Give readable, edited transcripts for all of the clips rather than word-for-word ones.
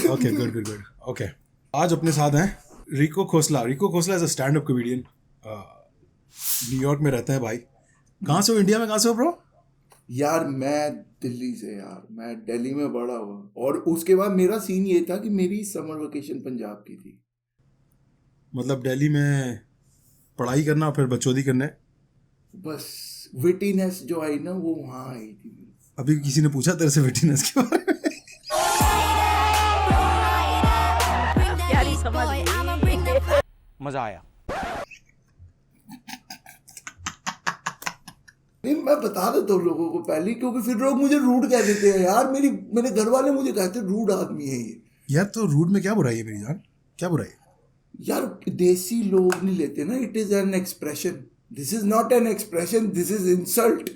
Okay, good. Okay. आज अपने साथ हैं Rico Khosla is a stand up comedian, New York में रहता है भाई। कहाँ से हो? इंडिया में कहाँ से हो ब्रो? यार मैं दिल्ली से, यार मैं दिल्ली में बड़ा हुआ और उसके बाद मेरा सीन ये था कि मेरी समर वेकेशन पंजाब की थी। मतलब दिल्ली में पढ़ाई करना फिर बकचोदी करने। बस विटीनेस जो आई ना वो वहाँ आई थी। अभी किसी ने पूछा तेरे से विटीनेस के बारे में? मजा आया। नहीं, मैं बता देता हूँ लोगों को पहले, क्योंकि फिर लोग मुझे रूड कह देते हैं। यार मेरे घर वाले मुझे कहते हैं रूड आदमी है ये। यार तो रूड में क्या बुराई है मेरी जान? क्या बुराई है? यार देसी लोग नहीं लेते ना, it is an expression. This is not an expression, this is insult.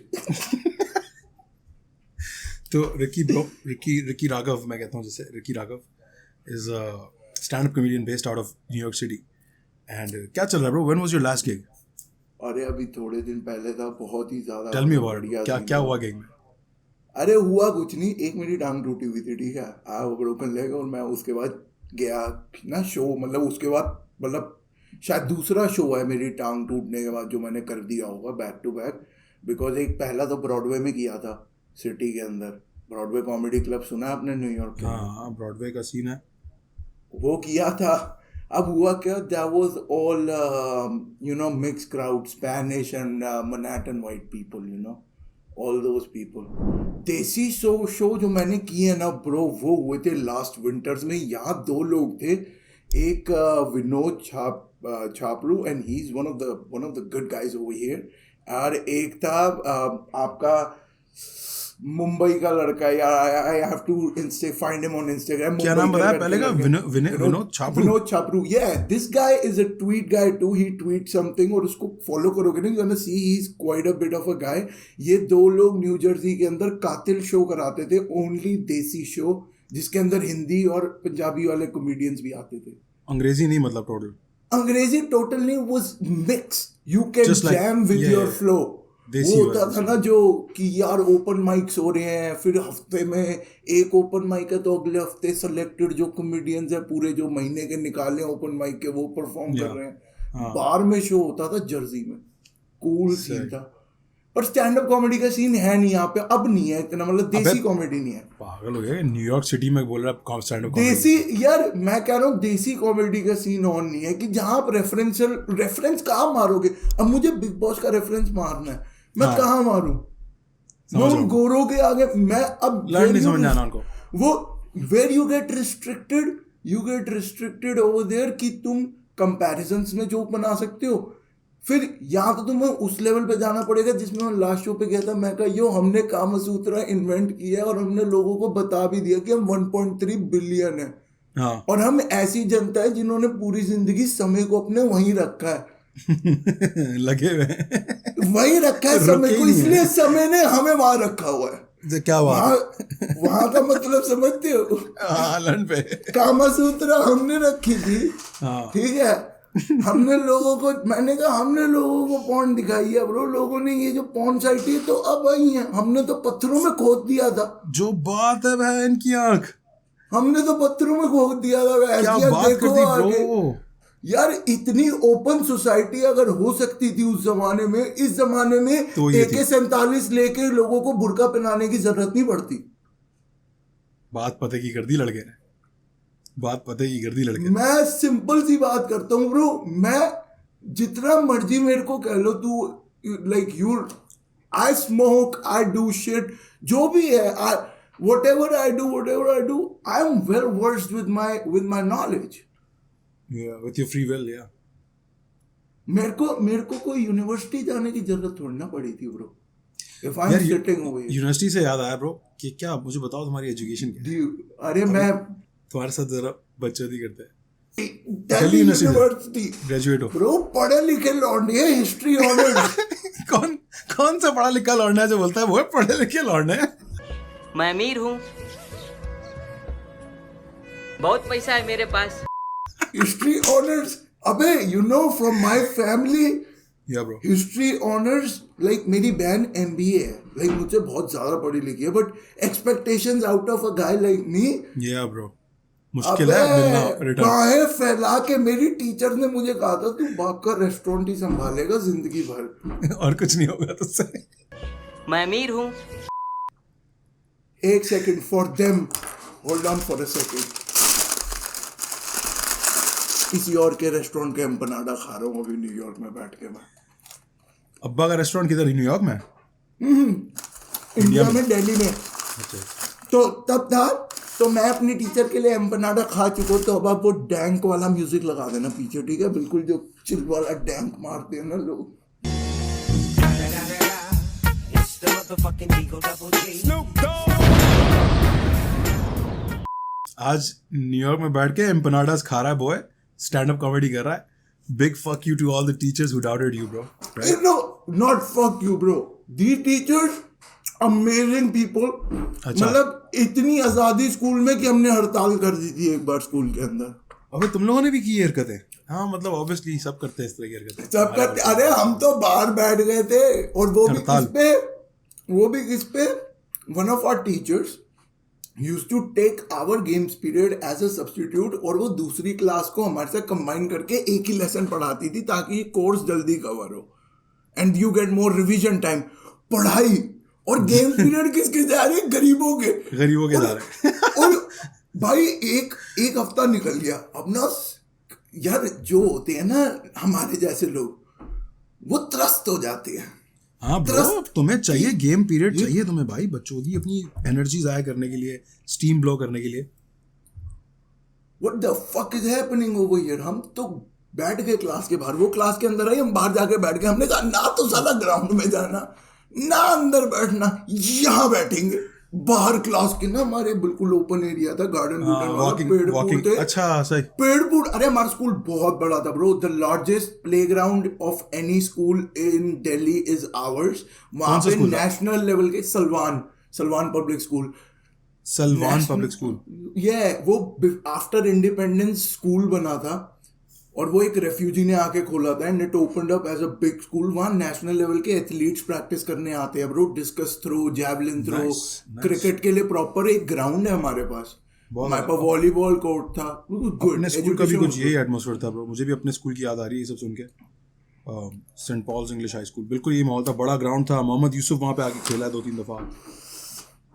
तो रिकी राघव मैं कहता हूँ, जैसे Ricky Raghav is a stand up comedian based out of New York city. And क्या चल रहा है bro? When was your last gig? अरे अभी थोड़े दिन पहले था, बहुत ही ज्यादा। Tell me about it. क्या हुआ गिग में? अरे हुआ कुछ नहीं, एक मेरी टांग टूटी हुई थी, ठीक है, आई ब्रोकन लेग। और मैं उसके बाद गया ना शो, मतलब उसके बाद मतलब शायद दूसरा शो है मेरी टांग टूटने के बाद जो मैंने कर दिया होगा बैक टू बैक। बिकॉज एक पहला तो ब्रॉडवे में किया था सिटी के अंदर। ब्रॉडवे कॉमेडी क्लब सुना है आपने न्यूयॉर्क के? हाँ, ब्रॉडवे का सीन है। वो किया था। अब हुआ क्या, that was all mix crowd, Spanish and Manhattan white people, all those people. Desi show जो मैंने किए हैं ना ब्रो, वो हुए थे लास्ट विंटर्स में। यहाँ दो लोग थे, एक Vinod Chhapru and he is one of the good guys over here. और एक था आपका मुंबई का लड़का, यार I have to find him on Instagram. क्या नाम बताया पहले का? Vinod Chhapru. yeah, this guy is a tweet guy too. He tweets something और उसको फॉलो करोगे ना, you're gonna see he's quite a bit of a guy. ये दो लोग न्यू जर्सी के अंदर कातिल शो कराते थे, ओनली देसी शो, जिसके अंदर हिंदी और पंजाबी वाले कॉमेडियंस भी आते थे। अंग्रेजी नहीं, मतलब टोटल अंग्रेजी टोटल नहीं, was mix. You can jam with your flow. वो होता था ना जो कि यार ओपन माइक्स हो रहे हैं, फिर हफ्ते में एक ओपन माइक है तो अगले हफ्ते सेलेक्टेड जो कॉमेडियंस है पूरे जो महीने के निकाले ओपन माइक के वो परफॉर्म कर रहे हैं। बार में शो होता था जर्सी में, कूल सीन था। पर स्टैंड अप कॉमेडी का सीन है नहीं यहाँ पे, अब नहीं है इतना, मतलब देसी कॉमेडी नहीं है। पागल हो गया, न्यूयॉर्क सिटी में बोल रहा है स्टैंड अप देसी। यार मैं कह रहा हूँ देसी कॉमेडी का सीन ऑन नहीं है कि जहाँ आप रेफरेंस कहाँ मारोगे। अब मुझे बिग बॉस का रेफरेंस मारना है, मैं कहाँ मारूं? मैं उन गोरों के आगे, मैं अब नहीं समझ आना उनको। वो where you get restricted over there कि तुम कंपैरिजंस में जोक बना सकते हो। फिर यहाँ तो तुम्हें उस लेवल पे जाना पड़ेगा जिसमें मैं लास्ट शो पे गया था। मैं कहा यो हमने कामसूत्रा इन्वेंट किया है और हमने लोगों को बता भी दिया कि हम 1.3 बिलियन है। हाँ। और हम ऐसी जनता है जिन्होंने पूरी जिंदगी समय को अपने वहीं रखा है। लगे हुए वही रखा है समय को, इसलिए समय ने हमें वहां रखा हुआ है। क्या वहां का मतलब समझते हो? आइलैंड पे कामसूत्रा हमने रखी थी, ठीक है। हमने लोगों को, मैंने कहा हमने लोगों को पॉर्न दिखाई है ब्रो। लोगों ने ये जो पॉर्न साइट है तो अब आई है, हमने तो पत्थरों में खोद दिया था। जो बात है बहन की आंख, हमने तो पत्थरों में खोद दिया था। क्या बात करती ब्रो? यार इतनी ओपन सोसाइटी अगर हो सकती थी उस जमाने में, इस जमाने में तो AK-47 लेके लोगों को बुर्का पहनाने की जरूरत नहीं पड़ती। बात पते की कर दी लड़के ने, बात पते की कर दी लड़के। मैं सिंपल सी बात करता हूँ ब्रो, मैं जितना मर्जी मेरे को कह लो तू, like you, I smoke, I do shit, जो भी है, whatever I do, I am well versed with my knowledge. Yeah, with your free will, yeah. मेरे को कोई यूनिवर्सिटी जाने की जरूरत थोड़ी ना पड़ी थी bro. If I'm sitting over here. University से याद आया ब्रो कि क्या, मुझे बताओ तुम्हारी एजुकेशन क्या है? अरे मैं तुम्हारे साथ जरा बच्चों करते हैं। दिल्ली यूनिवर्सिटी ग्रेजुएट हो ब्रो, पढ़े लिखे लौंडे, हिस्ट्री ऑनर्स। कौन सा पढ़ा लिखा लौंडा है जो बोलता है वो पढ़े लिखे लौंडे हैं? मैं अमीर हूँ, बहुत पैसा है मेरे पास। हिस्ट्री ऑनर्स, अबे from my family history honours. Like मेरी बहन MBA है, लाइक मुझसे बहुत ज्यादा पढ़ी लिखी है, but expectations out of a guy like me, bro मुश्किल है मिलना रिटर्न। बाहें फैला के मेरी टीचर ने मुझे कहा था तू भागकर रेस्टोरेंट ही संभालेगा जिंदगी भर और कुछ नहीं होगा तुझसे। मैं अमीर हूँ। एक second for them, hold on for a second. किसी और के रेस्टोरेंट के एम्पनाडा खा रहा हूँ अभी न्यूयॉर्क में बैठ के मैं। अब्बा का रेस्टोरेंट किधर, न्यूयॉर्क में? इंडिया में, दिल्ली में। अच्छा। तो तब था तो मैं अपनी टीचर के लिए एम्पनाडा खा चुका हूँ। तो अब आप वो डैंक वाला म्यूजिक लगा देना पीछे, ठीक है? बिल्कुल जो चिल वाला डैंक मारते हैं ना लोग। आज न्यूयॉर्क में बैठ के एम्पनाडास खा रहा है बॉय, स्टैंड अप कॉमेडी कर रहा है। Big fuck you to all the teachers who doubted you bro. No, not fuck you, bro. These teachers, amazing people. अच्छा। मतलब इतनी आजादी स्कूल में कि हमने हड़ताल कर दी थी एक बार स्कूल के अंदर। अबे तुम लोगों ने भी की ये हरकतें? हाँ मतलब ऑब्वियसली सब करते हैं इस तरह की हरकतें। सब करते, अरे हम तो बाहर बैठ गए थे और वो भी किस पे one of our teachers used to take our games period as a substitute, और वो दूसरी क्लास को हमारे साथ कंबाइन करके एक ही लेसन पढ़ाती थी ताकि कोर्स जल्दी कवर हो and you get more revision time. पढ़ाई और गेम पीरियड किसके जा रहे हैं? गरीबों के जा रहे हैं। और भाई एक हफ्ता निकल गया। अब ना यार जो होते हैं ना हमारे जैसे लोग, वो त्रस्त हो जाते हैं। हाँ ब्रो, तुम्हें चाहिए गेम पीरियड, चाहिए तुम्हें भाई बच्चों की अपनी एनर्जी जाया करने के लिए, स्टीम ब्लो करने के लिए। What the fuck is happening over here? हम तो बैठ गए क्लास के बाहर, वो क्लास के अंदर आई, हम बाहर जाके बैठ गए। हमने कहा ना तो साला ग्राउंड में जाना, ना अंदर बैठना, यहाँ बैठेंगे बाहर क्लास के ना। हमारे बिल्कुल ओपन एरिया था, गार्डन पेड़ थे। अच्छा सही। पेड़ अरे हमारा स्कूल बहुत बड़ा था bro. The largest playground of any school in Delhi is ours. वहां पे नेशनल लेवल के Salwan public school. Salwan public school, ये वो आफ्टर इंडिपेंडेंस स्कूल बना था और वो एक रेफ्यूजी ने आके खोला था and it opened up as a big school. वहाँ नेशनल लेवल के एथलीट्स प्रैक्टिस करने आते हैं bro, discus throw, javelin throw, cricket के लिए प्रॉपर एक ग्राउंड है हमारे पास। हमारे पास वॉलीबॉल कोर्ट था। अपने स्कूल का भी कुछ यही एटमॉस्फेयर था ब्रो। मुझे भी अपने स्कूल की याद आ रही है ये सब सुन के। Saint Paul's English High School, बिल्कुल ये माहौल था, बड़ा ग्राउंड था। मोहम्मद यूसुफ वहाँ पे आके खेला है 2-3 दफा,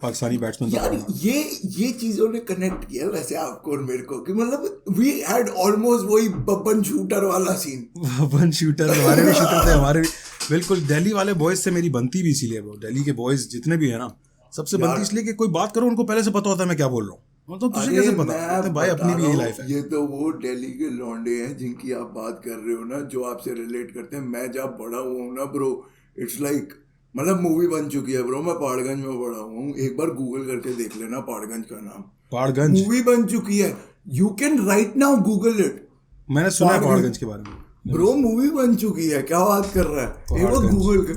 पाकिस्तानी बैट्समैन यार। ये चीजों ने कनेक्ट किया वैसे आपको और मेरे को कि मतलब वी हैड ऑलमोस्ट वही बब्बन शूटर वाला सीन। बब्बन शूटर, हमारे भी शूटर थे, हमारे भी बिल्कुल। दिल्ली वाले बॉयज से मेरी बनती भी इसीलिए ब्रो। दिल्ली के बॉयज जितने भी है ना, सबसे बनती इसलिए कि कोई बात करो उनको पहले से पता होता है मैं क्या बोल रहा हूँ। मतलब तुझे कैसे पता? भाई अपनी भी यही लाइफ है। ये तो वो दिल्ली के लौंडे हैं जिनकी आप बात कर रहे हो ना, जो आपसे रिलेट करते हैं। मैं जब बड़ा हुआ हूँ ना ब्रो, इट्स लाइक मतलब मूवी बन चुकी है ब्रो। मैं पहाड़गंज में बड़ा हुआ हूँ, एक बार गूगल करके देख लेना पहाड़गंज का नाम। पहाड़गंज मूवी बन चुकी है, you can write now Google it. मैंने सुना है पहाड़गंज के बारे में ब्रो, मूवी बन चुकी है, क्या बात कर रहा है? एक बार गूगल कर।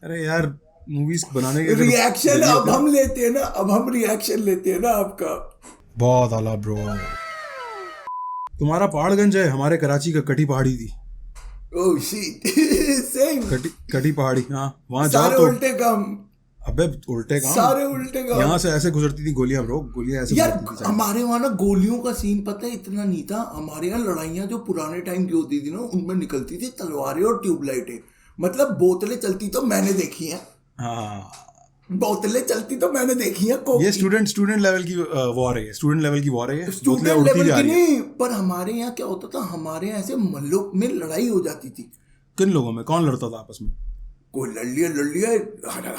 अरे यार मूवीज बनाने के रिएक्शन अब हम लेते हैं ना, अब हम रिएक्शन लेते हैं ना आपका। बहुत आला ब्रो। तुम्हारा पहाड़गंज है, हमारे कराची का कटी पहाड़ी थी। ओह शिट, सेम कटी पहाड़ी। हाँ वहाँ जाओ तो उल्टे काम। अबे उल्टे काम, सारे उल्टे काम। यहाँ से ऐसे गुजरती थी गोलियां ब्रो, गोलियां ऐसे यार। हमारे वहाँ ना गोलियों का सीन पता है इतना नहीं था। हमारे यहाँ लड़ाइयाँ जो पुराने टाइम की होती थी ना, उनमें निकलती थी तलवारें और ट्यूबलाइटें। मतलब बोतलें चलती तो मैंने देखी हैं। हाँ बोतलें चलती तो मैंने देखी हैं। ये स्टूडेंट लेवल की वॉर है, स्टूडेंट लेवल की वॉर है। स्टूडेंट लेवल की नहीं, पर हमारे यहाँ क्या होता था, हमारे यहाँ ऐसे मल्लों में लड़ाई हो जाती थी। किन लोगों में? कौन लड़ता था आपस में? कोई लड़ लिया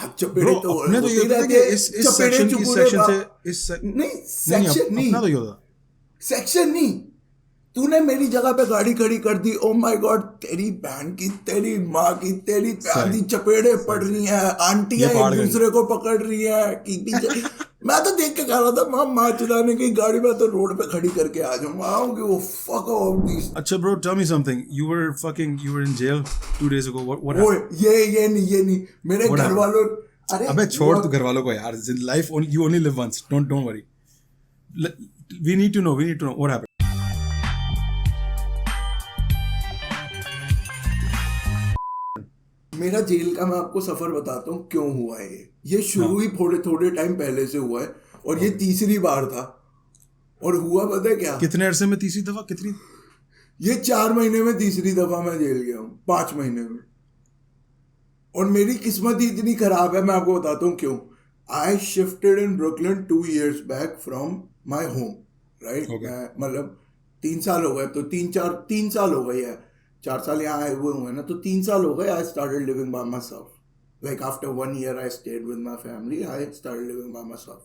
चपेड़े तो अपने तो ये होता है कि इस सेक्शन की सेक्शन से इस नहीं सेक्शन नहीं, अपना तो ये होता सेक्शन नहीं। तूने मेरी जगह पे गाड़ी खड़ी कर दी, ओ माय गॉड, तेरी बहन की, तेरी माँ की, तेरी प्यारी चपेड़े पड़ रही हैं, आंटियां एक दूसरे को पकड़ रही हैं। मैं तो देख के कह रहा था माँ चलाने की गाड़ी में तो रोड पे खड़ी करके आ जाऊंगा। वो fuck all these। अच्छा bro, tell me something. You were in jail 2 days ago. What happened? ये नहीं मेरे घर वालों। अबे छोड़ तू घर वालों को यार। Life you only live once. Don't worry. We need to know what happened. मेरा जेल का मैं आपको सफर बताता हूँ क्यों हुआ है। ये शुरू ही थोड़े टाइम पहले से हुआ है और ये तीसरी बार था। और हुआ पता है क्या, कितने अरसे में तीसरी दफा कितनी? ये 4 महीने में तीसरी दफा मैं जेल गया हूँ, 5 महीने में। और मेरी किस्मत ही इतनी खराब है, मैं आपको बताता हूँ क्यों। I shifted in Brooklyn 2 years back from my home, right. मतलब 3 साल हो गए, तो 3 साल हो गए है, 4 साल यहाँ आए हुए हैं ना, तो 3 साल हो गए। I started living by my self, like after 1 year I stayed with my family, I started living by my self,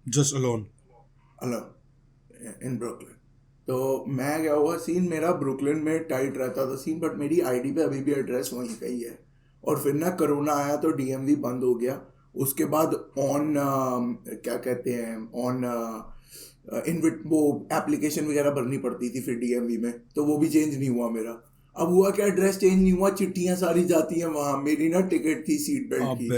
just alone in Brooklyn. तो मैं क्या हुआ सीन, मेरा ब्रुकलिन में टाइट रहता था सीन, बट मेरी आईडी पे अभी भी एड्रेस वहीं का ही है। और फिर ना कोरोना आया तो डीएमवी बंद हो गया। उसके बाद ऑन क्या कहते हैं, ऑन इनविट वो एप्लीकेशन वगैरह भरनी पड़ती थी फिर डीएमवी में, तो वो भी चेंज नहीं हुआ मेरा। अब हुआ क्या, एड्रेस चेंज नहीं हुआ, चिट्ठियां सारी जाती हैं वहां। मेरी ना टिकट थी सीट बेल्ट की।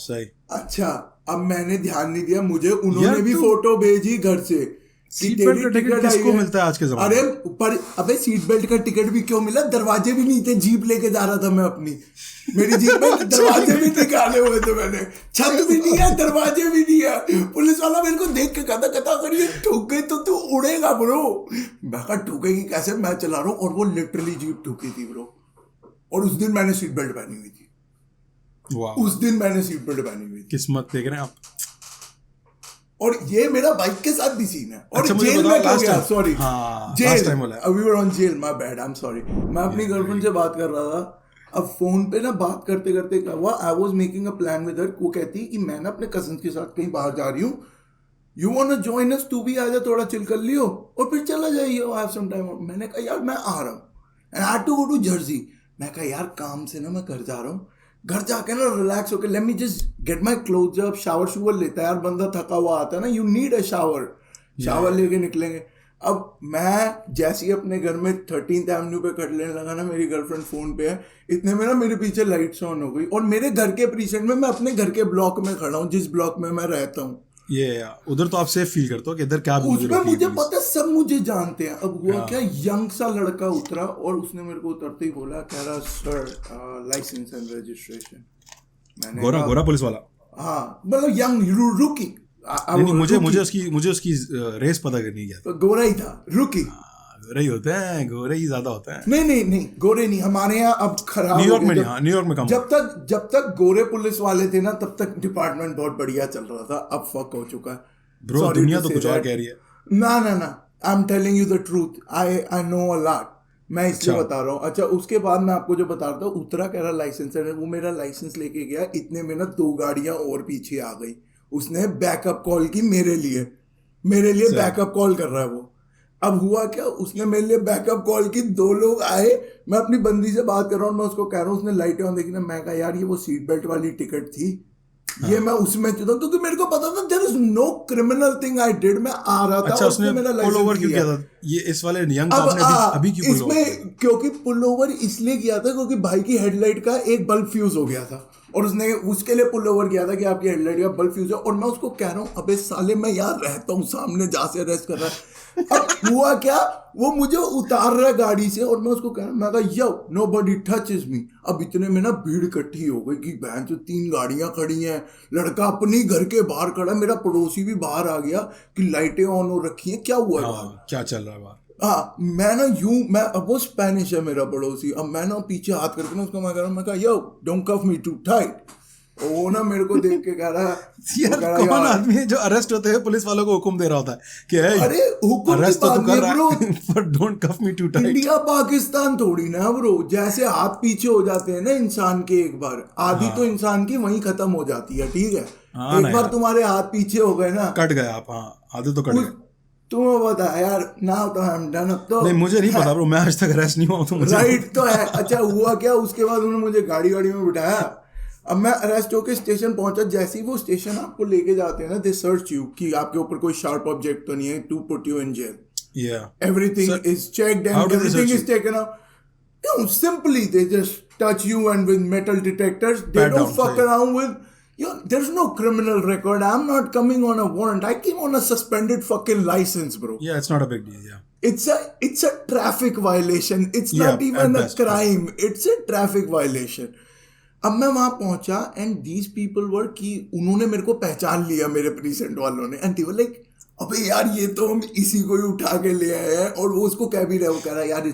सही। अच्छा, अब मैंने ध्यान नहीं दिया, मुझे उन्होंने भी फोटो भेजी घर से कि सीट बेल्ट का टिकट किसको मिलता है आज के ज़माने में? अरे पर अबे सीट बेल्ट का टिकट भी क्यों मिला, दरवाजे भी नहीं थे, जीप लेके जा रहा था मैं अपनी, मेरी जीप में दरवाजे भी निकाले हुए थे मैंने, छत भी नहीं है, दरवाजे भी नहीं है। पुलिस वाला मेरे को देख के कहता अगर ये ठुक गई तो तू उड़ेगा ब्रो। मैं कहा ठुकेगी कैसे, मैं चला रहा हूँ, और वो लिटरली जीप ठुकी थी ब्रो। और उस दिन मैंने सीट बेल्ट पहनी हुई थी, उस दिन मैंने सीट बेल्ट पहनी हुई थी। किस्मत देख रहे हैं आप। और ये मेरा बाइक के साथ भी सीन है। और अच्छा, जेल में क्या गया, sorry jail, we were on jail, my bad, I am sorry. मैं अपनी गर्लफ्रेंड से बात कर रहा था, अब फोन पे ना बात करते करते क्या हुआ, I was making a plan with her. वो कहती कि मैं ना अपने कजिन के साथ कहीं बाहर जा रही हूँ, you want to join us, तू भी आ जा, थोड़ा चिल कर लियो और फिर चला जाइए, आई हैव सम टाइम। मैंने कहा यार मैं आ रहा हूँ, and I had to go to Jersey. मैं कहा यार काम से ना मैं घर जा रहा हूँ, घर जाके ना रिलैक्स होकर let me just get my clothes up, shower शूवर लेता है यार बंदा, थका हुआ आता है ना, यू नीड अ शावर लेके निकलेंगे। अब मैं जैसे ही अपने घर में 13th एवेन्यू पे खड़े लेने लगा ना, मेरी गर्लफ्रेंड फोन पे है, इतने में ना मेरे पीछे लाइट्स ऑन हो गई। और मेरे घर के प्रीसेंट में मैं अपने घर के ब्लॉक में खड़ा हूँ, जिस ब्लॉक में मैं रहता हूँ। ये उधर तो आप सेफ फील करते हो कि इधर क्या उसमें मुझे पता है, सब मुझे जानते हैं। अब हुआ क्या, यंग सा लड़का उतरा और उसने मेरे को उतरते ही बोला, कह रहा सर लाइसेंस एंड रजिस्ट्रेशन। मैंने गोरा पुलिस वाला, हाँ मतलब यंग रुकी। नहीं, मुझे उसकी रेस पता करनी है। तो गोरा ही था, रुकी। गोरे ही होते हैं, गोरे ही ज्यादा होते हैं। नहीं गोरे नहीं, हमारे यहाँ अब खराब न्यूयॉर्क में नहीं, न्यूयॉर्क में कम। जब तक गोरे पुलिस वाले थे ना, तब तक डिपार्टमेंट बहुत बढ़िया चल रहा था। अब फक हो चुका है ब्रो, दुनिया तो कुछ और कह रही है। ना I am telling you the truth, I know a lot, मैं इसलिए बता रहा हूँ। अच्छा, उसके बाद मैं आपको जो बता रहा हूँ, उतरा कह रहा लाइसेंस है, वो मेरा लाइसेंस लेके गया, इतने में ना 2 गाड़ियां और पीछे आ गई। उसने बैकअप कॉल की मेरे लिए बैकअप कॉल कर रहा है वो। अब हुआ क्या, उसने मेरे लिए बैकअप कॉल की, 2 लोग आए, मैं अपनी बंदी से बात कर रहा हूँ, मैं उसको कह रहा हूँ, उसने लाइटें ऑन देखी ना, मैं कहा यार ये वो सीट बेल्ट वाली टिकट थी, ये मैं उसमें चुना, क्योंकि मेरे को पता था there is no criminal thing I did, मैं आ रहा था। अच्छा, उसने मेरा पुल ओवर क्यों किया था? ये इस वाले यंग का आपने अभी क्यों पुल ओवर किया? क्योंकि पुल ओवर इसलिए किया था क्योंकि भाई की हेडलाइट का एक बल्ब फ्यूज हो गया था, और उसने उसके लिए पुल ओवर किया था कि आपकी हेडलाइट का बल्ब फ्यूज है। और मैं उसको कह रहा हूँ अबे साले मैं यहाँ रहता हूँ, सामने जा से अरेस्ट कर रहा है। अब हुआ क्या, वो मुझे उतार रहा है गाड़ी से, और मैं उसको कह रहा हूँ, मैं कहा यो नोबडी टचेस मी। अब इतने में ना भीड़ इकट्ठी हो गई कि बहन जो 3 गाड़ियां खड़ी हैं, लड़का अपनी घर के बाहर खड़ा, मेरा पड़ोसी भी बाहर आ गया कि लाइटें ऑन हो रखी हैं, क्या हुआ है, क्या चल रहा है बाहर। हाँ, मैं ना अब वो स्पेनिश है मेरा पड़ोसी, अब मैं ना पीछे हाथ करके ना उसको मैं कह रहा हूँ, मैं कहा yo don't cuff me too tight. वो ना मेरे को देख के कह रहा है यार कौन आदमी है जो अरेस्ट होते हैं पुलिस वालों को हुक्म दे रहा होता है कि अरे हुक्म अरेस्ट तो कर रहा ब्रो, पर don't cuff me too tight. India Pakistan थोड़ी ना ब्रो, जैसे हाथ पीछे हो जाते हैं ना इंसान के एक बार, आधी तो इंसान की वहीं खत्म हो जाती है, ठीक है। एक बार तुम्हारे हाथ पीछे हो गए ना, कट गए आप, हाँ आधे तो कट गए। तुम्हें बता यार ना, तो हम डन। अब तो नहीं, मुझे नहीं पता ब्रो, मैं आज तक अरेस्ट नहीं हुआ, तो मुझे राइट तो है। अच्छा हुआ क्या, उसके बाद उन्होंने मुझे गाड़ी में बिठाया, अब मैं अरेस्ट होकर स्टेशन पहुंचा। जैसे ही वो स्टेशन आपको लेके जाते हैं ना, दे सर्च यू कि आपके ऊपर कोई शार्प ऑब्जेक्ट तो नहीं है, to put you in jail. Everything is checked and everything is taken out. Simply they just touch you and with metal detectors, they don't fuck around with you. There's no criminal record. I'm not coming on a warrant. I came on a suspended fucking license, bro. Yeah, it's not a big deal. Yeah, it's a traffic violation. It's not even a crime. It's a traffic violation. अब मैं वहां पहुंचा and these people were कि उन्होंने मेरे को पहचान लिया, मेरे प्रीसेंट वालों ने, and they were like, अबे यार ये तो हम इसी को ही उठा के ले आए हैं। और वो उसको कह भी रहा है, वो कह रहा है यार ही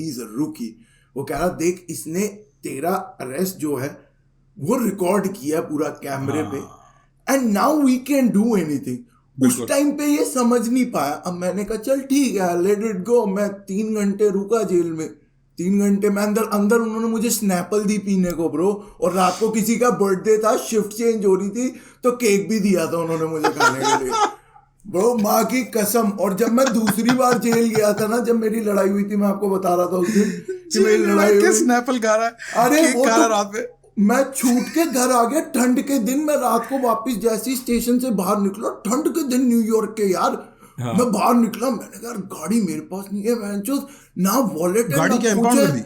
इज अ रूकी। वो कह रहा देख इसने तेरा अरेस्ट जो है वो रिकॉर्ड किया पूरा कैमरे पे, and now we can do anything. उस टाइम पे ये समझ नहीं पाया। अब मैंने कहा चल ठीक है, लेट इट गो। मैं 3 घंटे रुका जेल में, 3 घंटे में अंदर उन्होंने मुझे स्नैपल दी पीने को ब्रो। और रात को किसी का बर्थडे था, शिफ्ट चेंज हो रही थी, तो केक भी दिया था उन्होंने मुझे खाने के लिए ब्रो, माँ की कसम। और जब मैं दूसरी बार जेल गया था ना, जब मेरी लड़ाई हुई थी, मैं आपको बता रहा था उस दिन कि मेरी लड़ाई हुई, स्नैपल खा रहा है, अरे केक वो खा रहा है तो रात में। मैं छूट के घर आ गया ठंड के दिन। मैं रात को वापस जैसे ही स्टेशन से बाहर निकला, ठंड के दिन न्यूयॉर्क के यार, मैं बाहर निकला, मैंने कहा यार गाड़ी मेरे पास नहीं है, मैं ना वॉलेट है, गाड़ी ना क्या कुछ impound है। कर दी?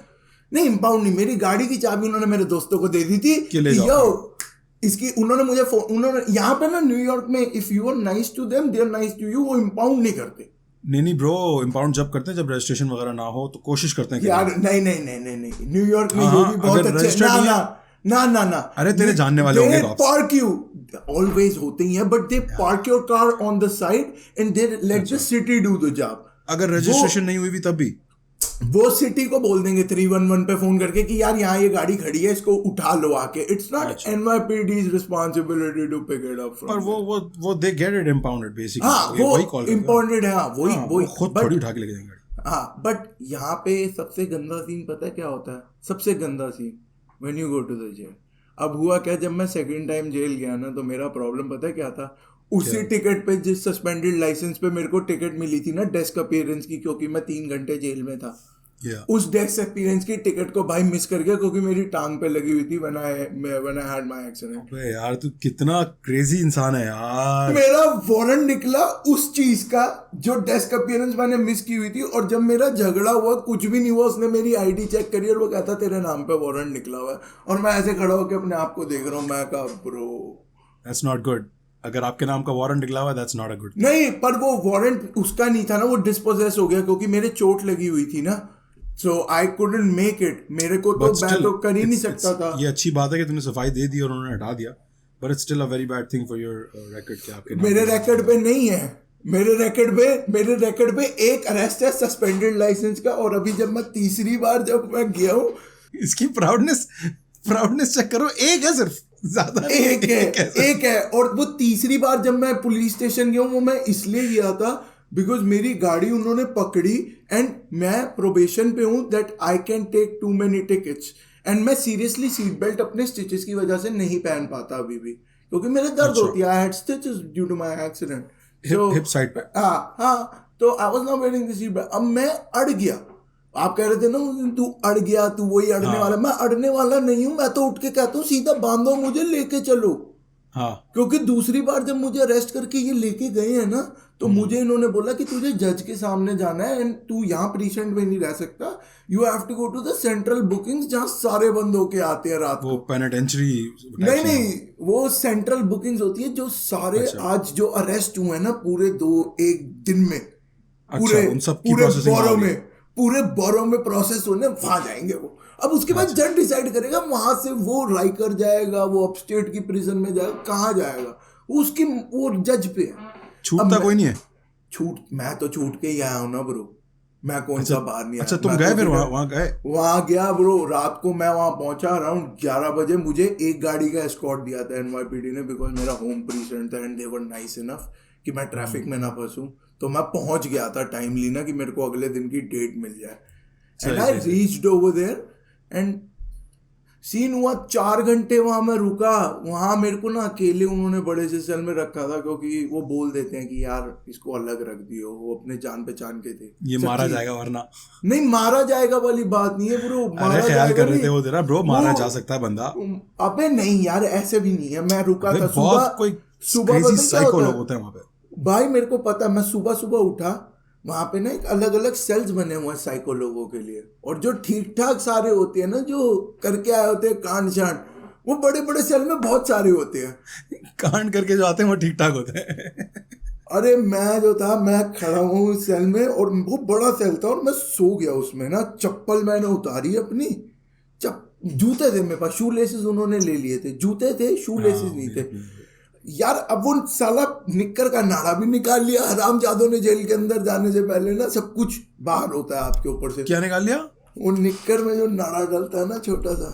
नहीं इम्पाउंड नहीं, मेरी गाड़ी की चाबी उन्होंने मेरे दोस्तों को दे दी थी कि ले कि जाओ। यो इसकी, उन्होंने मुझे उन्होंने यहाँ पे ना न्यूयॉर्क में if you are nice to them they are nice to you, वो इम्पाउंड नहीं करते नहीं ब्रो, इम्पाउंड जब करते हैं जब रजिस्ट्रेशन वगैरह ना हो तो कोशिश करते हैं कि यार। नहीं, न्यूयॉर्क में हाँ, ये भी बहुत अगर अच्छे registered नहीं है- ना अरे तेरे जानने वाले होंगे cops। पार्क यू ऑलवेज होते ही हैं, but they park your car on the side and they let the city do the job. अगर रजिस्ट्रेशन नहीं हुई भी तब भी वो सिटी को बोल देंगे 311 पे फोन करके कि यार यहाँ ये गाड़ी खड़ी है, इसको उठा लो आके। It's not NYPD's responsibility to pick it up from पर वो दे गेट इट इम्पाउंडेड बेसिकली। हाँ वो इम्पाउंडेड है, हाँ वही खुद थोड़ी उठा के लेके जाएंगे गाड़ी। हाँ बट यहाँ पे सबसे गंदा सीन पता है क्या होता है? सबसे गंदा scene when you go to the jail. अब हुआ क्या, जब मैं सेकंड टाइम जेल गया ना, तो मेरा प्रॉब्लम पता है क्या था? उसी टिकट पे, जिस सस्पेंडेड लाइसेंस पे मेरे को टिकट मिली थी ना डेस्क अपीयरेंस की, क्योंकि मैं 3 घंटे जेल में था, उस डेस्क अपीयरेंस की टिकट को भाई मिस कर गया, क्योंकि मेरी टांग पे लगी हुई थी when I had my accident. अबे यार तू कितना क्रेजी इंसान है यार। मेरा वारंट निकला उस चीज का जो डेस्क अपीयरेंस मैंने मिस की हुई थी, और जब मेरा झगड़ा हुआ कुछ भी नहीं हुआ, उसने मेरी आईडी चेक करी और वो कहता तेरे नाम पे वारंट निकला हुआ है। और मैं ऐसे खड़ा होकर अपने आप को देख रहा हूँ, मैं कहा ब्रो दैट्स नॉट गुड। अगर आपके नाम का वारंट निकला हुआ है दैट्स नॉट अ गुड। नहीं, पर वो वारंट उसका नहीं था ना, वो डिस्पोजेस हो गया क्योंकि मेरे चोट लगी हुई थी ना, सो आई कुडंट मेक इट। मेरे को तो मैं तो कर ही नहीं सकता था। ये अच्छी बात है कि तूने सफाई दे दी और उन्होंने हटा दिया, but it's still a very bad thing for your record कि आपके मेरे रिकॉर्ड पे नहीं है, मेरे रिकॉर्ड पे एक अरेस्ट है सस्पेंडेड लाइसेंस का। और अभी जब मैं तीसरी बार जब मैं गया हूँ, इसकी प्राउडनेस चेक करो, एक है सिर्फ, ज्यादा एक है। और वो तीसरी बार जब मैं पुलिस स्टेशन गया हूँ, वो मैं इसलिए गया था बिकॉज मेरी गाड़ी उन्होंने पकड़ी एंड मैं प्रोबेशन पे हूँ that I can take too many tickets, and मैं सीरियसली सीट बेल्ट अपने स्टिचेस की वजह से नहीं पहन पाता अभी भी, क्योंकि मेरे दर्द होती है। I had stitches due to my accident, hip side पे। हाँ, तो I was not wearing the seat belt. अब मैं अड़ गया। आप कह रहे थे ना उस दिन तू अड़ गया, तू वही अड़ने वाला। मैं अड़ने वाला नहीं हूँ, मैं तो उठ के कहता हूँ सीधा बांधो मुझे, लेके चलो। हाँ, क्योंकि दूसरी बार जब मुझे अरेस्ट करके ये लेके गए हैं ना, तो मुझे इन्होंने बोला कि तुझे जज के सामने जाना है एंड तू यहाँ प्रीसेंट में नहीं रह सकता, you have to go to the central bookings जहाँ सारे बंद होके आते हैं रात वो को। पेनिटेंशियरी नहीं, वो सेंट्रल बुकिंग्स होती है जो सारे आज जो अरेस्ट हुए हैं ना पूरे 1 दिन में, पूरे बोरो में प्रोसेस होने, वहां जाएंगे वो। अब उसके बाद जज डिसाइड करेगा, वहां से वो राइकर जाएगा, वो अपस्टेट की प्रिजन में जाएगा, कहाँ जाएगा वो जज पे है। छूटता कोई नहीं है। मैं तो छूट के ही आया हूँ ना ब्रो, मैं कौन सा बाहर नहीं आया। अच्छा तुम गए फिर वहां गए? वहां गया ब्रो, रात को मैं वहां पहुंचा अराउंड 11 बजे। मुझे एक गाड़ी का एस्कॉर्ट दिया था NYPD ने, बिकॉज मेरा होम प्रीसेंट था and they were nice enough कि मैं ट्रैफिक में ना फंसूं। तो मैं पहुंच गया था टाइमली ना, कि मेरे को अगले दिन की डेट मिल जाए। And I reached over there and scene हुआ 4 घंटे वहां मैं रुका। वहां मेरे को ना अकेले उन्होंने बड़े से सेल में रखा था, क्योंकि वो बोल देते हैं कि यार इसको अलग रख दियो, वो अपने जान पहचान के थे। ये मारा जाएगा वरना नहीं, मारा जाएगा वाली बात नहीं है ब्रो। अरे ख्याल कर रहे थे वो तेरा ब्रो, मारा जा सकता है बंदा। अबे नहीं यार, ऐसे भी नहीं है। मैं रुका था सुबह साइको लोग होते हैं वहां पे भाई, मेरे को पता। मैं सुबह उठा, वहां पे ना एक अलग अलग सेल्स बने हुए हैं साइको लोगों के लिए, और जो ठीक ठाक सारे होते हैं ना, जो करके आए होते हैं कांड शांड, वो बड़े बड़े सेल में बहुत सारे होते हैं। कांड करके जो आते हैं वो ठीक ठाक होते हैं। अरे मैं जो था, मैं खड़ा हूँ सेल में, और वो बड़ा सेल था, और मैं सो गया उसमें ना। चप्पल मैंने उतारी अपनी, जूते थे मेरे पास, शू लेसेस उन्होंने ले लिए थे, जूते थे, शू लेसेस नहीं थे। यार अब वो साला निक्कर का नाड़ा भी निकाल लिया हरामजादों ने। जेल के अंदर जाने से पहले ना सब कुछ बाहर होता है आपके ऊपर से। क्या निकाल लिया? वो निक्कर में जो नाड़ा डलता है ना छोटा सा,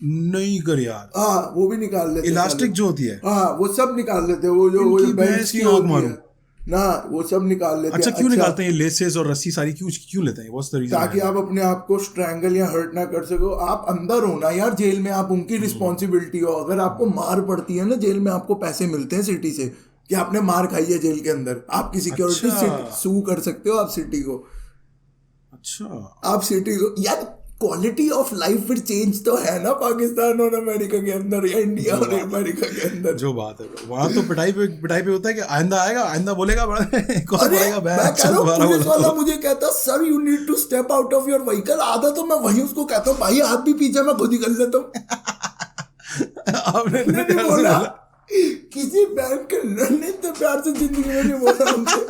नहीं कर यार, हाँ वो भी निकाल लेते। इलास्टिक जो होती है, हाँ वो सब निकाल लेते। वो जो बेल्ट की होती है ना, वो सब निकाल लेते। अच्छा क्यों निकालते हैं ये लेसेस और रस्सी सारी, क्यों लेते हैं? What's the reason? ताकि आप अपने आप को स्ट्रैंगल या हर्ट ना कर सको। आप अंदर हो ना यार जेल में, आप उनकी रिस्पॉन्सिबिलिटी हो। अगर आपको मार पड़ती है ना जेल में, आपको पैसे मिलते हैं सिटी से कि आपने मार खाई है जेल के अंदर, आपकी सिक्योरिटी सू कर सकते हो आप सिटी को। अच्छा आप सिटी को यार, क्वालिटी ऑफ लाइफ फिर चेंज तो है ना पाकिस्तान और अमेरिका के अंदर या इंडिया और अमेरिका के अंदर। जो बात है वहां तो पिटाई पे होता है कि आइंदा आएगा, आइंदा बोलेगा कौन बोलेगा? पुलिस वाला मुझे कहता sir you need to step out of your vehicle. आधा तो मैं वही उसको कहता हूँ भाई हाथ भी पीछे मैं खुद ही कर लेता हूँ। आपने नहीं बोला किसी बैंक के लड़ने इतने प्यार से जिंदगी में नहीं बोला हमसे।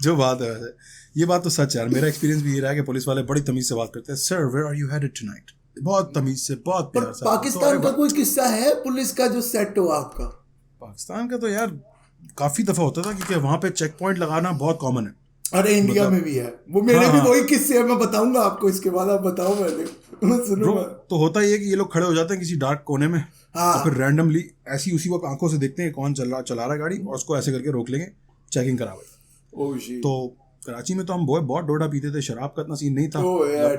जो बात है वैसे ये बात तो सच है यार। मेरा एक्सपीरियंस भी ये रहा है कि पुलिस वाले बड़ी तमीज से बात करते हैं। Sir where are you headed tonight? बहुत तमीज से, बहुत प्यार से। पाकिस्तान का कोई किस्सा है पुलिस का जो सेट हो आपका? पाकिस्तान का तो यार काफी दफा होता था क्योंकि वहां पे चेक पॉइंट लगाना बहुत कॉमन है। अरे इंडिया में भी है वो। मेरे भी वही किस्से हैं, मैं बताऊंगा आपको इसके बाद। आप बताओ पहले सुनो। तो होता ये कि ये लोग खड़े हो जाते हैं किसी डार्क कोने में, और फिर रैंडमली ऐसी उसी वक्त आंखों से देखते हैं कौन चला रहा है गाड़ी, और उसको ऐसे करके रोक लेंगे, चेकिंग करावे। तो कराची में तो हम बहुत डोडा पीते थे, शराब का इतना सीन नहीं था।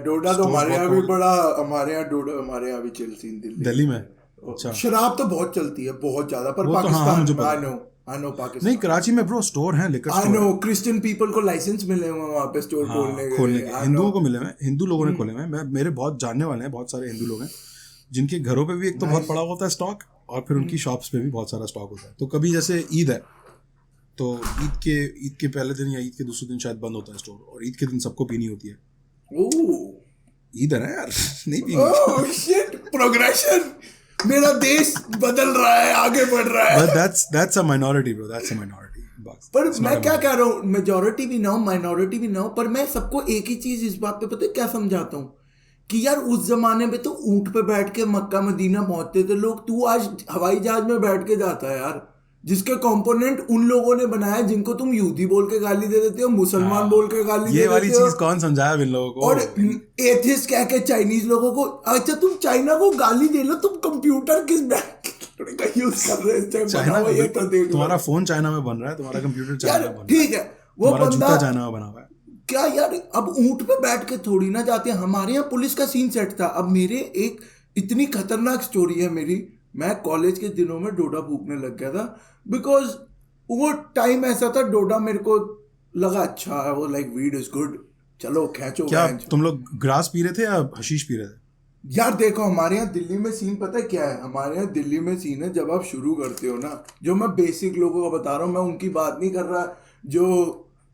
डोडा तो हमारे यहाँ भी बड़ा, हमारे यहाँ डोडा, हमारे यहाँ भी चल सीन दिल्ली में। अच्छा शराब तो बहुत चलती है, बहुत ज्यादा। पर पाकिस्तान I know पाकिस्तान नहीं, कराची में ब्रो स्टोर हैं, liquor store. I know Christian people को लाइसेंस मिले हुए वहाँ पे स्टोर खोलने के। हिंदुओं को मिले हुए, हिंदू लोगों ने खोले हुए। मेरे बहुत जानने वाले हैं, बहुत सारे हिंदू लोग हैं जिनके घरों पे भी एक तो बहुत पड़ा होता है स्टॉक, और फिर उनकी शॉप्स पे भी बहुत सारा स्टॉक होता है। तो कभी जैसे ईद है तो ईद के पहले दिन या ईद के दूसरे दिन शायद बंद होता है स्टोर, और ईद के दिन सबको पीनी होती है। ईद है ना यार, नहीं पीनी। Shit, progression. मेरा देश बदल रहा है, आगे बढ़ रहा है। But that's a minority bro, that's a minority. पर मैं क्या कह रहा हूँ, मेजोरिटी भी ना हो माइनॉरिटी भी ना हो, पर मैं सबको एक ही चीज इस बात पे पता है क्या समझाता हूँ कि यार उस जमाने में तो ऊंट पे बैठ के मक्का मदीना पहुंचते थे लोग। तू आज हवाई जहाज में बैठ के जाता है यार, जिसके कंपोनेंट उन लोगों ने बनाया जिनको तुम यहूदी बोल के गाली दे देते हो, मुसलमान बोल के गाली दे देते हो। ये वाली चीज कौन समझाया इन लोगों को? और एथिस्ट कह के चाइनीज लोगों को। अच्छा तुम चाइना को गाली दे लो, तुम कंप्यूटर किस ब्रांड का यूज कर रहे हो? चाइना, तुम्हारा फोन चाइना में बन रहा है, तुम्हारा कंप्यूटर चाइना में बन रहा है, ठीक है, वो बंदा चाइना में बना हुआ है। क्या यार, अब ऊंट पे बैठ के थोड़ी ना जाते हैं। हमारे यहाँ पुलिस का सीन सेट था। अब मेरे एक इतनी खतरनाक स्टोरी है मेरी। मैं कॉलेज के दिनों में डोडा फूकने लग गया था, बिकॉज वो टाइम ऐसा था, डोडा मेरे को लगा अच्छा है, वो लाइक वीड इज गुड, चलो खींचो। क्या तुम लोग ग्रास पी रहे थे या हशीश पी रहे थे? यार देखो हमारे यहाँ दिल्ली में सीन पता है क्या है? हमारे यहाँ दिल्ली में सीन है, जब आप शुरू करते हो ना, जो मैं बेसिक लोगों को बता रहा हूँ, मैं उनकी बात नहीं कर रहा जो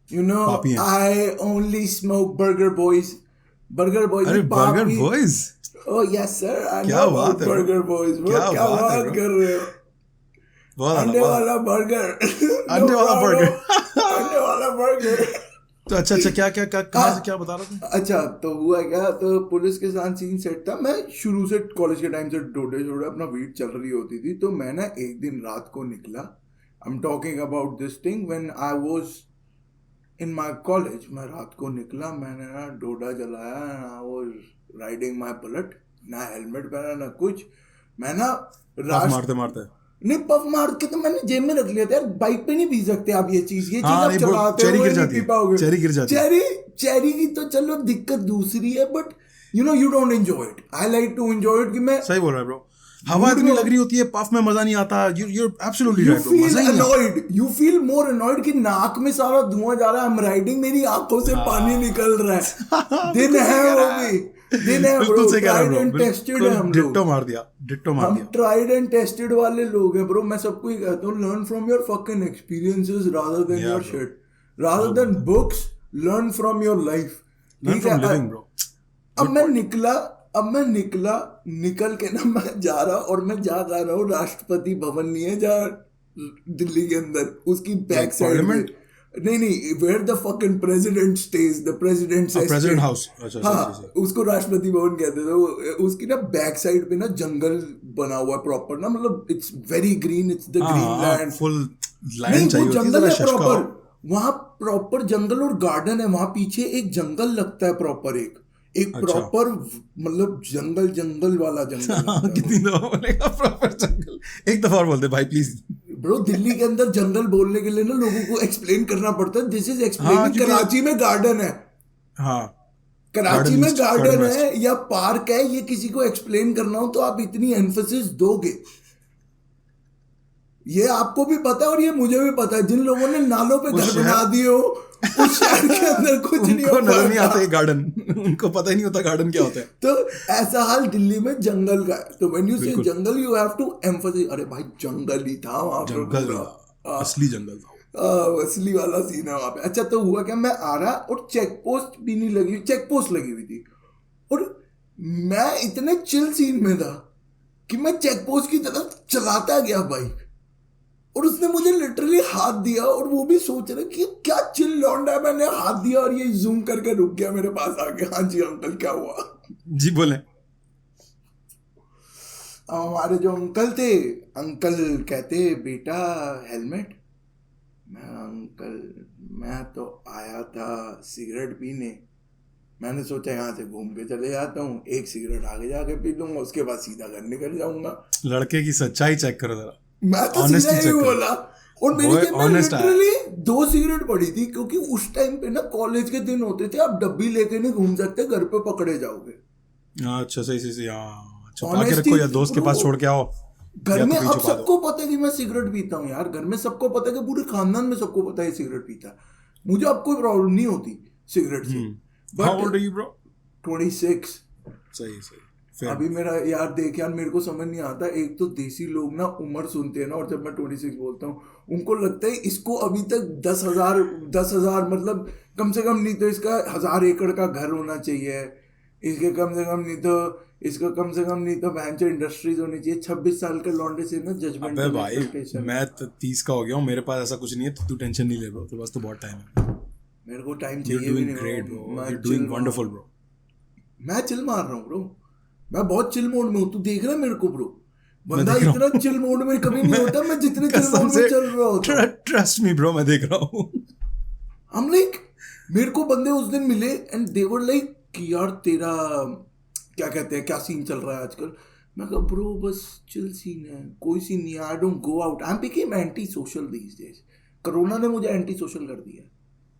you know I only smoke burger boys. Burger boys, अरे burger boys, oh yes sir, क्या बात है बर्गर बॉयज, क्या बात कर रहे हो? अंडे वाला बर्गर, अंडे वाला बर्गर, अंडे वाला बर्गर। तो अच्छा क्या कहाँ से क्या बता रहे थे? अच्छा तो हुआ क्या, तो पुलिस के साथ सीन सेट था। मैं शुरू से कॉलेज के टाइम से डोडे अपना वीट चल रही होती थी। तो मैं ना एक दिन रात को निकला, आई am talking about this thing when I was in my college. मैं रात को निकला, मैंने ना डोडा जलाया, I was riding my bullet, ना हेलमेट पहना ना कुछ। मैं ना मारते नहीं, पफ मार के तो मैंने जेब में रख लिया था यार। बाइक पे नहीं पी सकते आप ये चीज आप चलाते हो नहीं पी पाओगे। चेरी की तो चलो दिक्कत दूसरी है, but you know you don't enjoy it. I like to enjoy it. कि मैं सही बोल रहा है ब्रो, हवा इतनी लग रही होती है, पफ में मजा नहीं आता। you're absolutely right bro, मजा ही नहीं। You feel more annoyed कि नाक में सारा धुआं जा रहा है, I'm riding, मेरी आंखों से पानी निकल रहा है। दिन है वो भी, दिन है ब्रो, ट्राइड एंड टेस्टेड है हम लोग। डिट्टो मार दिया। हम ट्राइड एंड टेस्टेड वाले लोग हैं ब्रो। मैं सबको ही कहता हूँ, learn from your fucking experiences rather than your shit, rather than books, learn from your life. ठीक है, अब मैं निकल के ना मैं जा रहा, और मैं जा रहा हूँ राष्ट्रपति भवन नहीं है जहाँ दिल्ली के अंदर, उसकी बैक साइड में। नहीं where the fucking president stays, the president's president estate. House, अच्छा हाँ, सही। उसको राष्ट्रपति भवन कहते थे। तो उसकी ना बैक साइड पे ना जंगल बना हुआ है प्रॉपर ना, मतलब it's very green, it's the green land. Full नहीं लैंड चाहिए वो होती है, जंगल जरा है शशका हो। प्रॉपर, वहां प्रॉपर जंगल और गार्डन है, वहां पीछे एक जंगल लगता है प्रॉपर, एक अच्छा। प्रॉपर मतलब जंगल वाला जंगल लगता है। कितनी दफा बोलेगा प्रॉपर जंगल, एक दफा और बोल दे भाई प्लीज। ब्रो दिल्ली के अंदर जंगल बोलने के लिए ना लोगों को एक्सप्लेन करना पड़ता है, दिस इज एक्सप्लेनिंग। क्योंकि- कराची में गार्डन है, हाँ कराची Garden में East, गार्डन Garden है या पार्क है, ये किसी को एक्सप्लेन करना हो तो आप इतनी एम्फेसिस दोगे। ये आपको भी पता है और ये मुझे भी पता है, जिन लोगों ने नालों पे घर बना दिए हो उस शहर के अंदर कुछ नहीं उनको नजर नहीं आता होता। ये गार्डन, उनको पता ही नहीं होता गार्डन क्या होता है। तो ऐसा हाल दिल्ली में जंगल का है। तो व्हेन यू से बिल्कुल। जंगल यू हैव टू एम्फसाइज, अरे भाई जंगल ही था वहां पर जंगल पूरा। था, असली जंगल था। असली वाला सीन है वहां पे। अच्छा तो हुआ क्या, मैं आ रहा और चेक पोस्ट भी नहीं लगी, चेक पोस्ट लगी हुई थी और मैं इतने चिल सीन में था कि मैं चेक पोस्ट की तरफ चलाता गया बाइक और उसने मुझे लिटरली हाथ दिया और वो भी सोच रहे कि क्या चिल लौंडा है। मैंने हाथ दिया और ये जूम करके रुक गया मेरे पास आके, हाँ जी अंकल क्या हुआ। जी बोले। हमारे जो अंकल थे, अंकल कहते बेटा हेलमेट। मैं अंकल मैं तो आया था सिगरेट पीने, मैंने सोचा यहाँ से घूम के चले जाता हूँ, एक सिगरेट आगे जाके पी लूंगा, उसके बाद सीधा घर निकल जाऊंगा। लड़के की सच्चाई चेक करो जरा, मैं तो Honesty सीधा यही check करो। बोला और मेरी Boy, जेब में honest है। लिटरली 2 सिगरेट पड़ी थी, क्योंकि उस टाइम पे ना कॉलेज के दिन होते थे, आप डब्बी लेके नहीं घूम सकते, घर पे पकड़े जाओगे। अच्छा सही सही सही, हाँ छुपा के Honesty, रखो या दोस्त के पास bro, छोड़ के आओ, घर या में तो कहीं अब छुपा दो। सबको पता है कि मैं सिगरेट पीता हूँ यार, घर में सबको पता है कि पूरे खानदान में सबको पता है सिगरेट पीता है। मुझे अब कोई प्रॉब्लम नहीं होती सिगरेट से। How old are you, bro? 26। सही सही, fair. अभी मेरा यार देख यार, मेरे को समझ नहीं आता, एक तो देसी लोग ना उम्र सुनते हैं ना, और जब मैं 26 बोलता हूँ उनको लगता है इसको अभी तक 10,000 मतलब कम से कम नहीं तो इसका 1000 एकड़ का घर होना चाहिए, इसके कम से कम नहीं तो इसका कम से कम नहीं तो भैंचो इंडस्ट्रीज होनी चाहिए। 26 साल के लौंडे से ना जजमेंट। अबे भाई मैं 30 का हो गया हूँ, मेरे पास ऐसा कुछ नहीं है, तो तू टेंशन नहीं ले ब्रो, तो बस तो बहुत टाइम है। मेरे को टाइम You're चाहिए भी doing नहीं great bro। bro, मैं you're doing chill wonderful bro. मैं चिल मार रहा हूँ ब्रो, मैं बहुत चिल मोड में हूँ, तू देख रहा है मेरे को ब्रो, बंदा देख रहा हूँ। इतना चिल मोड में कभी नहीं होता, मैं जितने चिल कसम मोड से में चल रहा होता हूँ। ट्रस्ट मी ब्रो, मैं देख रहा हूँ। हम लाइक मेरे को बंदे उस दिन मिले एंड दे वर लाइक कि यार तेरा क्या कहते हैं, क्या सीन चल रहा है आजकल। मैं कहा ब्रो बस चिल सीन है, कोई सीन नहीं है, I don't go out, I am became anti social these days. Corona ने मुझे एंटी सोशल कर दिया।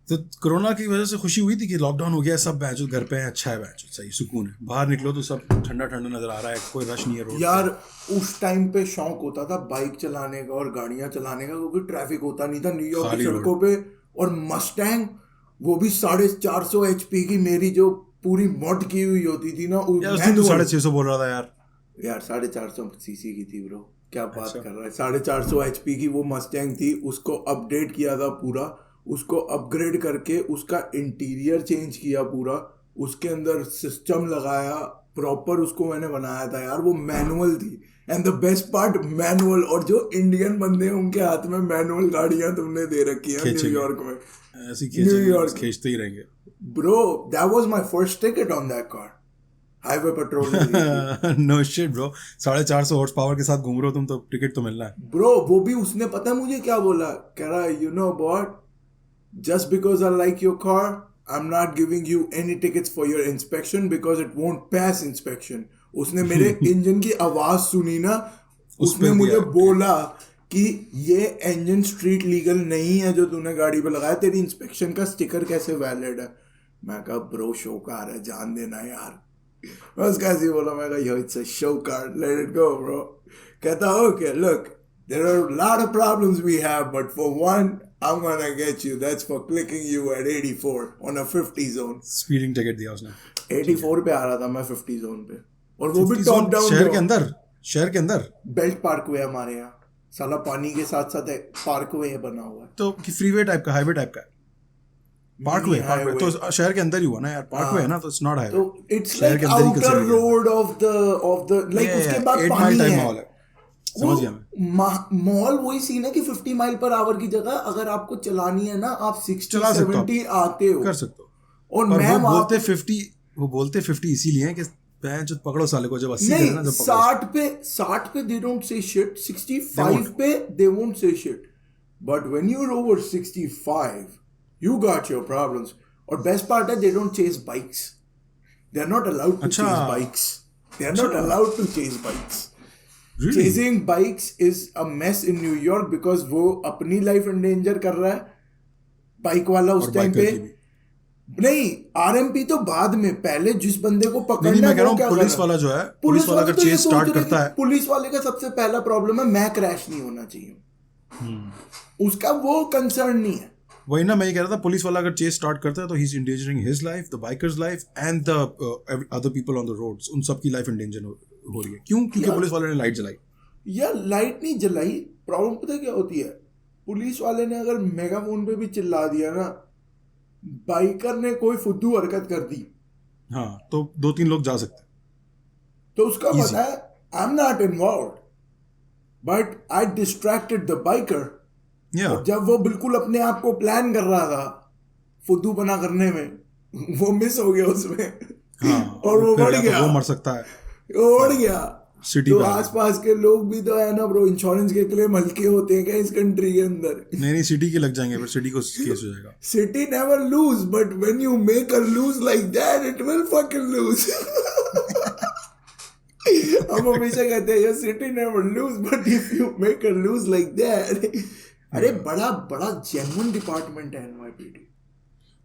तो कोरोना की वजह से खुशी हुई थी कि लॉकडाउन हो गया, सब बैच घर पे हैं, अच्छा है बैच, सही सुकून है, बाहर निकलो तो सब ठंडा ठंडा नजर आ रहा है, कोई रश नहीं है रोड यार उस टाइम पे शौक होता था बाइक चलाने का और गाड़ियां चलाने का, क्योंकि ट्रैफिक होता नहीं था न्यूयॉर्क की खाली सड़कों पे। और मस्टैंग वो भी 450 HP की, मेरी जो पूरी मॉड की हुई होती थी ना, यार उस दिन तू 650 बोल रहा था यार। यार 450 सीसी की थी ब्रो, क्या बात कर रहा है। 450 HP की वो मस्टैंग थी, उसको अपडेट किया था पूरा, उसको अपग्रेड करके उसका इंटीरियर चेंज किया पूरा, उसके अंदर सिस्टम लगाया प्रॉपर, उसको मैंने बनाया था यार। वो मैनुअल थी and the best part manual, और जो इंडियन बंदे हैं उनके हाथ में मैनुअल गाड़ियां तुमने दे रखी है न्यूयॉर्क में, ऐसी न्यूयॉर्क खींचते ही रहेंगे bro. That was my first ticket on that car, highway patrol. No shit bro, 450 horsepower के साथ घूम रहे हो तुम, तो टिकट तो मिलना है ब्रो वो भी उसने पता है मुझे क्या बोला, कह रहा you know what, just because I like your car, I'm not giving you any tickets for your inspection because it won't pass inspection. उसने मेरे इंजन की आवाज सुनी ना, उसने मुझे बोला कि ये इंजन स्ट्रीट लीगल नहीं है जो तूने गाड़ी पे लगाया, तेरी इंस्पेक्शन का स्टिकर कैसे वैलिड है। मैं कहा ब्रो शो कार है, जान देना यार। मैं उसका ऐसे बोला, मैं कहा yo it's a show car, let it go bro. कहता okay look there are a lot of problems we have, but for one I'm gonna get you, that's for clicking you at 84 on a 50 zone। Speeding ticket दिया उसने, 84 पे आ रहा था मैं 50 zone पे, और वो भी टॉप डाउन शहर के अंदर, शहर के अंदर बेल्ट पार्क वे हमारे यहाँ, साला पानी के साथ साथ पार्क वे बना हुआ है। तो कि फ्रीवे टाइप का, हाईवे टाइप का, पार्कवे highway। तो शहर के अंदर ही हुआ ना यार, पार्कवे है ना, तो इट्स नॉट हाईवे, तो it's like outer road of the like उसके बाद पानी है। समझ गया मैं। मॉल वही सीन है कि 50 माइल पर आवर की जगह अगर आपको चलानी है ना, आप 60 चला सकते हो, 70 आते हो, कर सकते हो। और पर मैं वो बोलते 50 इसीलिए है कि जो पकड़ो साले को, जब 80 नहीं, ना, जब 60 पे दे डोंट से शिट, 65 पे they won't say shit, but when you are over 65 you got your problems. और बेस्ट पार्ट है they don't chase bikes, they are not allowed to chase bikes, they are not allowed to chase bikes. Chasing bikes is a mess in New York because वो अपनी life endanger कर रहा है, bike वाला उस time पे नहीं। आरएमपी तो बाद में, पहले जिस बंदे को पकड़ना है वो क्या, पुलिस वाला जो है, पुलिस वाला अगर चेस स्टार्ट करता है, पुलिस वाले का सबसे पहला प्रॉब्लम है मैं क्रैश नहीं होना चाहिए, उसका वो कंसर्न नहीं है। वही ना, मैं ये कह रहा था, पुलिस वाला अगर चेस स्टार्ट करता है तो he is endangering his life, the bikers life and the other people on the roads, उन सब की लाइफ एंडेंजर हो रही है। क्यों? क्योंकि पुलिस वाले ने लाइट जलाई। यार लाइट नहीं जलाई, प्रॉब्लम पता क्या होती है, पुलिस वाले ने अगर मेगाफोन पे भी चिल्ला दिया ना, बाइकर ने कोई फुद्दू हरकत कर दी, हाँ, तो 2-3 लोग जा सकते हैं, तो उसका पता है I am not involved but I distracted the biker. और जब वो बिल्कुल अपने आप को प्लान कर रहा था फुद्दू बना करने में, वो मिस हो गया उसमें, हाँ, और वो बढ़ गया, वो मर सकता है, वो बढ़ गया। सिटी तो आसपास के लोग भी तो है ना ब्रो, इंश्योरेंस के क्लेम हल्के होते हैं क्या इस कंट्री के अंदर? नहीं, सिटी के लग जाएंगे, पर सिटी को केस हो जाएगा। City never lose, but when you make a lose like that it will fucking lose. हम हमेशा कहते हैं city never lose, but if you make a lose like that. अरे बड़ा बड़ा जेन्युइन डिपार्टमेंट है एनवाईपीडी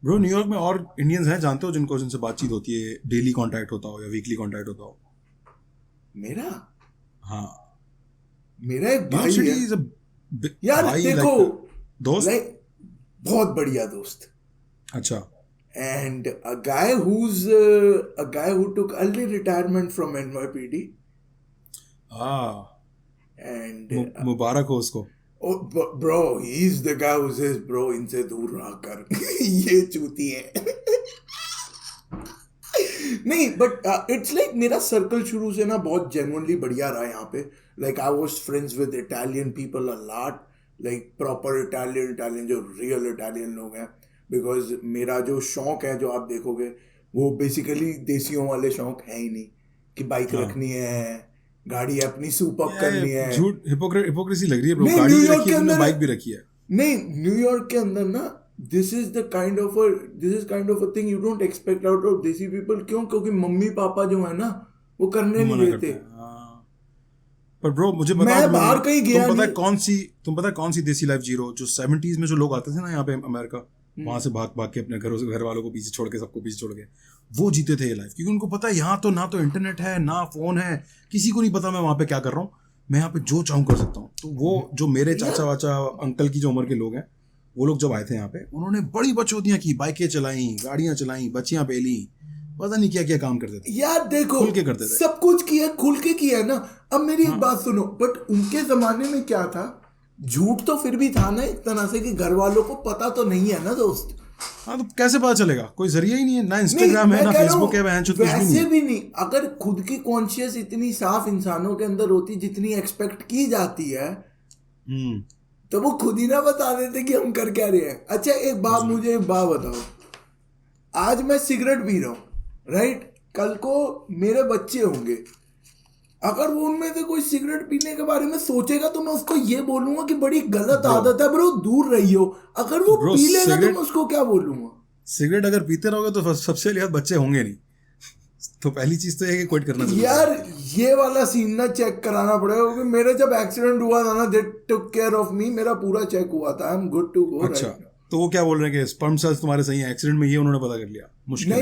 ब्रो। न्यूयॉर्क में और इंडियंस हैं जानते हो जिनसे बातचीत होती है, डेली कांटेक्ट होता हो या वीकली कांटेक्ट होता हो? मेरा, हाँ, मेरा एक भाई है यार, भाई, देखो दोस्त, बहुत बढ़िया दोस्त। अच्छा। And a guy who took early retirement from NYPD. And मुबारक हो उसको। Oh, bro, he's the guy who says, bro, इनसे दूर रह कर, ये चूती है। नहीं, बट इट्स लाइक मेरा सर्कल शुरू से ना बहुत जेन्युइनली बढ़िया रहा यहाँ पे। Like I was friends with Italian people a lot, like proper Italian जो रियल इटालियन लोग हैं, बिकॉज मेरा जो शौक है जो आप देखोगे वो बेसिकली देसियों वाले शौक है ही नहीं कि बाइक रखनी है, गाड़ी अपनी सूप अप करनी है। झूठ, हिपोक्रेसी लग रही है ब्रो। गाड़ी भी रखी है, बाइक भी रखी है। नहीं, न्यूयॉर्क के अंदर ना this is kind of a thing you don't expect out of देसी पीपल। क्यों? क्योंकि मम्मी पापा जो है ना वो करने नहीं देते। पर ब्रो मुझे बताओ, मैं बाहर कहीं गया तुम पता है कौन सी देसी लाइफ जी रहे हो? जो 70s में जो लोग आते थे ना यहाँ पे अमेरिका, वहां से भाग के अपने घर वालों को पीछे छोड़ के, सबको पीछे छोड़ के, वो जीते थे ये लाइफ। क्योंकि उनको पता है यहाँ तो ना तो इंटरनेट है ना फोन है, किसी को नहीं पता मैं वहां पे क्या कर रहा हूँ, मैं यहाँ पे जो चाहूँ कर सकता हूँ। तो वो जो मेरे चाचा वाचा अंकल की जो उम्र के लोग हैं, वो लोग जब आए थे यहाँ पे, उन्होंने बड़ी बचौतियां की, बाइकें चलाई, गाड़ियां चलाई, बच्चियां पेली, पता नहीं क्या क्या काम करते थे यार। देखो खुल के करते थे, सब कुछ किया, खुल के किया ना। अब मेरी एक बात सुनो, बट उनके जमाने में क्या था, झूठ तो फिर भी था ना एक तरह से कि घर वालों को पता तो नहीं है ना दोस्त। हाँ, तो कैसे पता चलेगा? कोई जरिया ही नहीं है, ना इंस्टाग्राम है ना फेसबुक है, वैसे भी नहीं। अगर खुद की कॉन्शियस इतनी साफ इंसानों के अंदर होती जितनी एक्सपेक्ट की जाती है, तो वो खुद ही ना बता देते कि हम कर क्या रहे हैं। अच्छा मुझे एक बात बताओ, आज मैं सिगरेट पी रहा हूँ, राइट? कल को मेरे बच्चे होंगे, अगर वो उनमें से कोई सिगरेट पीने के बारे में सोचेगा तो मैं उसको ये बोलूंगा कि बड़ी गलत आदत है ब्रो, दूर रहियो। अगर वो पी लेगा तो मैं उसको क्या बोलूंगा? सिगरेट अगर पीते रहोगे तो सबसे पहले बच्चे होंगे नहीं। तो पहली चीज तो ये कि क्विट करना चाहिए यार। ये वाला सीन ना चेक कराना पड़ेगा, क्योंकि मेरे जब एक्सीडेंट हुआ था ना, दे टुक केयर ऑफ मी, मेरा पूरा चेक हुआ था, I am good to go. अच्छा, तो वो क्या बोल रहे हैं कि स्पर्म सेल्स तुम्हारे सही है, एक्सीडेंट में ये उन्होंने पता कर लिया? मुश्किल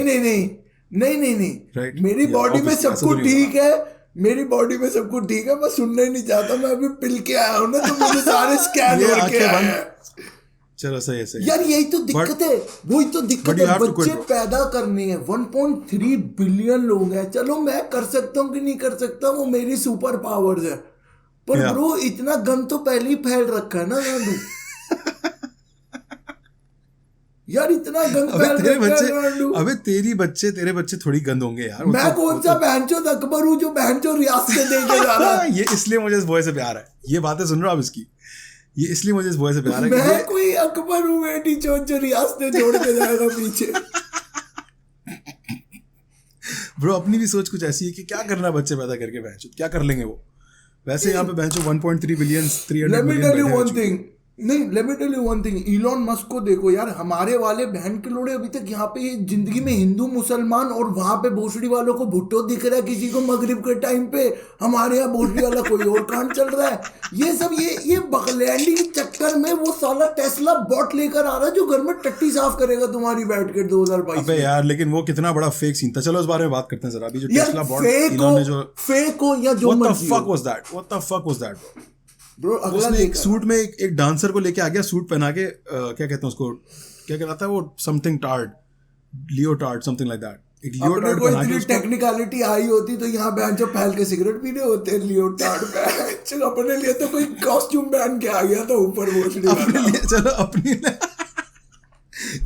नहीं। Right? मेरी बॉडी में सब ऐसा तो कुछ नहीं ठीक है, मेरी बॉडी में सब कुछ ठीक है, मैं सुनना ही नहीं चाहता। मैं अभी पिल के आया हूँ ना, तो मुझे सारे स्कैन करके आए हैं। चलो सही यार यही तो दिक्कत है, वही तो दिक्कत है। बच्चे पैदा करने हैं, 1.3 बिलियन लोग हैं। चलो मैं कर सकता हूँ कि नहीं कर सकता, वो मेरी सुपर पावर्स है, पर ब्रो इतना गन तो पहले ही फैल रखा है ना। यार इतना गंद अबे फैल तेरे रखा है रोनाल्डो। बच्चे, अबे तेरे बच्चे थोड़ी गंद होंगे यार। मैं कौन सा बहनचोद अकबर हूँ जो बहनचोद रियासत देके जा रहा है। ये इसलिए मुझे इस बॉय से प्यार है, ये बातें सुन रहा हूँ आप इसकी, ये इसलिए मुझे इस बॉय से प्यार है कि मैं कोई अकबर हूँ बेटी चोट जो रियासतें छोड़ के जाएगा पीछे। ब्रो अपनी भी सोच कुछ ऐसी है कि क्या करना बच्चे पैदा करके, बहनचोद क्या कर लेंगे वो। वैसे यहाँ पे बहनचोद 1.3 billion 300 Let me million tell you बैठे one हैं। thing. नहीं, let me tell you one thing. Elon Musk को देखो यार, हमारे वाले बहन के लोड़े अभी तक यहाँ पे जिंदगी में हिंदू मुसलमान और वहां पे भोसड़ी वालों को भुट्टो दिख रहा है किसी को मगरिब के टाइम पे, हमारे यहाँ भोसड़ी वाला कोई और कांड चल रहा है। ये सब ये बगलैंडी के चक्कर में वो साला टेस्ला बॉट लेकर आ रहा है जो घर में टट्टी साफ करेगा तुम्हारी बैठ के 2022 अबे यार लेकिन वो कितना बड़ा फेक सीन था। चलो इस बारे में बात करते हैं जरा। अभी जो टेस्ला बॉट फेक इलॉन ने जो हो या जो व्हाट द मर्जी fuck was that, what the fuck was that bro. अगला उसने एक देखा। सूट में एक डांसर को लेके आ गया, सूट पहना के क्या कहते हैं उसको, क्या कहलाता है वो, something tarred, Leotard, something like that. एक अपने लियोटार्ड को बना के इतनी उसको, टेक्निकलिटी आई होती तो यहाँ बैन जो फैल के सिगरेट पीने होते हैं लियोटार्ड बैन। चलो अपने लिए तो कोई कॉस्ट्यूम पहन के आ गया था ऊपर भोसड़ी अपने वाला। लिए चलो अपनी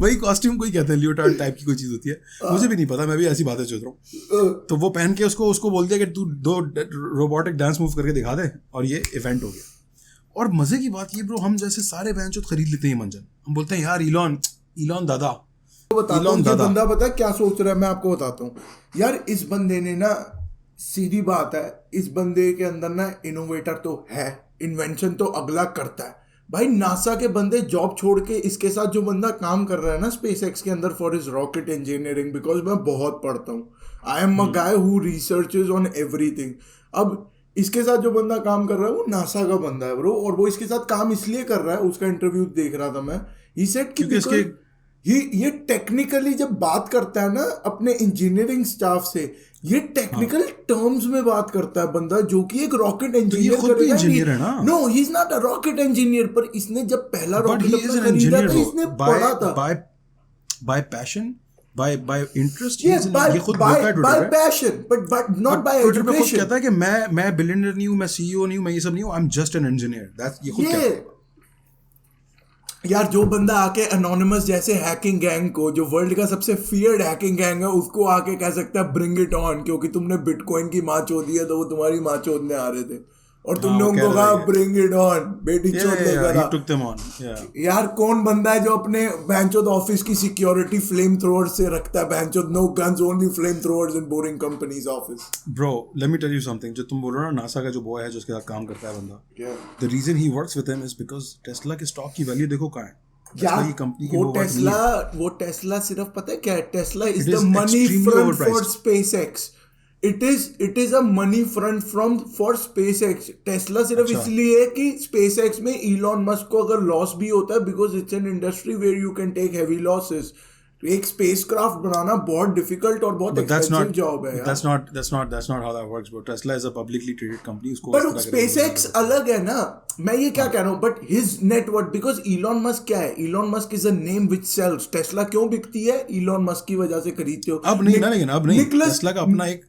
वही कॉस्ट्यूम कोई कहते हैं, लियोटार्ड टाइप की कोई चीज होती है, मुझे भी नहीं पता, मैं भी ऐसी बातें सोच रहा हूँ। तो वो पहन के उसको बोल दिया कि तू 2 रोबोटिक डांस मूव करके दिखा दे, और ये इवेंट हो गया। और मजे की बात ये ब्रो, हम जैसे सारे बहनचोद खरीद लेते हैं मंजन, हम बोलते हैं यार इलॉन दादा, बताता हूँ ये बंदा पता है क्या सोच रहा है, मैं आपको बताता हूँ यार। इस बंदे ने ना, सीधी बात है, इस बंदे के अंदर ना इनोवेटर तो है, इन्वेंशन तो अगला करता है भाई। नासा के बंदे जॉब छोड़ के इसके साथ जो बंदा काम कर रहा है ना स्पेस एक्स के अंदर for his rocket engineering, because मैं बहुत पढ़ता हूँ, आई am a guy who researches on everything. अब इसके साथ जो बंदा काम कर रहा है वो नासा का बंदा है ब्रो, और वो इसके साथ काम इसलिए कर रहा है, उसका इंटरव्यू देख रहा था मैं, ही सेड कि इसके ये टेक्निकली जब बात करता है ना अपने इंजीनियरिंग स्टाफ से, ये टेक्निकल टर्म्स में बात करता है बंदा, जो कि एक रॉकेट इंजीनियर खुद भी इंजीनियर है ना। No he is not a rocket engineer, पर इसने जब पहला बट रॉकेट ही इज अपना एन खरीदा इंजीनियर था इसने पढ़ा था बाय पैशन, बाय इंटरेस्ट। ये खुद बोलता है bye passion but not bye education. कहता है कि मैं बिलियनर नहीं हूं, मैं सीईओ नहीं हूं, मैं ये सब नहीं हूं, I am just an engineer. That's ये खुद कहता है। यार जो बंदा आके अनोनिमस जैसे हैकिंग गैंग को, जो वर्ल्ड का सबसे फियर्ड हैकिंग गैंग है, उसको आके कह सकता है ब्रिंग इट ऑन, क्योंकि तुमने बिटकॉइन की माँ चोदी है तो वो तुम्हारी माँ चोदने आ रहे थे और तुमने उनको कहा ब्रिंग इट ऑन बेटी चोद लेकर। यार कौन बंदा है जो अपने बैंचोद ऑफिस की सिक्योरिटी फ्लेम थ्रोअर से रखता है? बैंचोद no guns, only flame throwers in boring companies office. Bro let me tell you something, जो तुम बोल रहे हो ना, नासा का जो बॉय है जो उसके साथ काम करता है बंदा, the reason he works with him is because Tesla के स्टॉक की वैल्यू देखो कहाँ है। यार कंपनी की वो टेस्ला सिर्फ पता है क्या है? Tesla is the money front for SpaceX. It is a money front from for SpaceX. Tesla सिर्फ इसलिए है कि स्पेसएक्स में इलॉन मस्क को अगर लॉस भी होता है, because it's an industry where you can take heavy losses. एक स्पेसक्राफ्ट बनाना बहुत डिफिकल्ट और बहुत एक्सपेंसिव जॉब है यार। That's not how that works, bro. Tesla is a publicly traded company. उसको पर SpaceX अलग है ना, मैं ये क्या कह रहा हूँ, but his network, because Elon Musk क्या है? Elon Musk is a name which sells. Tesla क्यों बिकती है? इलॉन मस्क की वजह से खरीदते हो। अब नहीं ना, लेकिन अब नहीं। टेस्ला का अपना एक,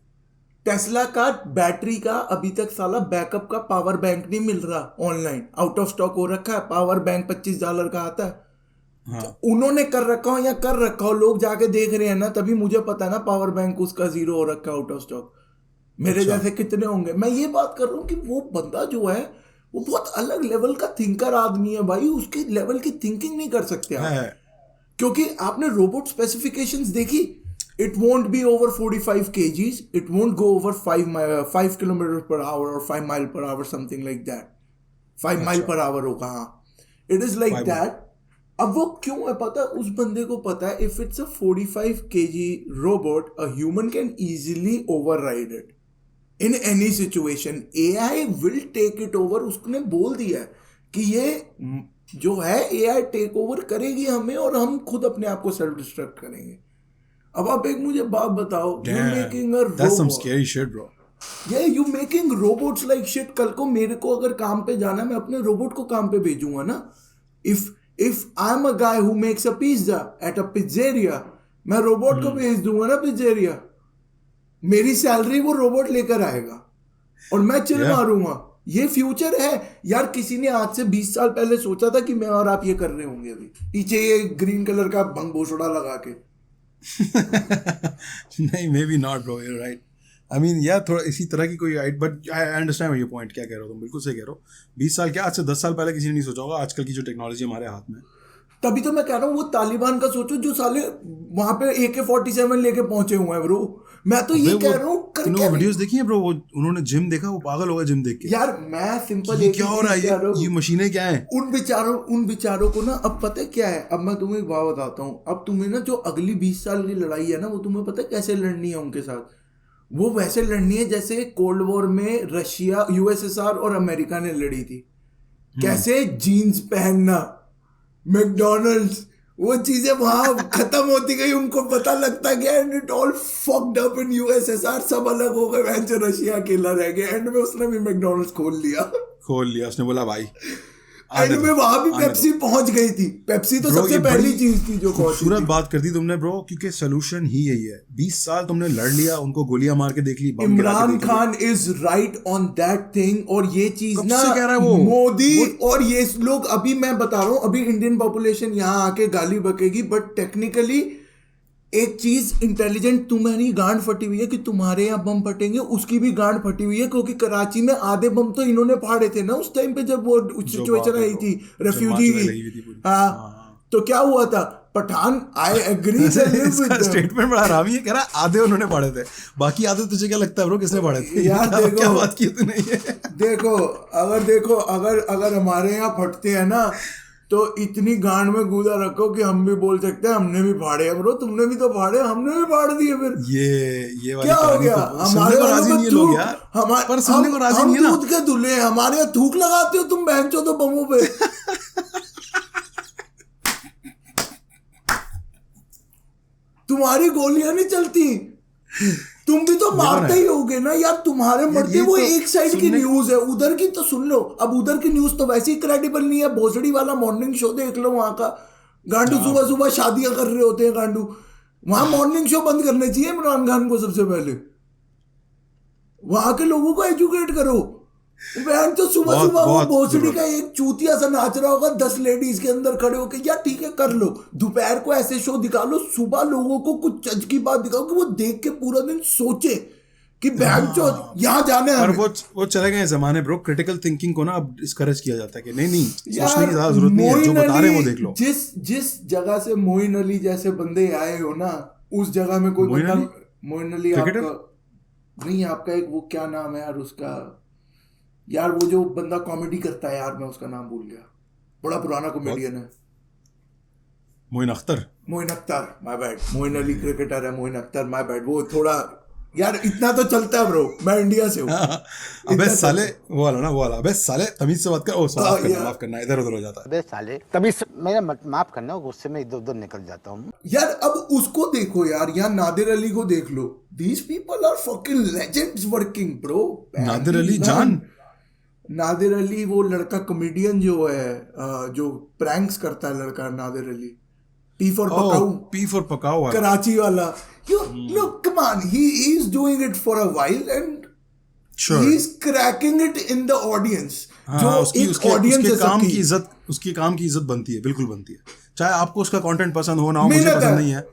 टेस्ला का बैटरी का अभी तक साला बैकअप का पावर बैंक नहीं मिल रहा, ऑनलाइन आउट ऑफ स्टॉक हो रखा है। पावर बैंक $25 का आता है। हाँ। उन्होंने कर रखा हो या कर रखा हो, लोग जाके देख रहे हैं ना, तभी मुझे पता है ना पावर बैंक उसका 0 हो रखा है, आउट ऑफ स्टॉक। मेरे जैसे कितने होंगे? मैं ये बात कर रहा हूँ कि वो बंदा जो है वो बहुत अलग लेवल का थिंकर आदमी है भाई। उसके लेवल की थिंकिंग नहीं कर सकते आप, क्योंकि आपने रोबोट स्पेसिफिकेशंस देखी। It won't be over 45 kgs. It won't go over 5 kilometers per hour or 5 mile per hour, something like that. 5 mile per hour होगा, हाँ। It is like that. अब वो क्यों है पता है? उस बंदे को पता है, if it's a 45 kg robot, a human can easily override it in any situation. AI will take it over. उसने बोल दिया है कि ये जो है AI टेक ओवर करेगी हमें, और हम खुद अपने आप को सेल्फ डिस्ट्रक्ट करेंगे। अब आप एक मुझे बात बताओ, you making a robot. That's some scary shit, bro. Yeah, you making robots like shit. कल को मेरे को अगर काम पे जाना, मैं अपने रोबोट को काम पे भेजूंगा ना। If I'm a guy who makes a pizza at a pizzeria, मैं रोबोट को भेज दूंगा ना पिज्जेरिया, मेरी सैलरी वो रोबोट लेकर आएगा और मैं चिल मारूंगा। ये फ्यूचर है यार। किसी ने आज से 20 साल पहले सोचा था कि मैं और आप ये कर रहे होंगे अभी पीछे ये ग्रीन कलर का भंगभूसड़ा लगा के? नहीं, maybe not bro, you right. I mean यार थोड़ा इसी तरह की कोई आइट, but I understand your point, क्या कह रहे हो तुम, बिल्कुल सही कह रहे हो। 20 साल क्या, आज से 10 साल पहले किसी ने नहीं सोचा होगा आजकल की जो टेक्नोलॉजी हमारे हाथ में। तभी तो मैं कह रहा हूँ वो तालिबान का सोचो जो साले वहां पे AK-47 लेके पहुंचे हुए हैं ब्रो। मैं तो ये कह रहा हूँ वो वीडियोस देखी है ब्रो, वो उन्होंने जिम देखा, वो पागल हो गया जिम देख के। यार मैं सिंपल ये क्या हो रहा है, ये मशीनें क्या है? उन बेचारों को ना अब पता है क्या है। अब मैं तुम्हें एक बात बताता हूँ। अब तुम्हें ना जो अगली 20 साल की लड़ाई है ना, वो तुम्हें पता है कैसे लड़नी है उनके साथ। वो वैसे लड़नी है जैसे कोल्ड वॉर में रशिया, USSR और अमेरिका ने लड़ी थी। कैसे जीन्स पहनना, मैकडॉनल्ड्स, वो चीजें वहां खत्म होती गई, उनको पता लगता गया and it all fucked up in USSR। सब अलग हो गए, वैसे रशिया अकेला रह गया। एंड में उसने भी मैकडॉनल्ड्स खोल लिया। उसने बोला भाई एंड में वहां भी पेप्सी पहुंच गई थी। पेप्सी तो सबसे पहली चीज थी जो खूबसूरत बात कर दी तुमने ब्रो, क्योंकि सोल्यूशन ही यही है। 20 साल तुमने लड़ लिया, उनको गोलियां मार के देख ली, Imran Khan is right on that thing. और ये चीज ना मोदी और ये लोग, अभी मैं बता रहा हूं, अभी इंडियन पॉपुलेशन यहाँ आके गाली बकेगी, बट टेक्निकली एक चीज इंटेलिजेंट, तुम्हारी गांड फटी हुई है कि तुम्हारे यहाँ बम फटेंगे, उसकी भी गांड फटी हुई है। क्योंकि कराची में आधे बम तो इन्होंने फाड़े थे ना उस टाइम पे, जब वो सिचुएशन आई थी रेफ्यूजी की। हाँ, तो क्या हुआ था? Pathan, I agree. स्टेटमेंट बड़ा हरामी है, कह रहा आधे उन्होंने फाड़े थे, बाकी आधे तुझे क्या लगता है ब्रो किसने फाड़े थे? यार देखो, क्या बात की तूने ये? देखो अगर हमारे यहाँ फटते हैं ना, तो इतनी गांड में गूदा रखो कि हम भी बोल सकते हैं हमने भी फाड़े हैं ब्रो। तुमने भी तो फाड़े, हमने भी फाड़ दिए। फिर ये वाली क्या हो गया? हमारे राजी नहीं लोग यार, पर सुनने को राजी नहीं है ना। दूध के दूल्हे, हमारे यहाँ थूक लगाते हो तुम बहनचोद तो बमों पे। तुम्हारी गोलियां नहीं चलती, तुम भी तो मारते ही होगे ना यार। तुम्हारे मरते वो एक साइड की न्यूज है, उधर की तो सुन लो। अब उधर की न्यूज तो वैसे ही क्रेडिबल नहीं है। भोसड़ी वाला मॉर्निंग शो देख लो वहां का। गांडू सुबह सुबह शादियां कर रहे होते हैं गांडू। वहां मॉर्निंग शो बंद करने चाहिए इमरान खान को सबसे पहले। वहां के लोगों को एजुकेट करो। बहन तो सुबह सुबह वो भोसड़ी का एक चूतिया सा नाच रहा होगा, 10 लेडीज के अंदर खड़े होके, यार ठीक है कर लो। दोपहर को ऐसे शो दिखा लो, सुबह लोगों को कुछ चज की बात दिखाओ कि वो देख के पूरा दिन सोचे कि बहन चो यहाँ जाने हैं। और वो चले गए जमाने ब्रो, क्रिटिकल थिंकिंग को ना अब डिस्करेज किया जाता है कि नहीं सोचने की ज्यादा जरूरत नहीं है, जो बता रहे हैं वो देख लो। जिस जगह से मोइन अली जैसे बंदे आए हो ना, उस जगह में कोई बंदा, मोइन अली नहीं, आपका एक वो क्या नाम है यार उसका, यार वो जो बंदा कॉमेडी करता है यार, मैं उसका नाम भूल गया, बड़ा पुराना कॉमेडियन है। Moin Akhtar, my bad. Moin Ali cricketer है, मोइन अख्तर, माय बैड। वो थोड़ा यार इतना तो चलता है ब्रो, मैं इंडिया से हूँ। अबे साले वो वाला अबे साले तमीज से बात कर। ओ माफ करना, इधर उधर हो जाता है। अबे साले तमीज मेरा माफ करना, गुस्से में इधर उधर निकल जाता हूँ यार। अब उसको देखो यार, यहाँ नादिर अली को देख लो। These people are fucking legends working bro। Nadir Ali जान, नादिर अली वो लड़का कॉमेडियन जो है, जो प्रैंक्स करता है लड़का, नादिर अली। P for पकाऊ कराची वाला। Look, come on, he is doing it for a while and he is cracking it in the audience। जो एक audience है सबकी, उसकी काम की इज्जत बनती है, बिल्कुल बनती है। चाहे आपको उसका कंटेंट पसंद हो ना हो, मुझे पसंद नहीं है,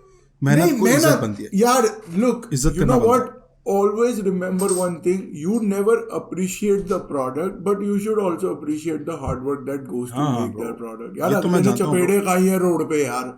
मेहनत को इज्जत बनती है यार। Look, you know what? है। Always remember one thing, you never appreciate the product, but you should also appreciate the hard work that goes to make that product। यार अपने चपेड़े खाई है रोड पे यार,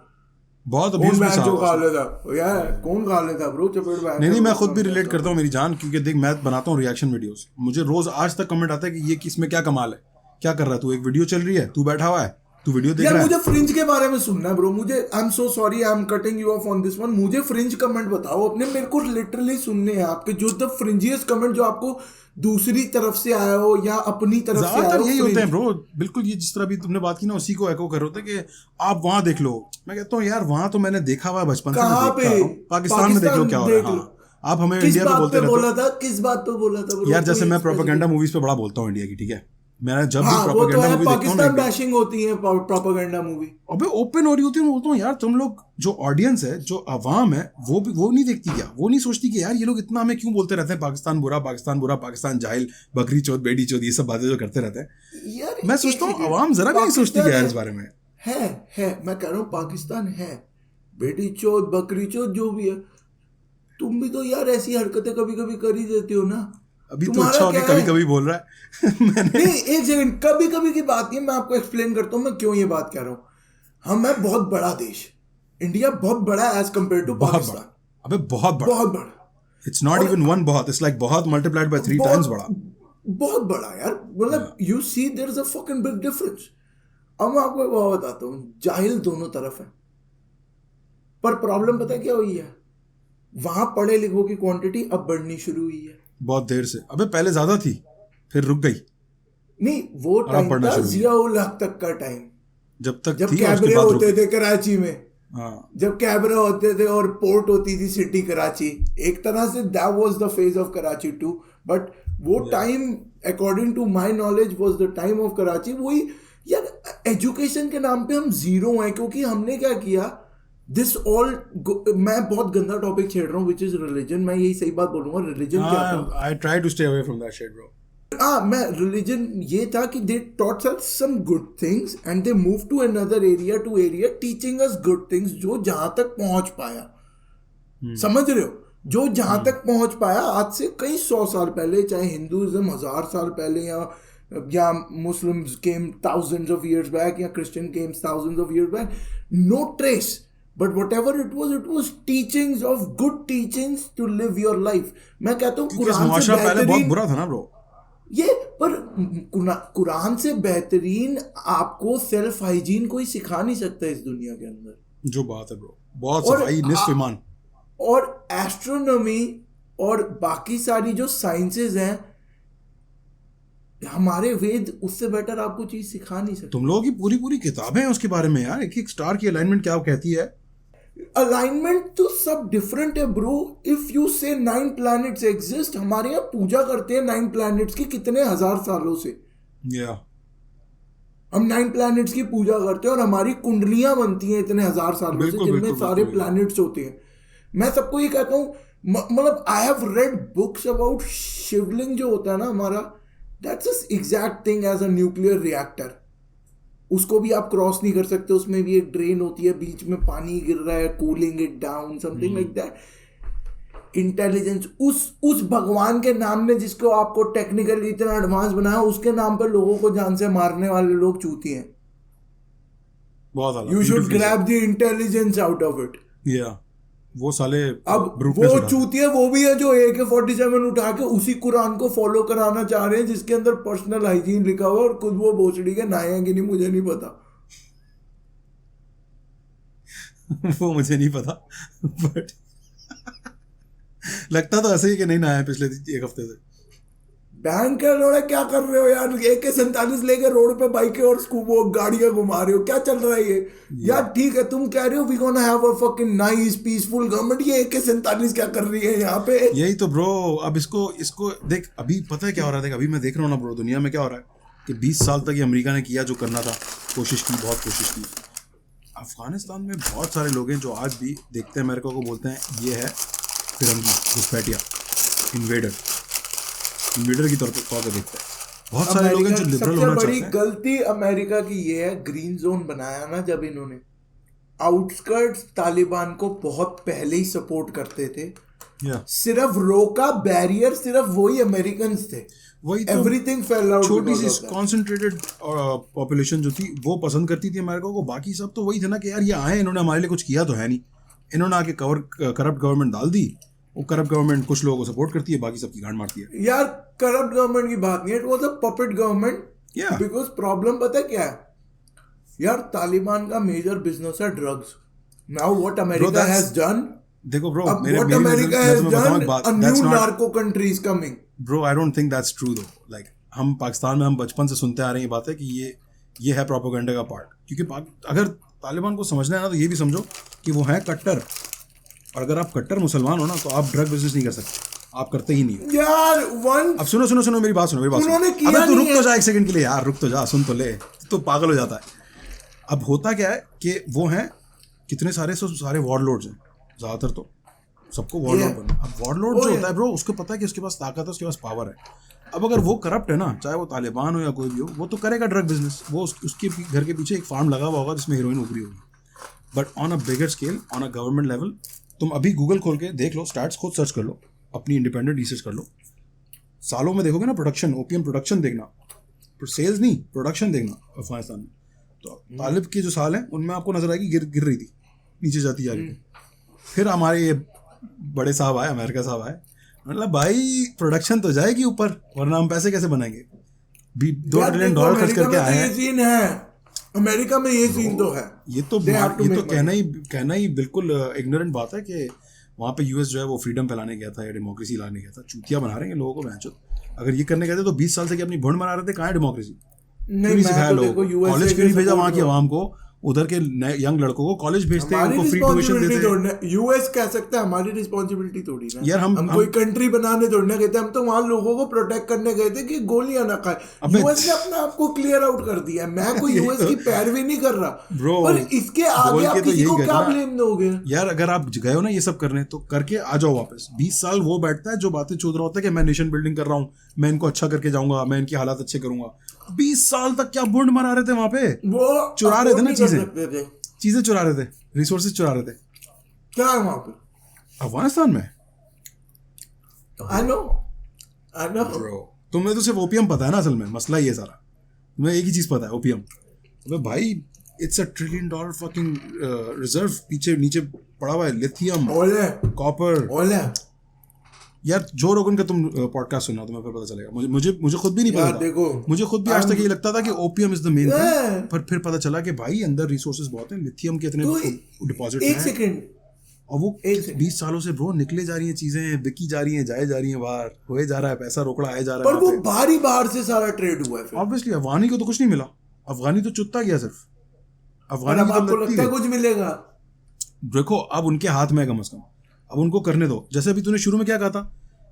बहुत कौन खा लेता यार, कौन खा लेता ब्रो चपेड़? नहीं, मैं खुद भी रिलेट करता हूँ मेरी जान, क्योंकि देख मैं बनाता हूँ रिएक्शन वीडियोस, मुझे रोज आज तक कमेंट आता है कि ये किसमें क्या कमाल है, क्या कर रहा है तू, एक वीडियो चल रही है, तू बैठा हुआ है, तू वीडियो देख रहा है। मुझे फ्रिंज के बारे में सुनना है ब्रो, मुझे I am so sorry, I am cutting you of on this one. मुझे फ्रिंज कमेंट बताओ अपने, मेरे को लिटरली सुनने हैं आपके, जो द फ्रिंजियस्ट कमेंट जो आपको दूसरी तरफ से आया हो या अपनी तरफ से आया हो, यही होते हैं ब्रो। बिल्कुल ये जिस तरह भी तुमने बात की ना, उसी को एको कर रहे होते कि आप वहां देख लो। मैं कहता हूँ यार वहां तो मैंने देखा हुआ है बचपन से, कहाँ पे? पाकिस्तान में देख लो क्या हो रहा है। आप हमें इंडिया पे बोलते रहते हो। किस बात पे बोला था यार जैसे मैं प्रोपेगेंडा मूवीज पे बड़ा बोलता हूँ इंडिया की, ठीक है, मैं जब भी हाँ, वो तो प्रोपेगेंडा है, मूवी देखता हूँ पाकिस्तान ना, बैशिंग होती है प्रोपेगेंडा मूवी। अबे ओपन हो रही होती है, मैं बोलता हूँ यार तुम लोग जो ऑडियंस है, जो अवाम है, वो नहीं देखती क्या? वो नहीं सोचती कि यार ये लोग इतना हमें क्यों बोलते रहते हैं पाकिस्तान बुरा, पाकिस्तान बुरा, पाकिस्तान जाहिल, बकरी चौथ, बेड़ी चौथ, ये सब बातें जो करते रहते हैं। यार मैं सोचता हूँ अवाम जरा भी नहीं सोचती कि यार इस बारे में। है मैं कह रहा हूँ पाकिस्तान है, बेटी चौथ बकरी चौथ जो भी है, तुम भी तो यार ऐसी हरकतें कभी कभी कर ही देते हो ना। अभी तो तुम्हारा अच्छा हो कि क्या कभी है? कभी बोल रहा है मैंने नहीं, एक सेकंड, कभी कभी की बात नहीं है, मैं आपको एक्सप्लेन करता हूँ मैं क्यों ये बात कह रहा हूँ। हम है बहुत बड़ा देश, इंडिया बहुत बड़ा है एज कम्पेयर टू बहुत पाकिस्तान, बड़ा, अबे बहुत बड़ा, बहुत बड़ा। इट्स नॉट इवन वन बहुत, इट्स लाइक बहुत मल्टीप्लाइड बाय 3 टाइम्स बड़ा। बहुत बड़ा यार, मतलब you see there is a fucking big difference. अब मैं आपको एक बात बताता हूँ, जाहिल दोनों तरफ है, पर प्रॉब्लम पता है क्या हुई है? वहां पढ़े लिखों की क्वांटिटी अब बढ़नी शुरू हुई है। बहुत देर से, अबे पहले ज्यादा थी, फिर रुक गई, नहीं, वो अब टाइम पढ़ना था शुरू किया। जियाउल हक तक का टाइम, जब तक जब थी और उसके कैबरे बाद रुक होते गई। थे कराची में, हाँ, जब कैबरे होते थे और पोर्ट होती थी सिटी कराची, एक तरह से that was the phase of Karachi too. But वो time according to my knowledge was the time of Karachi. वही यार, एजुकेशन के नाम पे हम जीरो हैं, क्योंकि हमने क्या किया दिस ऑल। मैं बहुत गंदा टॉपिक छेड़ रहा हूँ विच इज रिलीजन, मैं यही सही बात बोलूंगा। रिलीजन क्या था? I try to stay away from that shit bro. मैं रिलीजन ये था कि they taught us some good things and they move to another area to area teaching us good things, जो जहां तक पहुंच पाया। समझ रहे हो? जो जहां तक पहुंच पाया आज से कई 100 साल पहले, चाहे हिंदुइज्म 1000 साल पहले, या Muslims came thousands of years back, या Christian came thousands of years back, no trace. But whatever it was teachings of good teachings to live your life. मैं कहता हूँ क्योंकि कुरान से मुआशरा पहले बहुत बेहतरीन बुरा था ना ब्रो। ये, पर कुरान से बेहतरीन आपको सेल्फ हाइजीन कोई सिखा नहीं सकता इस दुनिया के अंदर। जो बात है ब्रो, बहुत और सफाई, निस्फ ईमान। और एस्ट्रोनॉमी और बाकी सारी जो साइंसेज हैं, हमारे वेद उससे बेटर आपको चीज सिखा नहीं सकते। तुम लोगों की पूरी पूरी किताबें हैं उसके बारे में यार, एक एक स्टार की अलाइनमेंट क्या कहती है। अलाइनमेंट तो सब डिफरेंट है ब्रो। इफ यू से 9 प्लैनेट्स एग्जिस्ट, हमारे यहाँ पूजा करते हैं 9 प्लैनेट्स की कितने हजार सालों से। या हम 9 प्लैनेट्स की पूजा करते हैं और हमारी कुंडलियां बनती हैं इतने हजार सालों से, बिल्कुल, जिनमें बिल्कुल, सारे बिल्कुल। प्लैनेट्स होते हैं। मैं सबको ये कहता हूँ, मतलब I have read books about Shivling जो होता है ना हमारा, that's exact thing as a nuclear reactor. उसको भी आप क्रॉस नहीं कर सकते, उसमें भी एक ड्रेन होती है, बीच में पानी गिर रहा है, cooling it down, something like that. Intelligence उस भगवान के नाम ने जिसको आपको टेक्निकली इतना एडवांस बनाया, उसके नाम पर लोगों को जान से मारने वाले लोग चूती हैं। बहुत आला, you should beautifully grab the intelligence out of it. या वो साले अब bruteness वो उठाते हैं। चूतिया वो भी है जो AK-47 उठा के उसी कुरान को फॉलो कराना चाह रहे हैं, जिसके अंदर पर्सनल हाइजीन लिखा हुआ, और खुद वो भोसड़ी के नहाए हैं कि नहीं मुझे नहीं पता। वो मुझे नहीं पता बट लगता तो ऐसे ही कि नहीं ना आया पिछले 1 हफ्ते से। बैंक के लोड़े क्या कर रहे हो यार? AK-47 लेके रोड पे बाइकें और वो गाड़ियां घुमा रहे हो, क्या चल रहा है ये? यार ठीक है, तुम कह रहे हो we gonna have a fucking nice peaceful government, ये AK-47 क्या कर रही है यहाँ पे? यही तो ब्रो। अब इसको देख, अभी पता है क्या हो रहा है? देख अभी मैं देख रहा हूँ ना ब्रो, दुनिया में क्या हो रहा है कि 20 साल तक ये अमेरिका ने किया जो करना था, कोशिश की, बहुत कोशिश की। अफगानिस्तान में बहुत सारे लोग हैं जो आज भी देखते हैं अमेरिका को, बोलते हैं ये है फिरंगी, घुसपैठिया, इन्वेडर की तौर पे देखते हैं। बहुत सारे लोग हैं जो लिबरल होना सबसे चाहते बड़ी हैं। गलती अमेरिका की ये है, ग्रीन जोन बनाया ना जब इन्होंने, आउटस्कर्ट्स तालिबान को बहुत पहले ही सपोर्ट करते थे, या सिर्फ रोका बैरियर सिर्फ वही अमेरिकन थे। वही तो, एवरीथिंग फेल आउट। छोटी सी कॉन्सेंट्रेटेड पॉपुलेशन जो थी वो पसंद करती थी अमेरिका को, बाकी सब तो वही थे ना कि यार ये आए, इन्होंने हमारे लिए कुछ किया तो है नहीं, इन्होंने आके करप्ट गवर्नमेंट डाल दी, वो करप्ट गवर्नमेंट कुछ लोगों को सपोर्ट करती है, बाकी सबकी गांड मारती है। यार करप्ट गवर्नमेंट की बात नहीं है, it was a puppet government. Yeah. Because problem पता है क्या है यार? तालिबान का मेजर बिजनेस है drugs. Now what America has done, देखो ब्रो, अब मेरे व्हाट मेरी अमेरिका नजर हैज मैं बताऊं एक डन, बात, अ that's new not, narco country is coming. Bro I don't think that's true दो। लाइक हम पाकिस्तान में हम बचपन से सुनते आ रहे हैं ये बात है कि ये है प्रोपेगेंडा का पार्ट, क्योंकि अगर तालिबान को समझना है ना तो ये भी समझो कि वो है कट्टर, और अगर आप कट्टर मुसलमान हो ना तो आप ड्रग बिजनेस नहीं कर सकते। आप करते ही नहीं हो। यार अब सुनो मेरी बात सुनो। उन्होंने किया अबे तू नहीं रुक तो है। जा एक सेकंड के लिए यार, रुक तो जा, सुन तो ले, तो पागल हो जाता है। अब होता क्या है कि वो हैं कितने सारे वॉरलॉर्ड्स हैं, ज्यादातर तो सबको वॉरलॉर्ड बनना। अब वॉरलॉर्ड जो होता है ब्रो, उसको पता है कि उसके पास ताकत है, उसके पास पावर है। अब अगर वो करप्ट है ना, चाहे वो तालिबान हो या कोई भी हो, वो तो करेगा ड्रग बिजनेस। वो उसके घर के पीछे एक फार्म लगा हुआ होगा जिसमें हीरोइन उभरी होगी। But on a bigger scale, on a government level, तुम अभी गूगल खोल के देख लो, स्टैट्स खुद सर्च कर लो, अपनी इंडिपेंडेंट रिसर्च कर लो, सालों में देखोगे ना प्रोडक्शन, ओपीएम प्रोडक्शन देखना, सेल्स नहीं, प्रोडक्शन देखना अफगानिस्तान में, तो तालिब के जो साल हैं उनमें आपको नजर आएगी गिर रही थी, नीचे जाती जा रही थी। फिर हमारे ये बड़े साहब आए, अमेरिका साहब आए, मतलब भाई प्रोडक्शन तो जाएगी ऊपर, वरना हम पैसे कैसे बनाएंगे। $2 ट्रिलियन खर्च करके आए हैं। सीन है अमेरिका में, ये सीन तो है। ये तो कहना ही बिल्कुल इग्नोरेंट बात है कि वहाँ पे यूएस जो है वो फ्रीडम फैलाने गया था या डेमोक्रेसी लाने गया था। चूतिया बना रहे हैं लोगों को भैंचो। अगर ये करने गए थे तो 20 साल से अपनी भूंड बना रहे थे, कहाँ है डेमोक्रेसी? नहीं सिखाया लोगों को, कॉलेज क्यों नहीं भेजा वहाँ की आवाम को, उधर के यंग लड़कों को कॉलेज भेजते हैं, उनको फ्री ट्यूशन देते हैं। यूएस कह सकता है हमारी रिस्पॉन्सिबिलिटी थोड़ी ना यार, हम कोई कंट्री बनाने थोड़ी ना गए थे, हम तो वहां लोगों को प्रोटेक्ट करने गए थे कि गोलियां ना खाए। यूएस ने अपने आप को क्लियर आउट कर दिया। मैं कोई यूएस की पैरवी नहीं कर रहा ब्रो, पर इसके आगे आप किसी को क्या ब्लेम दोगे यार? अगर आप गए हो ना ये सब करने, तो करके आ जाओ वापस। 20 साल वो बैठता है जो बातें चोद रहा होता है कि मैं नेशन बिल्डिंग कर रहा हूँ, मैं इनको अच्छा करके जाऊंगा, मैं इनकी हालात अच्छे करूंगा। 20 साल तक क्या बुंड मरा रहे थे वहां पे, वो चुरा रहे थे ना चीजें चुरा रहे थे, रिसोर्सेज चुरा रहे थे। क्या है वहां पे अफगानिस्तान में? आई नो ब्रो, तुम्हें तो सिर्फ ओपीएम पता है ना, असल में मसला ये सारा, तुम्हें एक ही चीज पता है, ओपीएम। अबे भाई, इट्स $1 ट्रिलियन फकिंग रिजर्व पीछे नीचे पड़ा हुआ है, लिथियम, कॉपर। यार जो रोगन का तुम पॉडकास्ट सुनना, तुम्हें फिर पता चलेगा। मुझे खुद भी नहीं पता था, मुझे खुद भी आज तक ये लगता था कि OPM is the main thing, पर फिर पता चला कि भाई अंदर रिसोर्सेज बहुत हैं, लिथियम के इतने डिपॉजिट हैं। एक सेकंड, और वो 20 सालों से ब्रो निकले जा रही हैं चीजें, बिकी जा रही हैं, जाए जा रही हैं, बाहर होए जा रहा है, पैसा रोकड़ा आए जा रहा है। पर वो बाहर से सारा ट्रेड हुआ है। ऑब्वियसली अफगानी को तो कुछ नहीं मिला, अफगानी तो चुत्ता गया सिर्फ। अफगानी को लगता है कुछ मिलेगा। देखो अब उनके हाथ में है कम से कम, अब उनको करने दो। जैसे अभी तूने शुरू में क्या कहा था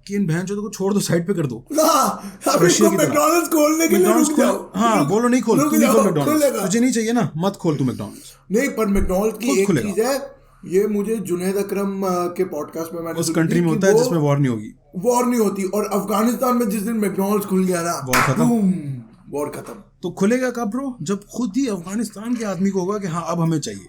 कि इन बहनचोदों को छोड़ दो, साइड पे कर दो। रशिया की मैकडॉनल्ड्स खोलने के लिए रुक जाओ। हाँ बोलो, नहीं खोल, तू नहीं खोल मैकडॉनल्ड्स, तुझे नहीं चाहिए ना, मत खोल तू मैकडॉनल्ड्स। नहीं, पर मैकडॉनल्ड्स की एक चीज है, ये मुझे जुनैद अकरम के पॉडकास्ट में मैंने उस कंट्री में होता है जिसमें वॉर नहीं होगी। और अफगानिस्तान में जिस दिन मैकडॉनल्ड्स खुल गया ना, वॉर खत्म। तो खुलेगा कब ब्रो? जब खुद ही अफगानिस्तान के आदमी को होगा कि हाँ अब हमें चाहिए,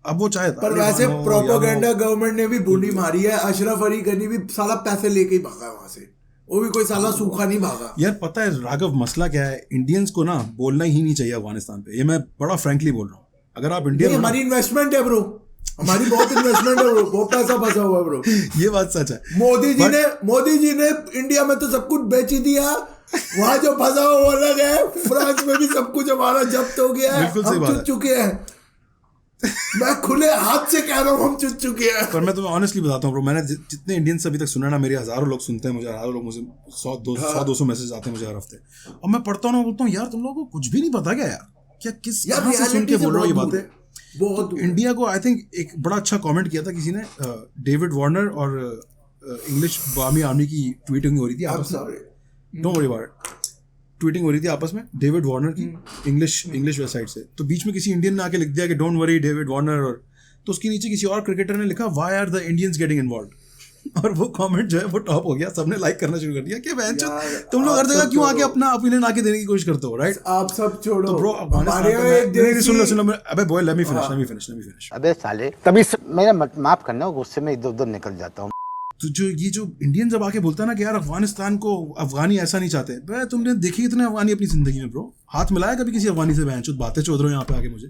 अब वो चाहे। पर वैसे प्रोपेगेंडा गवर्नमेंट ने भी बूंदी मारी है। अशरफ अली गनी भी साला पैसे लेके ही भागा वहां से, वो भी कोई साला सूखा नहीं भागा। यार पता है राघव, मसला क्या है, इंडियंस को ना बोलना ही नहीं चाहिए अफगानिस्तान पे। ये मैं बड़ा फ्रैंकली बोल रहा हूँ। अगर आप इंडिया, हमारी इन्वेस्टमेंट है ब्रो, हमारी बहुत इन्वेस्टमेंट है ब्रो, बहुत पैसा फंसा हुआ ब्रो। ये बात सच है। मोदी जी ने इंडिया में तो सब कुछ बेच ही दिया, वहां जो फंसा हुआ वो अलग है। फ्रांस में भी सब कुछ हमारा जब्त हो गया है, हम चुट चुके हैं। मैं खुले हाथ से कह रहा हूँ, हम चुट चुके हैं। पर मैं तुम्हें ऑनेस्टली बताता हूँ ब्रो, मैंने जितने इंडियंस अभी तक सुना ना, मेरे हजारों लोग सुनते हैं मुझे, हजारों लोग मुझे 100-200 मैसेज आते हैं मुझे हर हफ्ते, और मैं पढ़ता हूँ, बोलता हूँ यार तुम लोगों को कुछ भी नहीं पता क्या यार, क्या किस कहाँ से सुन के बोल रहे हो ये बातें। तो इंडिया को आई थिंक एक बड़ा अच्छा कमेंट किया था किसी ने, डेविड वार्नर और इंग्लिश आर्मी की ट्वीटिंग हो रही थी आपस में, don't worry about it, tweeting हो रही थी आपस में डेविड वार्नर की इंग्लिश वेबसाइट से। तो बीच में किसी इंडियन ने आके लिख दिया कि डोंट वरी डेविड वार्नर, और तो उसके नीचे किसी और क्रिकेटर ने लिखा why are the Indians getting involved, और वो कमेंट जो है वो टॉप हो गया, सबने लाइक करना शुरू कर दिया कि तुम लोग हर जगह क्यों आके अपना ओपिनियन आके देने की कोशिश करते हो, राइट? आप सब छोड़ो। तो ब्रो सुन लो, अबे बॉय लेट मी फिनिश। अबे साले, तभी मेरा माफ करना, गुस्से में इधर उधर निकल जाता हूँ। तो जो ये जो इंडियन जब आके बोलता है ना कि यार अफगानिस्तान को अफगानी ऐसा नहीं चाहते, भाई तुमने देखी कितने अफगानी अपनी जिंदगी में ब्रो? हाथ मिलाया कभी किसी अफगानी से? बहन चोद बातें चोद रहे हो यहाँ पे आके, मुझे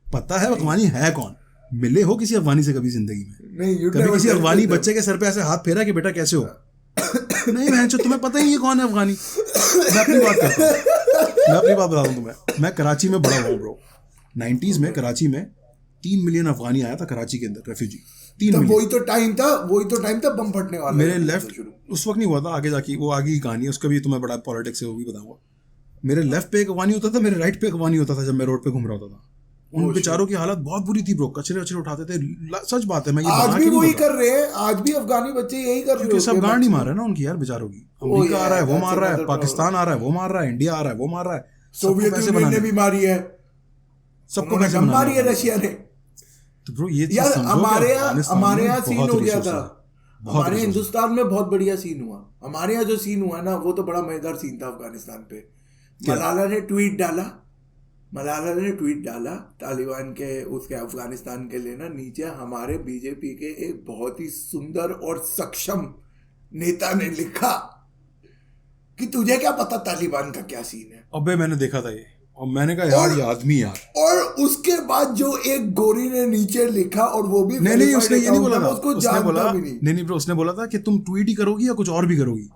पता है अफगानी है कौन, मिले हो किसी अफगानी से कभी जिंदगी में? नहीं, कभी किसी अफगानी बच्चे के सर पे ऐसे हाथ फेरा कि बेटा कैसे हो? नहीं बहन चोद, तुम्हें पता ही है कौन है अफगानी। मैं अपनी बात करता हूँ, मैं अपनी बात बताता हूँ तुम्हें। मैं कराची में बड़ा हुआ ब्रो, 90s में कराची में 3 मिलियन अफगानी आया था कराची के अंदर, रेफ्यूजी। वही तो टाइम था बम फटने वाला। मेरे लेफ्ट उस वक्त नहीं हुआ था, आगे जाके वो आगे की कहानी है, उसका भी तुम्हें बड़ा पॉलिटिक्स है वो भी बताऊंगा। मेरे लेफ्ट पे एक अफगानी होता था, मेरे राइट पे एक अफगानी होता था जब मैं रोड पे घूम रहा होता था। उन बेचारों की हालत बहुत बुरी थी ब्रो, कचरे वचरे उठाते थे, सच बात है, मैं ये आज बना भी के नहीं वही बोल रहा। कर रहे हैं, आज भी अफगानी बच्चे यही कर रहे क्योंकि सब होते हैं गांड ही बच्चे। मार रहा है ना उनकी यार बेचारों की, अमेरिका आ रहा है वो that's मार रहा है, another पाकिस्तान आ रहा है वो मार रहा है, इंडिया आ रहा है वो मार रहा है, सबको सोवियत पैसे यूनियन ने बनाने, भी मारी है, सबको उन्होंने पैसे कम बनाने मारी है हैं। रशिया ने। तो ब्रो ये चीज यार समझो कि हमारे यहाँ अफगानिस्तान में सीन बहुत हो गया resources था, है, बहुत हमारे resources है। हिंदुस्तान में बहुत बढ़िया सीन हुआ। हमारे यहाँ जो सीन हुआ ना वो तो बड़ा मजेदार सीन था अफगानिस्तान पे। क्या? मलाला ने ट्वीट डाला तालिबान के उसके अफगानिस्तान के लिए ना, नीचे हमारे बीजेपी के एक बहुत ही सुंदर और सक्षम नेता ने लिखा कि तुझे क्या पता तालिबान का क्या सीन है। अबे मैंने देखा था ये, और मैंने कहा यार ये आदमी यार, और उसके बाद जो एक गोरी ने नीचे लिखा, और वो भी नहीं verified उसने ये नहीं account बोला था, था, उसको उसने बोला जानता भी नहीं। नहीं ब्रो, उसने बोला था कि तुम ट्वीट ही करोगी या कुछ और भी करोगी।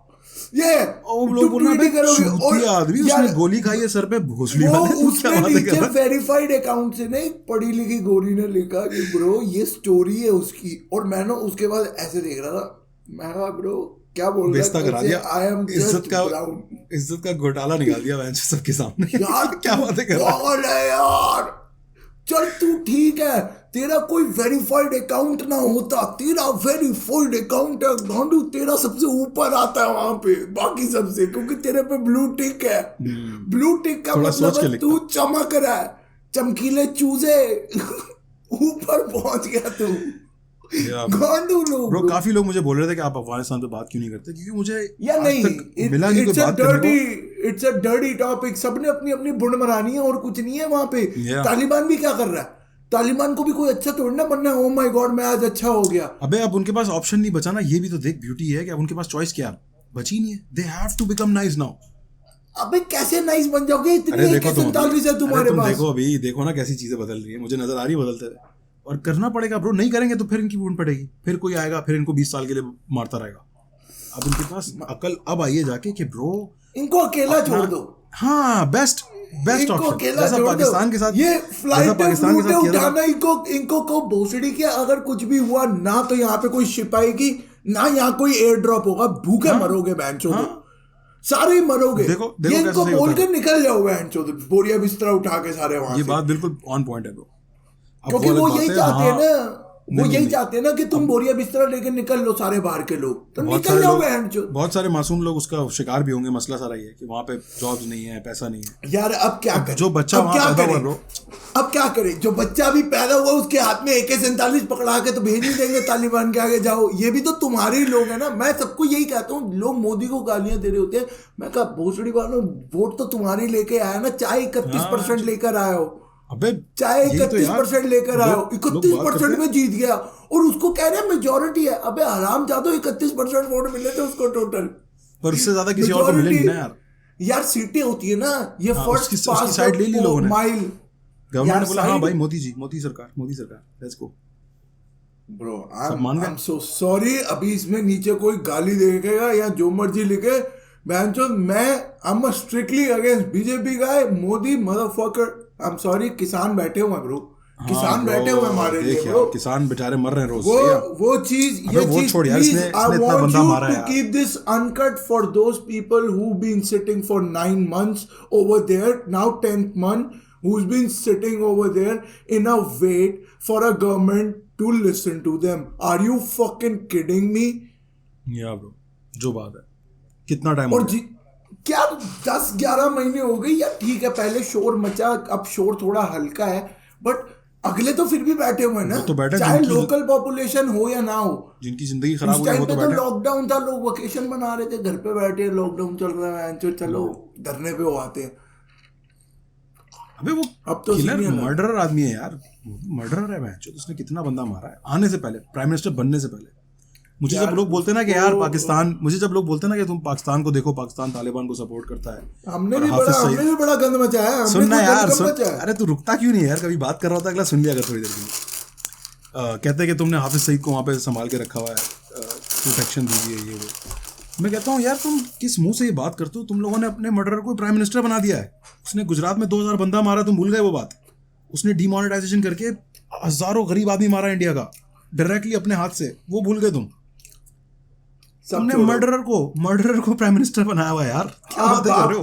ये और वो लोग बोल रहे हैं चूतिया आदमी, उसने गोली खाई है सर पे भोसड़ी वो वाले, तू क्या उसने बातें कर नीचे रहा है? वेरीफाइड अकाउंट से ना एक पढ़ी लिखी गोरी ने लिखा कि ब्रो ये स्टोरी है उसकी, और मैं ना उसके बाद ऐसे देख रहा था, मैं कहा ब्रो क्या बोल बेइज्जती रहा करा है, दिया, आई एम इज्जत का घोटाला निकाल दिया वैसे सबके सामने। यार क्या बातें कर रहा है? पागल है यार। चल तू ठीक है, तेरा कोई वेरीफाइड अकाउंट ना होता, तेरा वेरीफाइड अकाउंट है गांडू, तेरा सबसे ऊपर आता है वहां पे बाकी सबसे, क्योंकि तेरे पे ब्लू टिक है। ब्लू टिक का थोड़ा सोच मतलब के है लिखता। तू चमक रहा है, चमकीले चूजे ऊपर पहुंच गया तू। गांडू लोग ब्रो काफी लोग मुझे बोल रहे थे कि आप अफगानिस्तान पे बात क्यों नहीं करते, क्योंकि मुझे या आज नहीं, तक मिला नहीं कोई बात करने को। इट्स अ डर्टी टॉपिक, सबने अपनी अपनी बुंड मरानी है और कुछ नहीं है वहां पे। Yeah. तालिबान भी क्या कर रहा है, तालिबान को भी कोई अच्छा थोड़ी ना बनना है, ओ माय गॉड मैं आज अच्छा हो गया। अबे अब उनके पास ऑप्शन नहीं बचा ना, ये भी तो देख ब्यूटी है कि अब उनके पास चॉइस क्या बची नहीं है, they have to become nice now. अबे कैसे नाइस बन जाओगे, इतनी AK-47 है तुम्हारे तुम पास। देखो अभी देखो ना कैसी चीजें बदल रही है, मुझे नजर आ रही है बदलते हुए, और करना पड़ेगा ब्रो, नहीं करेंगे तो फिर इनकी बूंद पड़ेगी, फिर कोई आएगा फिर इनको 20 साल के लिए मारता रहेगा। अब इनके पास अकल अब आई है जाके कि ब्रो इनको अकेला छोड़ दो। हाँ बेस्ट इनको ऑप्शन, अकेला जैसा छोड़ पाकिस्तान दो। के साथ, ये जैसा फ्लाइट पाकिस्तान के साथ किया था। उठाना, इनको को भोसड़ी के अगर कुछ भी हुआ ना तो यहाँ पे कोई शिप आएगी ना, यहाँ कोई एयर ड्रॉप होगा, भूखे मरोगे बहनचोद, सारे ही मरोगे। देखो ये इनको कैसे बोल होता के निकल जाओ बहनचोद, बोरिया बिस्तरा उठा के सारे वहां ये से। बात बिल्कुल ऑन पॉइंट है ब्रो, क्योंकि वो यही चाहते हैं ना, वो यही नहीं। चाहते हैं ना कि तुम बोरिया बिस्तरा लेके निकल लो सारे बाहर के लोग, तो निकल जाओ बहनचोद। बहुत सारे मासूम लोग उसका शिकार भी होंगे। मसला सारा ये है कि वहां पे जॉब्स नहीं है, पैसा नहीं है यार अब क्या करें, जो बच्चा अब वहां क्या पैदा हुआ करें? ब्रो, अब क्या करें, जो बच्चा भी पैदा हुआ उसके हाथ में AK-47 पकड़ा के तो भेज नहीं देंगे तालिबान के आगे जाओ। ये भी तो तुम्हारे ही लोग हैं ना। मैं सबको यही कहता हूँ, लोग मोदी को गालियां दे रहे होते हैं, मैं कहा भोसड़ी वालों वोट तो तुम्हारे लेके आया ना, चाहे 31% लेकर आए हो, अबे चाहे यही तो यार, 31% लेकर आए हो, लोग बात 31% करते में जीत गया और उसको कह रहे हैं मेजोरिटी है। अबे हराम जादो 31% वोट मिले थे उसको टोटल, पर उससे ज्यादा किसी और को मिले नहीं ना यार। यार सीटें होती है ना, ये फर्स्ट उसकी साइड ले ली लोगों ने, माइल। गवर्नमेंट ने बोला हाँ भाई मोदी जी, मोदी सरकार let's go. Bro I am so sorry, अभी इसमें नीचे कोई गाली देखेगा या जो मर्जी लिखे, बहनचोद मैं I M strictly against BJP guy, Modi motherfucker. I am sorry, किसान बैठे हुए हैं ब्रो, किसान बैठे हुए हमारे लिए ब्रो, किसान बेचारे मर रहे हैं रोज। वो चीज, ये चीज please I want you to keep this uncut for those people who been sitting for 9 months over there, now 10th month, who's been sitting over there in a wait for a government to listen to them. Are you fucking kidding me? या bro जो बात है, कितना time और क्या 10-11 महीने हो गए यार। ठीक है पहले शोर मचा, अब शोर थोड़ा हल्का है, बट अगले तो फिर भी बैठे हुए हैं ना, तो बैठे, चाहे लोकल पॉपुलेशन हो या ना हो, जिनकी जिंदगी खराब हो गई वो तो बैठे। बैठे। लॉकडाउन था, लोग वेकेशन मना रहे थे, घर पे बैठे, लॉकडाउन चल रहा है, चलो धरने पे वो आते हैं। अबे वो अब तो किलर मर्डरर आदमी है यार, मर्डरर है मैं, जो उसने कितना बंदा मारा है आने से पहले, प्राइम मिनिस्टर बनने से पहले। मुझे जब लोग बोलते हैं ना कि यार पाकिस्तान, मुझे जब लोग बोलते हैं ना कि तुम पाकिस्तान को देखो, पाकिस्तान तालिबान को सपोर्ट करता है, हमने भी बड़ा गंद मचाया है। सुनना यार, अरे तू रुकता क्यों नहीं यार, कभी बात कर रहा होता अगला सुन लिया कर थोड़ी देर की। कहते हैं कि तुमने हाफिज सईद को वहाँ पे संभाल के रखा हुआ है, प्रोटेक्शन दीजिए ये वो। मैं कहता हूँ यार तुम किस मुंह से ये बात करते हो, तुम लोगों ने अपने मर्डरर को प्राइम मिनिस्टर बना दिया है। उसने गुजरात में 2000 बंदा मारा, तुम भूल गए वो बात। उसने डिमोनेटाइजेशन करके हजारों गरीब आदमी मारा इंडिया का डायरेक्टली अपने हाथ से, वो भूल गए तुमने मर्डरर को प्राइम मिनिस्टर बनाया हुआ यार। क्या बातें कर रहे हो,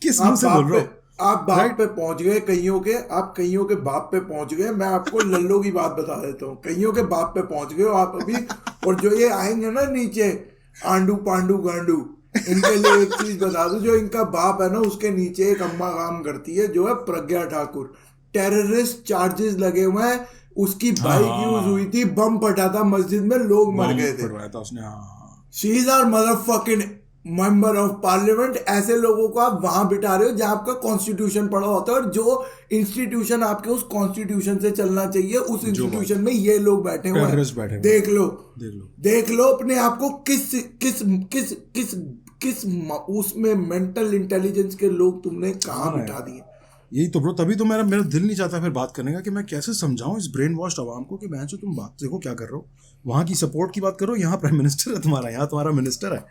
किस मुंह से बोल रहे हो? आप बाप पे पहुंच गए कईयों के, आप कईयों के बाप पे पहुंच गए। मैं आपको लल्लो की बात बता देता हूँ, कईयों के बाप पे पहुंच गए हो आप अभी। और जो ये आएंगे ना नीचे, आंडू पांडू गांडू, इनके लिए एक चीज बता दूं, जो इनका बाप है ना उसके नीचे एक अम्मा काम करती है जो है प्रज्ञा ठाकुर। टेररिस्ट चार्जेस लगे हुए हैं, उसकी बाइक यूज हुई थी, बम फटा था मस्जिद में, लोग मर गए थे। She is our motherfucking member of parliament. ऐसे लोगों को आप वहां बिठा रहे हो जहां आपका कॉन्स्टिट्यूशन पढ़ा होता है, और जो इंस्टीट्यूशन आपके उस कॉन्स्टिट्यूशन से चलना चाहिए उस इंस्टीट्यूशन में ये लोग बैठे हुए हैं। देख लो अपने आप को, किस किस किस किस किस उसमें मेंटल इंटेलिजेंस के लोग तुमने कहाँ बिठा दिए। यही तो ब्रो, तभी तो मेरा दिल नहीं चाहता फिर बात करने का कि मैं कैसे समझाऊं इस ब्रेन वॉश्ड आवाम को कि बहन चो तुम बात देखो क्या कर रहे हो। वहाँ की सपोर्ट की बात करो, यहाँ प्राइम मिनिस्टर है तुम्हारा, यहाँ तुम्हारा मिनिस्टर है,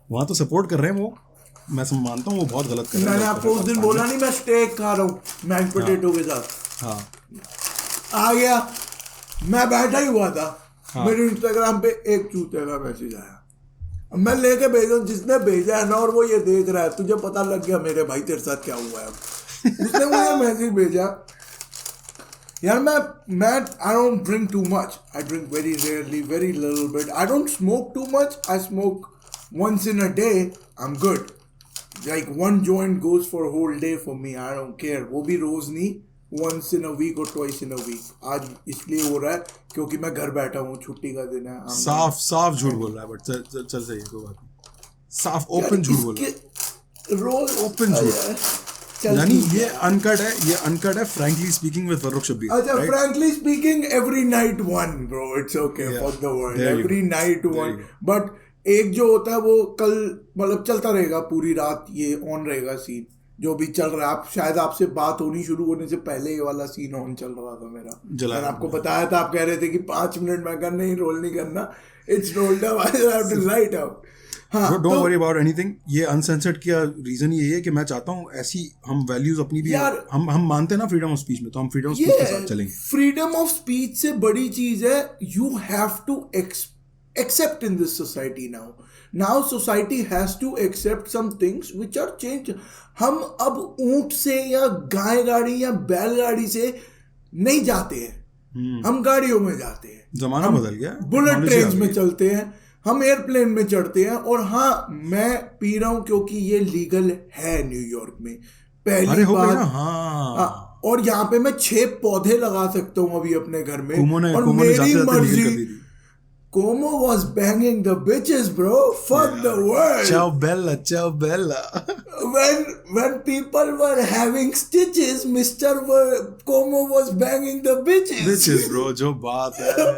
वहाँ तो सपोर्ट कर रहे हैं वो। मैं मानता हूँ वो बहुत गलत कर रहे हैं। मैंने आपको उस दिन बोला नहीं मैं स्टेक खा रहा हूँ मैश पोटैटो के साथ। हाँ आ गया, मैं बैठा ही हुआ था, मेरे इंस्टाग्राम पे एक चूते का मैसेज आया, मैं लेके भेजा, जिसने भेजा है ना और वो ये देख रहा है, तुझे पता लग गया मेरे भाई तेरे साथ क्या हुआ है। उसने मुझे मैसेज भेजा, यार मैं I don't drink too much, I drink very rarely, very little bit, I don't smoke too much, I smoke once in a day, I'm good. Like one joint goes for a whole day for me, I don't care. वो भी रोज नहीं, once in a week or twice in a week. आज इसलिए हो रहा है क्योंकि मैं घर बैठा हूँ, छुट्टी का दिन है। साफ झूठ बोल रहा है, बट चल सही है, कोई बात नहीं। साफ ओपन झूठ बोल रहा है, रोज ओपन झूठ, यानी ये अनकट है frankly speaking with Farrukh Shabbir. अच्छा, frankly speaking every night one bro, it's okay for the world, every night one. But एक जो होता है वो कल मतलब चलता रहेगा पूरी रात, ये ऑन रहेगा सीन जो भी चल रहा है। आप शायद आपसे बात होनी शुरू होने से पहले ये वाला सीन ऑन चल रहा था मेरा, मैंने आपको बताया था, आप कह रहे थे कि 5 मिनट में करना ही, रोल नहीं करना, it's rolled up, I have to light up. हाँ, डोंट वरी अबाउट एनीथिंग। ये अनसेंसर्ड का रीजन ये है कि मैं चाहता हूँ ऐसी हम वैल्यूज अपनी भी हम मानते हैं ना फ्रीडम ऑफ स्पीच में, तो हम फ्रीडम ऑफ स्पीच के साथ चलेंगे। फ्रीडम ऑफ स्पीच से बड़ी चीज है, you have to accept in this society now society has to accept some things which are changed. हम अब ऊंट से या गाय गाड़ी या बैलगाड़ी से नहीं जाते हैं, हम गाड़ियों में जाते हैं, जमाना बदल गया, बुलेट ट्रेन में चलते हैं, हम एयरप्लेन में चढ़ते हैं। और हाँ, मैं पी रहा हूं क्योंकि ये लीगल है न्यूयॉर्क में, पहली बार। हाँ, और यहाँ पे मैं 6 पौधे लगा सकता हूँ अभी अपने घर में, और मेरी मर्जी। Como was banging the bitches, bro. Fuck the world. Ciao Bella, ciao Bella. When people were having stitches, Como was banging the bitches. Bitches, bro. जो बात है,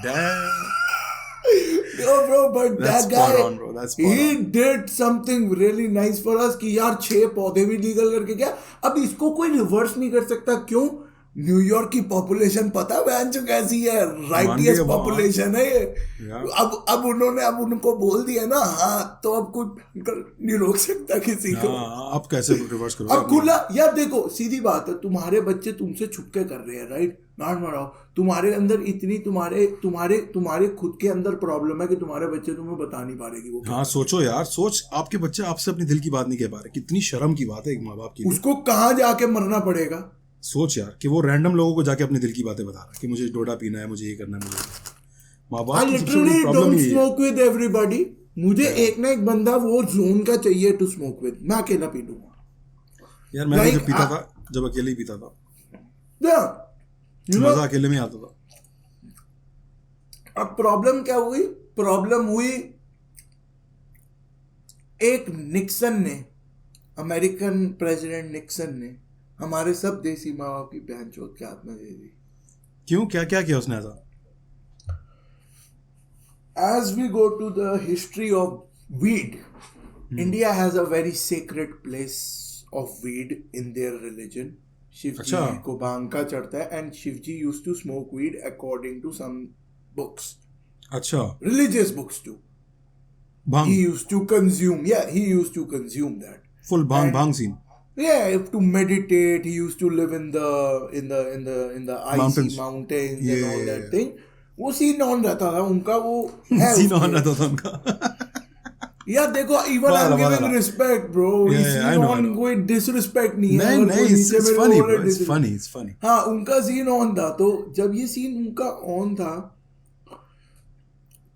damn. No, bro, but That's that guy, on, bro. That's he did something really nice for us कि यार 6 पौधे भी legal करके क्या, अब इसको कोई रिवर्स नहीं कर सकता। क्यों? न्यूयॉर्क की पॉपुलेशन पता है कैसी है, राइटियस पॉपुलेशन है ये। अब उनको बोल दिया ना, हाँ, तो अब कोई नहीं रोक सकता किसी को। अब कैसे रिवर्स करोगे? अब खुला यार, देखो सीधी बात है, तुम्हारे बच्चे तुमसे छुपके कर रहे हैं, राइट? डांट मारो, तुम्हारे अंदर इतनी तुम्हारे खुद के अंदर प्रॉब्लम है कि तुम्हारे बच्चे तुम्हें बता नहीं पा रहे कि वो। हाँ, सोचो यार, सोच, आपके बच्चे आपसे अपने दिल की बात नहीं कह पा रहे, कितनी शर्म की बात है एक माँ बाप की। उसको कहाँ जाके मरना पड़ेगा? सोच यार कि वो रैंडम लोगों को जाके अपने दिल की बातें बता रहा है कि मुझे डोडा पीना है, मुझे ये करना है, मुझे माँ बाप की सबसे बड़ी प्रॉब्लम ये है। विद एवरीबॉडी, मुझे एक ना एक बंदा वो जोन का चाहिए टू स्मोक विद, मैं अकेला पी लूंगा यार। मैं जब पीता था, जब अकेले ही पीता था, मजा अकेले में आता था। अब प्रॉब्लम क्या हुई? प्रॉब्लम हुई एक निक्सन ने, अमेरिकन प्रेसिडेंट निक्सन ने हमारे सब देसी माँ बाप की बहन चोद के हाथ में दे दी। क्यों? क्या क्या किया उसने ऐसा? As we go to the history of weed, India has a very sacred place of weed in their religion. Shivji को भांग का चढ़ता है, and Shivji used to smoke weed according to some books. अच्छा, religious books too. Bhang he used to consume, he used to consume that. Full bhang scene. Yeah, to meditate, he used to live in the icy mountains and all that thing. वो scene on रहता था उनका, वो scene on रहता था उनका। या देखो even I am giving respect bro, I know. कोई डिसरिस्पेक्ट नहीं है। नहीं अगर कोई नहीं, नीचे it's मेरे को funny बोले bro, it's funny, it's funny. हाँ उनका सीन ऑन था, तो जब ये सीन उनका ऑन था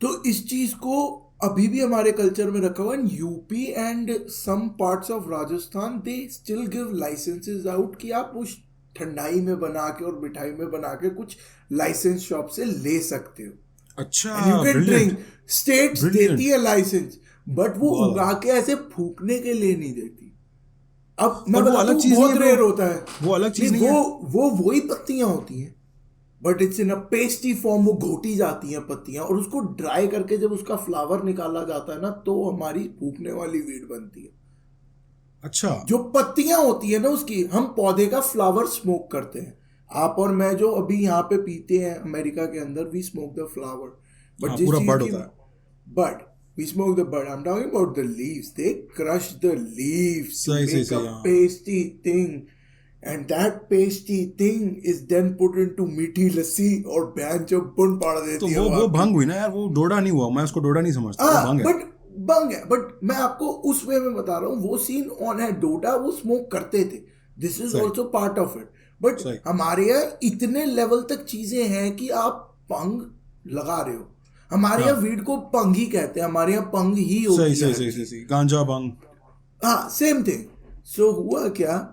तो इस चीज को अभी भी हमारे कल्चर में रखा हुआ है। UP and some parts of Rajasthan they still give licenses out कि आप उस ठंडाई में बना के और मिठाई में बना के कुछ लाइसेंस शॉप से ले सकते हो। अच्छा, you can brilliant. Drink, states Brilliant. देती है लाइसेंस, बट वो वाह। उगा के ऐसे फूकने के लिए नहीं देती। अब मैं पर वो बताता अलग हूँ, चीज बहुत नहीं है रेयर bro। होता है। वो अलग चीज नहीं है। वो वही पत्तियां होती हैं, but it's in a pasty form. वो घोटी जाती हैं पत्तियां, और उसको ड्राई करके जब उसका फ्लावर निकाला जाता है ना, तो हमारी फूकने वाली वीड बनती है। अच्छा, जो पत्तियां होती है ना उसकी, हम पौधे का फ्लावर स्मोक करते हैं। आप और मैं जो अभी यहाँ पे पीते हैं अमेरिका के अंदर, we smoke the flower, but हाँ, जिस पूरा चीज बड की, होता है। But we smoke the bud. I am talking about the leaves. They crush the leaves to सही, सही, मेक अ सही, हाँ। Pasty thing, and that pasty thing is then put into मीठी लस्सी, और बहन जो बुन पाड़ तो देती है वो भंग हुई ना यार, वो डोडा नहीं हुआ, मैं उसको डोडा नहीं समझता, वो भंग है। बट बंग है। बट मैं आपको उस वे में बता रहा हूँ, वो सीन ऑन है। डोडा वो स्मोक करते थे, दिस इज सही। Also part of it. But सही। हमारे यहाँ इतने लेवल तक चीजें हैं कि आप पंग लगा रहे हो। हमारे हाँ। यहाँ वीड को पंग ही कहते हैं, हमारे यहाँ पंग ही होती सही है। सही सही सही सही, गांजा भंग। हाँ, सेम थिंग। सो हुआ क्या,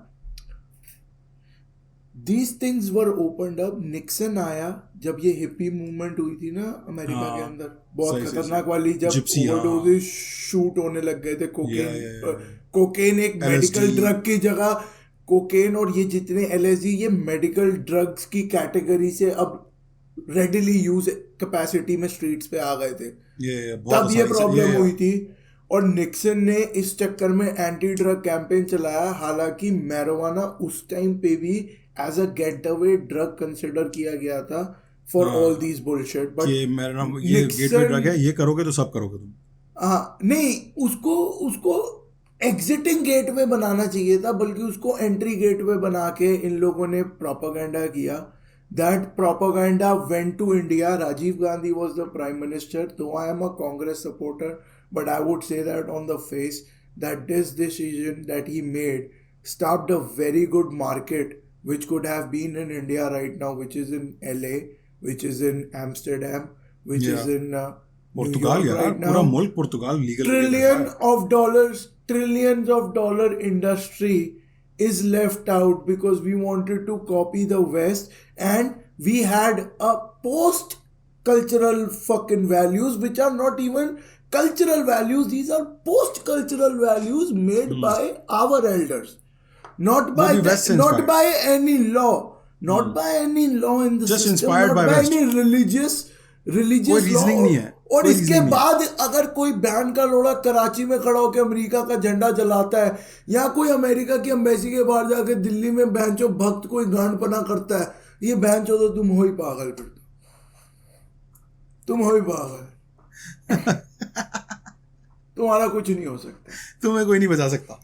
These things were opened up. Nixon आया जब ये हिप्पी मूवमेंट हुई थी ना अमेरिका हाँ, के अंदर, बहुत सही, सही, खतरनाक सही। वाली, जब जिप्सी, हाँ। ओवरडोजेस शूट होने लग गए थे। yeah. कोकेन एक LSD, मेडिकल ड्रग की जगह, कोकेन और ये जितने LSD, ये मेडिकल ड्रग्स की कैटेगरी से अब रेडिली यूज कैपेसिटी में स्ट्रीट्स पे आ गए थे। तब ये प्रॉब्लम हुई थी, और निक्सन ने इस चक्कर में एंटी ड्रग कैंपेन चलाया। हालांकि मैरिजुआना उस टाइम पे भी as a getaway drug consider किया गया था for all these bullshit, but ये मेरा नाम, ये गेटवे ड्रग है, ये करोगे तो सब करोगे तुम। हाँ नहीं, उसको एग्जिटिंग गेटवे बनाना चाहिए था, बल्कि उसको एंट्री गेटवे बना के इन लोगों ने प्रोपागेंडा किया। That propaganda went to India. Rajiv Gandhi was the prime minister, तो I am a Congress supporter, but I would say that on the face that this decision that he made stopped a very good market which could have been in India right now, which is in LA, which is in Amsterdam, which is in New York right now. पूरा मुल्क पुर्तगाल legal. Trillions of dollar industry is left out because we wanted to copy the West, and we had a post cultural fucking values which are not even cultural values. These are post cultural values made by our elders, not by any law, not by any law in the Just system, inspired not by by West. any religious कोई reasoning नहीं है। और इसके बाद अगर कोई band का लोड़ा कराची में खड़ा होकर अमेरिका का झंडा जलाता है, या कोई अमेरिका की एम्बेसी के बाहर जाके दिल्ली में बैंचो भक्त कोई गांडपना करता है, ये बैंचो तो तुम हो ही पागल, फिर तुम हो ही पागल। तुम्हारा कुछ नहीं हो सकता, तुम्हें कोई नहीं बचा सकता,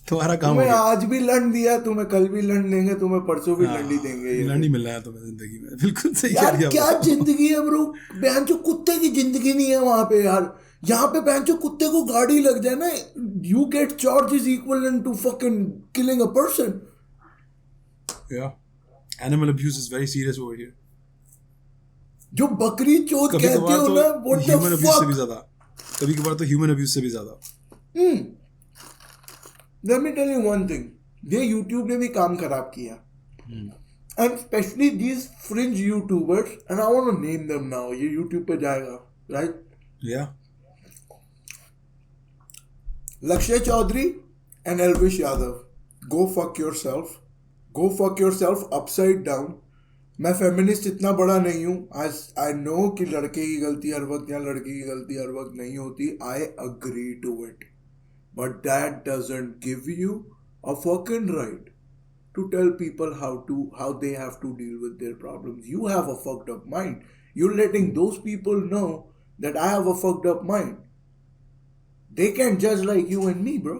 तुम्हारा काम हो तुम्हें गया। आज भी लंड दिया, तुम्हें कल भी लंड देंगे, तुम्हें परसों भी लंड ही देंगे। लंड ही मिल रहा है तुम्हें जिंदगी में, बिल्कुल सही कह यार दिया। क्या जिंदगी है ब्रो, बैंचो कुत्ते की जिंदगी नहीं है वहां पे यार। यहाँ पे बैंचो कुत्ते को गाड़ी लग जाए ना, you get charge is equal to fucking killing a person. Yeah, animal abuse is very serious over here. जो बकरी चोद कहते हो ना, व्हाट द ह्यूमन अब्यूज से भी फक। ज्यादा, कभी कभार तो ह्यूमन अब्यूज से भी ज्यादा। Let me tell you one thing, ये YouTube ने भी काम खराब किया, and especially these fringe YouTubers, and I want to name them now, ये YouTube पे जाएगा, right? Yeah. Lakshay Chaudhary and Elvish Yadav, go fuck yourself, go fuck yourself upside down. मैं फेमिनिस्ट इतना बड़ा नहीं हूँ, आई नो कि लड़के की गलती हर वक्त या लड़की की गलती हर वक्त नहीं होती, I agree to it, but that doesn't give you a fucking right to tell people how they have to deal with their problems. You have a fucked up mind. You're letting those people know that I have a fucked up mind. They can't judge like you and me, bro.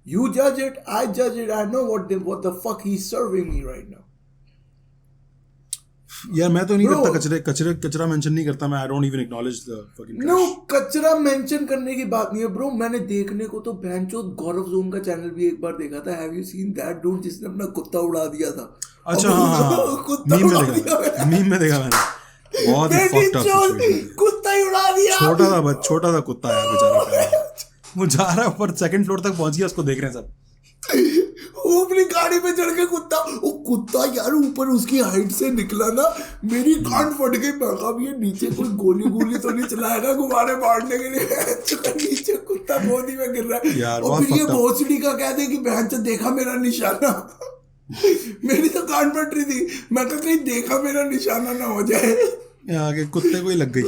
You judge it, I judge it. I know what the fuck he's serving me right now. यार मैं तो नहीं Bro. करता कचरा mention नहीं करता मैं. I don't even acknowledge the fucking no कचरा मेंशन करने की बात नहीं है ब्रो. मैंने देखने को तो बहनचोद गौरव जोन का चैनल भी एक बार देखा था. Have you seen that dude जिसने अपना कुत्ता उड़ा दिया था? अच्छा हाँ कुत्ता मीम उड़ा में दिया देखा मीम में देखा मैंने. बहुत ही फक्ड अप सिचुएशन. कुत्ता ही उड़ा दिया. छोटा सा कुत्ता है बेचारा. वो जा रहा है ऊपर सेकंड फ्लोर तक पहुंच गया. उसको देख रहे हैं सब. वो अपनी गाड़ी पे चढ़ के कुत्ता यार ऊपर उसकी हाइट से निकला ना, मेरी कान फट गई. मैं कहा ये नीचे कोई गोली तो नहीं चलाएगा गुब्बारे मारने के लिए. नीचे कुत्ता गोदी में गिर रहा है यार, और फिर ये भोसड़ी का कहते कि बहन से देखा मेरा निशाना. मेरी तो कान फट रही थी. मैं तो कहीं देखा मेरा निशाना ना हो जाए. आगे कुत्ते को ही लग गई.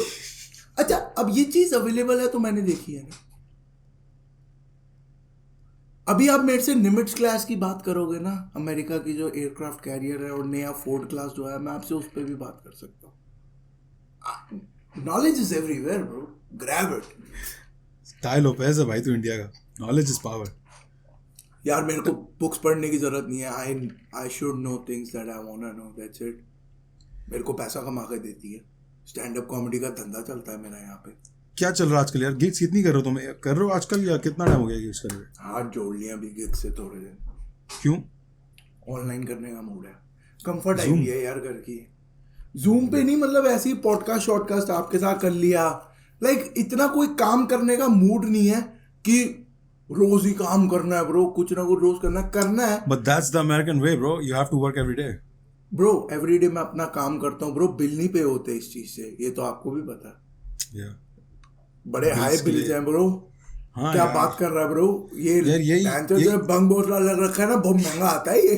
अच्छा अब ये चीज अवेलेबल है तो मैंने देखी है ना. अभी आप मेरे से निमिट्स क्लास की बात करोगे ना, अमेरिका की जो एयरक्राफ्ट कैरियर है, और नया फोर्ड क्लास जो है, मैं आपसे उस पर भी बात कर सकता हूँ. Knowledge is everywhere bro, grab it. Tai Lopez है भाई तू इंडिया का. Knowledge is power. यार मेरे को बुक्स पढ़ने की जरूरत नहीं है. I should know things that I want to know, that's it. मेरे को पैसा कमा के देती है. स्टैंड अप कॉमेडी का धंधा चलता है मेरा यहाँ पे. क्या चल रहा है आजकल यार? गिग्स कितनी कर रहे हो तुम? कर रहे हो आजकल या कितना टाइम हो गया गिग्स कर रहे? हाथ जोड़ लिया अभी गिग से थोड़े दिन. क्यों? ऑनलाइन करने का मूड है. कंफर्ट आई हुई है यार घर की. जूम पे नहीं, मतलब ऐसे ही पॉडकास्ट शॉर्टकास्ट आपके साथ कर लिया. लाइक इतना कोई काम करने का मूड नहीं है कि रोज ही काम करना है ब्रो. कुछ ना कुछ रोज करना है. But that's the American way bro. You have to work every day. Bro every day मैं अपना काम करता हूँ ब्रो. बिल नहीं पे होते इस चीज से, ये तो आपको भी पता है. या बड़े हाई बिल्स हैं ब्रो. हाँ क्या यार. बात कर रहा है ब्रो. ये ये बंग बोतला लग रखा है ना, बहुत महंगा आता है ये.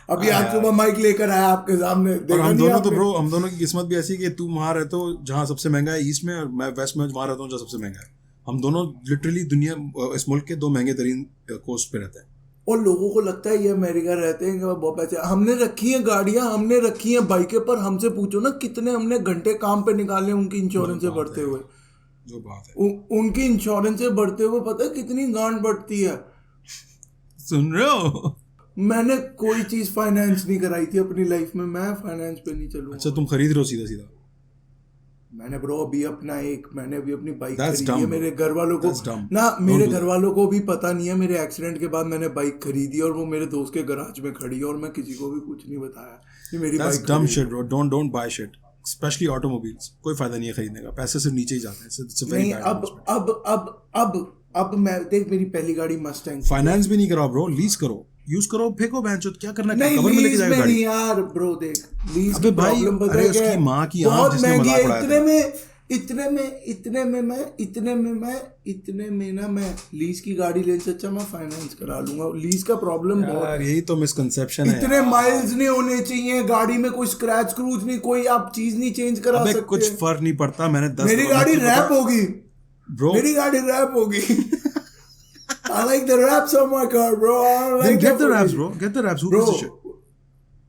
अभी आज सुबह माइक लेकर आया आपके सामने. और हम दोनों तो ब्रो, हम दोनों की किस्मत भी ऐसी कि तू वहां रहते हो जहाँ सबसे महंगा है ईस्ट में, और मैं वेस्ट में वहां रहता हूँ जहाँ सबसे महंगा है. हम दोनों लिटरली दुनिया इस मुल्क के दो महंगे तरीन कोस्ट पे रहते हैं. और लोगों को लगता है ये अमेरिका रहते हैं कि बहुत पैसे. हमने रखी है गाड़ियां, हमने रखी है बाइकें, पर हमसे पूछो ना कितने हमने घंटे काम पे निकाले उनकी इंश्योरेंस से बढ़ते हुए. जो बात है उनकी इंश्योरेंस से बढ़ते हुए पता है कितनी गांड बढ़ती है. सुन रहे हो? मैंने कोई चीज फाइनेंस नहीं कराई थी अपनी लाइफ में. मैं फाइनेंस पे नहीं चलूंगा. अच्छा तुम खरीद रहे हो सीधा सीधा? मैंने ब्रो अभी अपनी बाइक That's खरीदी है. dumb. मेरे घर वालों को That's dumb. ना, मेरे Don't do घर वालों को भी पता नहीं है. मेरे एक्सीडेंट के बाद मैंने बाइक खरीदी और वो मेरे दोस्त के गराज में खड़ी है, और मैं किसी को भी कुछ नहीं बताया कि मेरी That's bike dumb shit bro. Don't buy shit. Especially automobiles. कोई फायदा नहीं है खरीदने का. पैसे सिर्फ नीचे ही जाते हैं. It's a very नहीं. bad investment. अब मैं देख, मेरी पहली गाड़ी मस्टैंग. फाइनेंस भी नहीं कराओ ब्रो. लीज करो, यूज करो, फेंको बहनचोद. क्या करना है? नहीं, कवर में लेके लीज जाएगा में गाड़ी. नहीं यार ब्रो. देख लीज अबे की भाई, प्रॉब्लम पता अरे है क्या उसकी है? माँ की आंख बहुत जिसने महंगी मजाक है. उड़ाया था. इतने में ना मैं लीज की गाड़ी लेने से अच्छा मैं फाइनेंस करा लूंगा. लीज का प्रॉब्लम बहुत यार है. यही तो मिसकंसेप्शन है. इतने माइल्स नहीं होने चाहिए गाड़ी में, कोई स्क्रैच क्रूज नहीं, कोई आप चीज नहीं चेंज करा अबे सकते. कुछ फर्क नहीं पड़ता. मैंने 10 मेरी गाड़ी रैप होगी ब्रो. मेरी गाड़ी रैप होगी. I like the raps on my car bro. I like Then get the that raps for me. bro. Get the raps. Who Bro, gives a shit?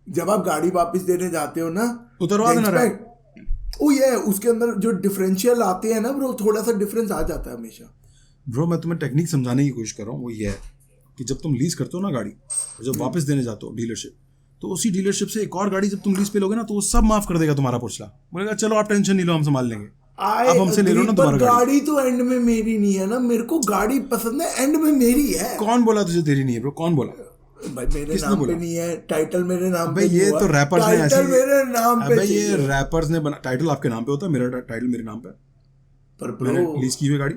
जब आप गाड़ी वापस देने जाते हो ना, उतरवा देना रैप. ओ ये उसके अंदर जो डिफरेंशियल आते हैं ना ब्रो, थोड़ा सा डिफरेंस आ जाता है हमेशा. ब्रो मैं तुम्हें टेक्निक समझाने की कोशिश कर रहा हूँ. वो ये है कि जब तुम लीज करते हो ना गाड़ी, जब वापस देने जाते हो डीलरशिप, तो उसी डीलरशिप से एक और गाड़ी जब तुम लीज पे लोगे ना, तो वो सब माफ कर देगा तुम्हारा पुछला. बोलेगा चलो आप टेंशन नहीं लो, हम संभाल लेंगे. अब हमसे ले लो ना तुम्हारा गाड़ी. तो एंड में मेरी नहीं है ना. मेरे को गाड़ी पसंद है, एंड में मेरी है. कौन बोला तुझे तेरी नहीं है ब्रो? कौन बोला? भाई मेरे नाम पे नहीं है. टाइटल मेरे नाम पे. ये तो रैपर्स ने ऐसे. टाइटल मेरे नाम पे. ये रैपर्स ने बना. टाइटल आपके नाम पे होता है, मेरा टाइटल मेरे नाम पे. पर मैंने ब्रो लीज की हुई गाड़ी.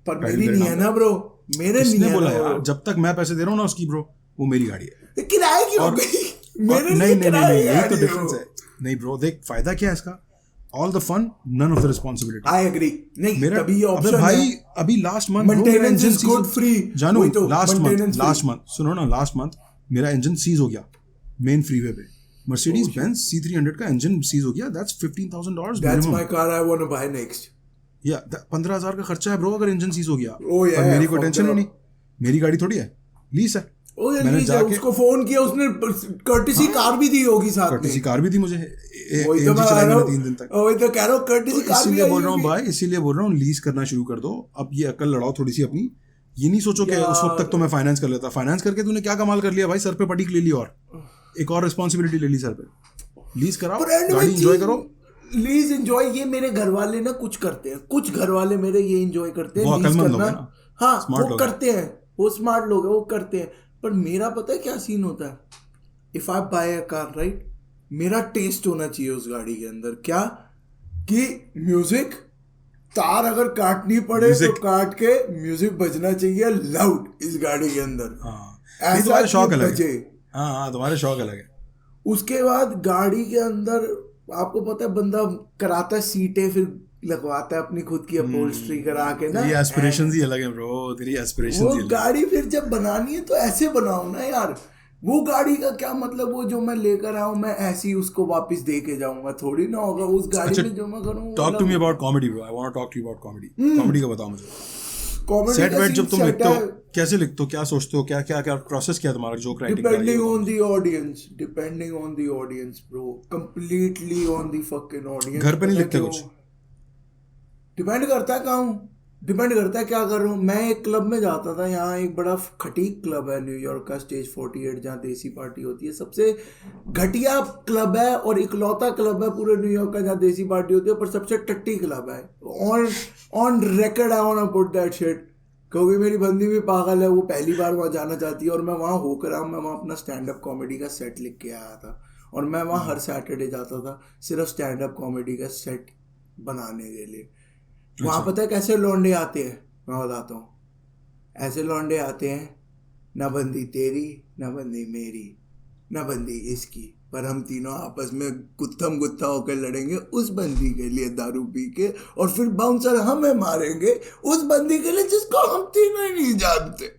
पर मेरी नहीं है ना ब्रो. मेरे नहीं है. बोला यार जब तक मैं पैसे दे रहा हूँ ना उसकी ब्रो, वो मेरी गाड़ी है. किराए की हो गई. मेरे नहीं लिए यही तो डिफरेंस है. नहीं ब्रो देख, फायदा क्या है इसका? All the fun, none of the responsibility. I agree. नहीं मेरा तभी ये ऑप्शन है भाई. अभी last month maintenance is good free. जानू लास्ट मंथ सुनो ना, लास्ट मंथ मेरा इंजन सीज हो गया मेन फ्रीवे पे. मर्सिडीज बेंज C300 का इंजन सीज हो गया. That's $15,000. That's my car I want to buy next. या 15,000 का खर्चा है ब्रो अगर इंजन सीज हो गया. Oh, yeah, पर मेरी कोई fuck टेंशन ही that. नहीं. मेरी गाड़ी थोड़ी है, लीज है. मैंने जाके उसको फोन किया, उसने कर्टिसी कार भी दी होगी साथ में. कर्टिसी कार भी दी मुझे. वही तो मैं कह रहा हूं 3 दिन तक. वही तो कह रहा हूं कर्टिसी कार भी. इसीलिए बोल रहा हूँ भाई, इसीलिए बोल रहा हूँ लीज करना शुरू कर दो. अब ये अकल लड़ाओ थोड़ी सी अपनी. ये नहीं सोचो कि उस वक्त तक तो मैं फाइनेंस कर लेता. फाइनेंस करके तूने क्या कमाल कर लिया भाई? सर पे पटीक ले ली और एक और रिस्पॉन्सिबिलिटी ले ली सर पे. लीज कराओ, Brand में गाड़ी एंजॉय चीज- करो। लीज एंजॉय, ये मेरे घर वाले ना कुछ करते हैं, कुछ घर वाले मेरे ये एंजॉय करते हैं, वो लीज अक्लमंद लोग करना। हैं ना, हाँ स्मार्ट वो लोग हैं। करते हैं, वो स्मार्ट लोग हैं, वो करते हैं। पर मेरा पता है क्या सीन होता है, if I buy a car right, मेरा टेस्ट होना चाहिए उस गाड़ी के अंदर, क्या कि म्यूजिक, तार अगर काटनी पड़े तो Music। काट के म्यूजिक बजना चाहिए लाउड इस गाड़ी के अंदर। हाँ, ये ऐसा तुम्हारे शौक कि अलग बजे। है। हाँ हाँ, तुम्हारे शौक अलग है। उसके बाद गाड़ी के अंदर आपको पता है बंदा कराता है सीटें, फिर लगवाता है अपनी खुद की अपहोल्स्ट्री करा के ना। तेरी एस्पिरेशंस ही अलग है ब्रो, तेरी एस्पिरेशंस वो ही अलग है। गाड़ी फिर जब बनानी है तो ऐसे बनाओ ना यार। वो गाड़ी का क्या मतलब, वो जो मैं लेकर आऊं मैं ऐसी उसको वापस दे के जाऊंगा, थोड़ी ना होगा उस गाड़ी अच्छा, में जो मैं करूँ। Talk to me about comedy bro, I want to talk to you about comedy. Comedy का बताओ मुझे। कॉमेडी सेट का वेट जब सीन तुम सेट लिखते हो, है, कैसे लिखते हो, क्या सोचते हो, क्या क्या क्या प्रोसेस क्या है तुम्हारा जोक राइटिंग का? Depending on the audience, depending on the audience bro, completely on the fucking audience. घर पे नहीं लिखते कुछ? डिपेंड करता है कहाँ हूँ, डिपेंड करता है क्या कर रहा हूँ। मैं एक क्लब में जाता था, यहाँ एक बड़ा खटीक क्लब है न्यूयॉर्क का, स्टेज 48, जहाँ देसी पार्टी होती है। सबसे घटिया क्लब है और इकलौता क्लब है पूरे न्यूयॉर्क का जहाँ देसी पार्टी होती है, पर सबसे टट्टी क्लब है। On on record I want to put that shit, क्योंकि मेरी बंदी भी पागल है, वो पहली बार वहाँ जाना चाहती है और मैं वहाँ होकर आऊँ। मैं वहाँ अपना स्टैंड अप कॉमेडी का सेट लिख के आया था और मैं वहाँ हर सैटरडे जाता था सिर्फ स्टैंड अप कॉमेडी का सेट बनाने के लिए। वहाँ पता है कैसे लौंडे आते हैं, मैं बताता हूँ। ऐसे लौंडे आते हैं, ना बंदी तेरी, ना बंदी मेरी, ना बंदी इसकी, पर हम तीनों आपस में गुत्थम गुत्था होकर लड़ेंगे उस बंदी के लिए दारू पी के, और फिर बाउंसर हमें मारेंगे उस बंदी के लिए जिसको हम तीनों ही नहीं जानते,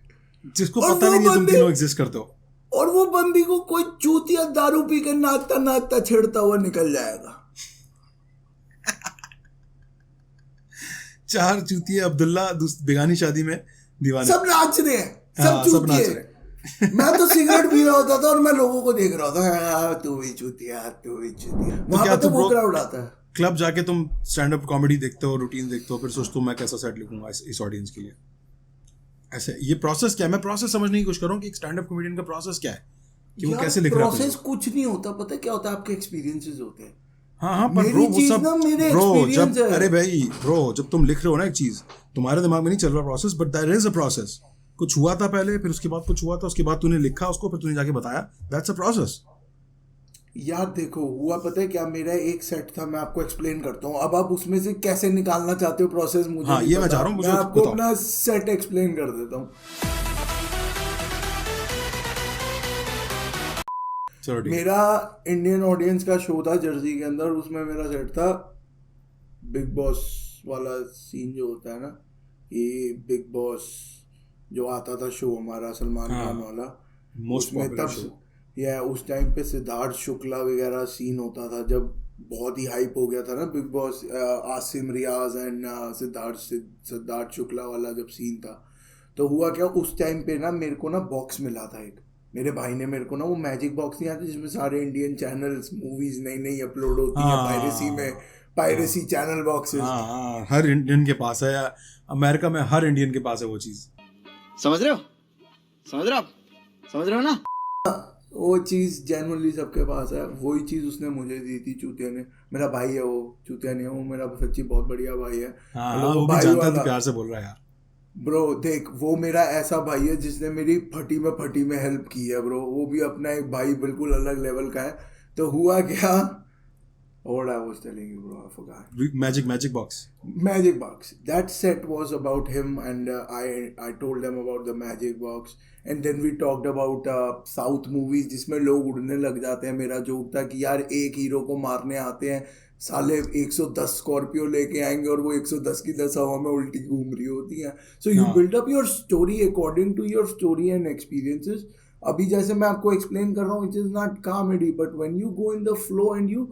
जिसको और पता वो भी नहीं तुम बंदे- तीनों एग्जिस्ट करते हो। और वो बंदी को कोई चूतिया दारू पी के नाचता नाचता छेड़ता हुआ निकल जाएगा। चार चूतिए अब्दुल्ला बेगानी शादी में दीवाने। सब नाच रहे हैं, हाँ, सब सब नाच चूतिए। रहे मैं तो सिगरेट पी रहा होता था और मैं लोगों को देख रहा था, "हाँ, तू भी चूतिया, तू भी चूतिया।" वहां क्या पर तो तू वो bro- क्राउड आता है। क्लब जाके तुम स्टैंड अप कॉमेडी देखते हो, रूटीन देखते हो, फिर सोचते हो मैं कैसा सेट लिखूंगा इस ऑडियंस के लिए। ऐसे ये प्रोसेस क्या है? मैं प्रोसेस समझने की कोशिश कर रहा हूँ कि एक स्टैंड अप कॉमेडियन का प्रोसेस क्या है, कि वो यार, कैसे लिख रहा है अपने प्रोसेस joke। कुछ नहीं होता, पता है क्या होता है, आपके एक्सपीरियंसेस होते हैं। हाँ हाँ, पर मेरी ब्रो वो चीज सब ना मेरे ब्रो experience जब है। अरे भाई ब्रो, जब तुम लिख रहे हो ना एक चीज, तुम्हारे दिमाग में नहीं चल रहा process, but there is a process. कुछ हुआ था पहले, फिर उसके बाद कुछ हुआ था, उसके बाद तूने लिखा उसको, फिर तूने जाके बताया, दैट्स अ प्रोसेस। यार देखो, हुआ पता है क्या, मेरा एक सेट था, मैं आपको एक्सप्लेन करता हूँ। अब आप उसमें से कैसे निकालना चाहते हो प्रोसेस, मुझे हाँ, नहीं ये मैं पता। चाह रहा हूँ, मुझे मैं आपको बताओ। अपना सेट एक्सप्लेन कर देता हूँ। चलो ठीक है। मेरा इंडियन ऑडियंस का शो था जर्सी के अंदर, उसमें मेरा सेट था बिग बॉस वाला सीन जो होता है ना, ये बिग बॉस जो आता था शो हमारा सलमान हाँ, खान वाला, मोस्ट उसमें पॉपुलर तब शो। या उस टाइम पे सिद्धार्थ शुक्ला वगैरह सीन होता था, जब बहुत ही हाइप हो गया था ना बिग बॉस। आसिम रियाज एंड सिद्धार्थ शुक्ला वाला जब सीन था, तो हुआ क्या, उस टाइम पे ना मेरे को ना बॉक्स मिला था एक, मेरे भाई ने मेरे को ना वो मैजिक बॉक्स नहीं आती जिसमें सारे इंडियन चैनल्स मूवीज नई नई अपलोड होती हैं हाँ। पायरेसी में, पायरेसी चैनल बॉक्सेस। हाँ हाँ, हर इंडियन के पास है, अमेरिका में हर इंडियन के पास है वो चीज। समझ रहे हो, समझ रहे हो आप, समझ रहे हो ना? वो चीज जेन्युइनली सबके पास है, वही चीज उसने मुझे दी थी चूतिया ने। मेरा भाई है वो, चूतिया नहीं है वो, मेरा सच्ची बहुत बढ़िया भाई है। हाँ मतलब हाँ, वो भी भाई जानता है, वाला- तू प्यार से बोल रहा है यार। ब्रो देख, वो मेरा ऐसा भाई है जिसने मेरी फटी में हेल्प की है ब्रो, वो भी अपना एक भाई बिल्कुल अलग लेवल का है। तो हुआ क्या, what I was telling you bro, I forgot. Magic box. Magic box. That set was about him, and I told them about the magic box, and then we talked about South movies जिसमें लोग उड़ने लग जाते हैं। मेरा joke था कि यार एक हीरो को मारने आते हैं, साले 110 स्कॉर्पियो लेके आएंगे और वो 110 की 10 हवा में उल्टी घूम रही होती हैं। So you build up your story according to your story and experiences. अभी जैसे मैं आपको एक्सप्लेन कर रहा हूँ, it is not comedy, but when you go in the flow and you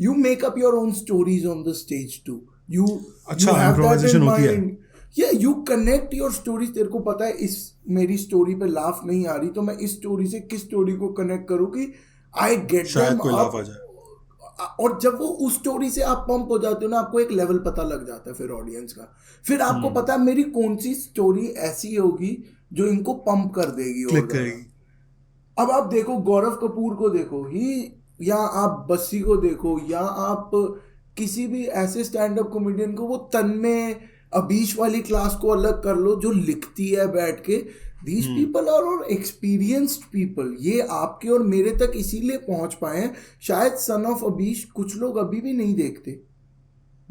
make up your own stories on the stage too. You अच्छा, have that improvisation in होती है। mind. Yeah, you connect your stories. तेरे को पता है इस मेरी story पे लाफ नहीं आ रही, तो मैं इस स्टोरी से किस स्टोरी को कनेक्ट करूँ कि I get शायद them कोई up. लाफ आ जाए। और जब वो उस स्टोरी से आप पंप हो जाते हो ना, आपको एक लेवल पता लग जाता है फिर ऑडियंस का। फिर आपको पता है मेरी कौन सी स्टोरी ऐसी होगी जो इनको पंप कर देगी और क्लिक ज्यादा। करेगी। अब आप देखो गौरव कपूर को, देखो ही या आप बस्सी को देखो, या आप किसी भी ऐसे स्टैंड अप कॉमेडियन को, वो तन्मय अबीश वाली क्लास को अलग कर लो जो लिखती है बैठ के. दीज पीपल आर और एक्सपीरियंस्ड पीपल. ये आपके और मेरे तक इसीलिए पहुंच पाए हैं. शायद सन ऑफ अबीश कुछ लोग अभी भी नहीं देखते.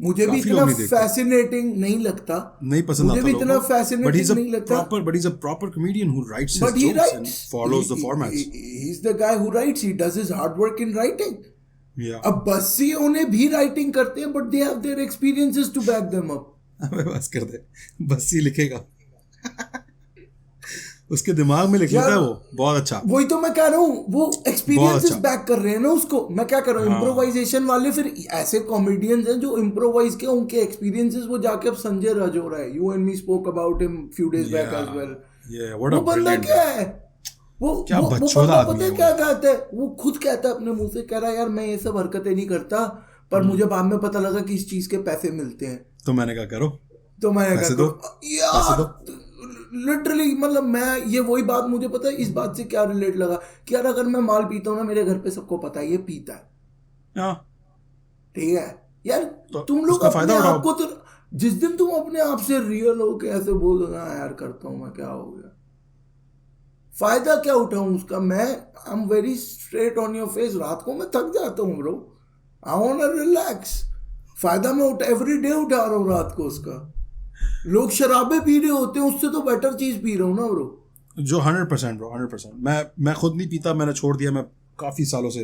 मुझे भी इतना फैसिनेटिंग नहीं लगता, नहीं पसंद मुझे भी इतना फैसिनेटिंग नहीं लगता. But he's a proper comedian who writes his But he jokes and writes. follows the formats. He's the guy who writes. He does his hard work in writing. Yeah. अब बस्सी उन्हें भी राइटिंग करते हैं, but they have their experiences to back them up. अबे बस कर दे, बस्सी लिखेगा. उसके दिमाग में लिख लेता है वो, बहुत अच्छा. वही तो मैं कह रहा हूँ, वो एक्सपीरियंसेस अच्छा. बैक कर रहे हैं ना उसको. मैं क्या कर रहा हूँ, इम्प्रोवाइजेशन वाले फिर ऐसे कॉमेडियंस हैं जो इम्प्रोवाइज के, उनके एक्सपीरियंसेस वो जाके अब संजय राजौरा है. You and me spoke about him few days back as well. वो बंदा क्या है, वो बंदा पता है क्या कहता है, वो खुद कहता है अपने मुंह से, कह रहा है यार मैं ये सब हरकतें नहीं करता, पर मुझे बाद में पता लगा कि इस चीज के पैसे मिलते हैं. तो मैंने कहा करो, तो मैंने कहा यार लिटरली, मतलब मैं ये वही बात, मुझे पता है इस बात से क्या रिलेट लगा कि यार अगर मैं माल पीता हूँ ना, मेरे घर पे सबको पता है ये पीता है, ठीक है यार. तो तुम लोग अपने आप को, तो जिस दिन तुम अपने आप से रियल हो के ऐसे बोल दो ना यार करता हूँ मैं, क्या हो गया, फायदा क्या उठाऊं उसका. मैं I am very straight on your face. रात को मैं थक जाता हूँ bro, I want to relax. फायदा मैं एवरी डे उठा रहा हूँ रात को उसका. लोग शराबे पी रहे होते हैं, उससे तो बेटर चीज पी रहा हूँ ना ब्रो. जो 100% ब्रो, 100%. मैं खुद नहीं पीता, मैंने छोड़ दिया. मैं काफी सालों से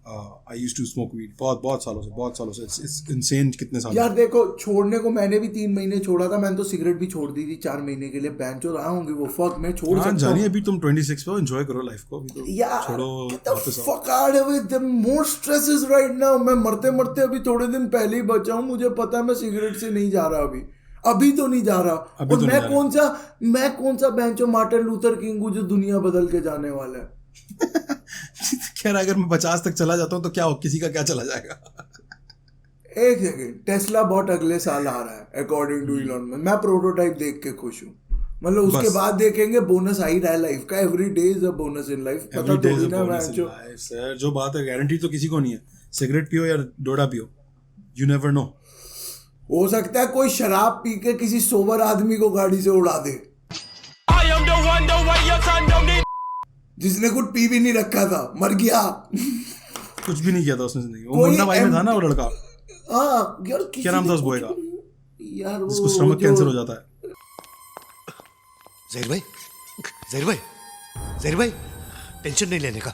I used to smoke weed, बहुत सालों से. इट्स इनसेन कितने साल. यार देखो, छोड़ने को मैंने भी 3 महीने छोड़ा था. मैंने तो सिगरेट भी छोड़ दी थी 4 महीने के लिए. बैन चो रहा होंगे वो, फक मैं छोड़ सकता हूं. जानिए अभी तुम 26 पे हो, एंजॉय करो लाइफ को. अभी तो यार छोड़ो, वापस आओ. Fuck out with the more stresses right now. मैं मरते अभी थोड़े दिन पहले ही बचा हूं. मुझे पता है मैं सिगरेट से नहीं जा रहा अभी तो नहीं जा रहा. और तो मैं कौन सा बेंचो मार्टिन लूथर किंग हूं जो दुनिया बदल के जाने वाला है. खैर अगर मैं 50 तक चला जाता हूँ तो क्या हो, किसी का क्या चला जाएगा. एक सेकंड, टेस्ला बॉट अगले साल आ रहा है अकॉर्डिंग टू इलॉन मस्क. मैं प्रोटोटाइप देख के खुश हूँ. मतलब उसके बाद देखेंगे बोनस आ ही रहा है लाइफ का. Every day is a bonus in life. पता तो नहीं ना बेंचो सर, जो बात है गारंटी तो किसी को नहीं है. सिगरेट पियो या डोडा पियो, यू नेवर नो. हो सकता है कोई शराब पी के किसी सोबर आदमी को गाड़ी से उड़ा दे, जिसने कुछ पी भी नहीं रखा था, मर गया. कुछ भी नहीं किया था उसने जिंदगी. वो मुन्ना भाई में था ना वो लड़का. हाँ यार, क्या नाम था उस बॉय का यार, जिसको स्टमक कैंसर हो जाता है. ज़हीर भाई टेंशन नहीं लेने का.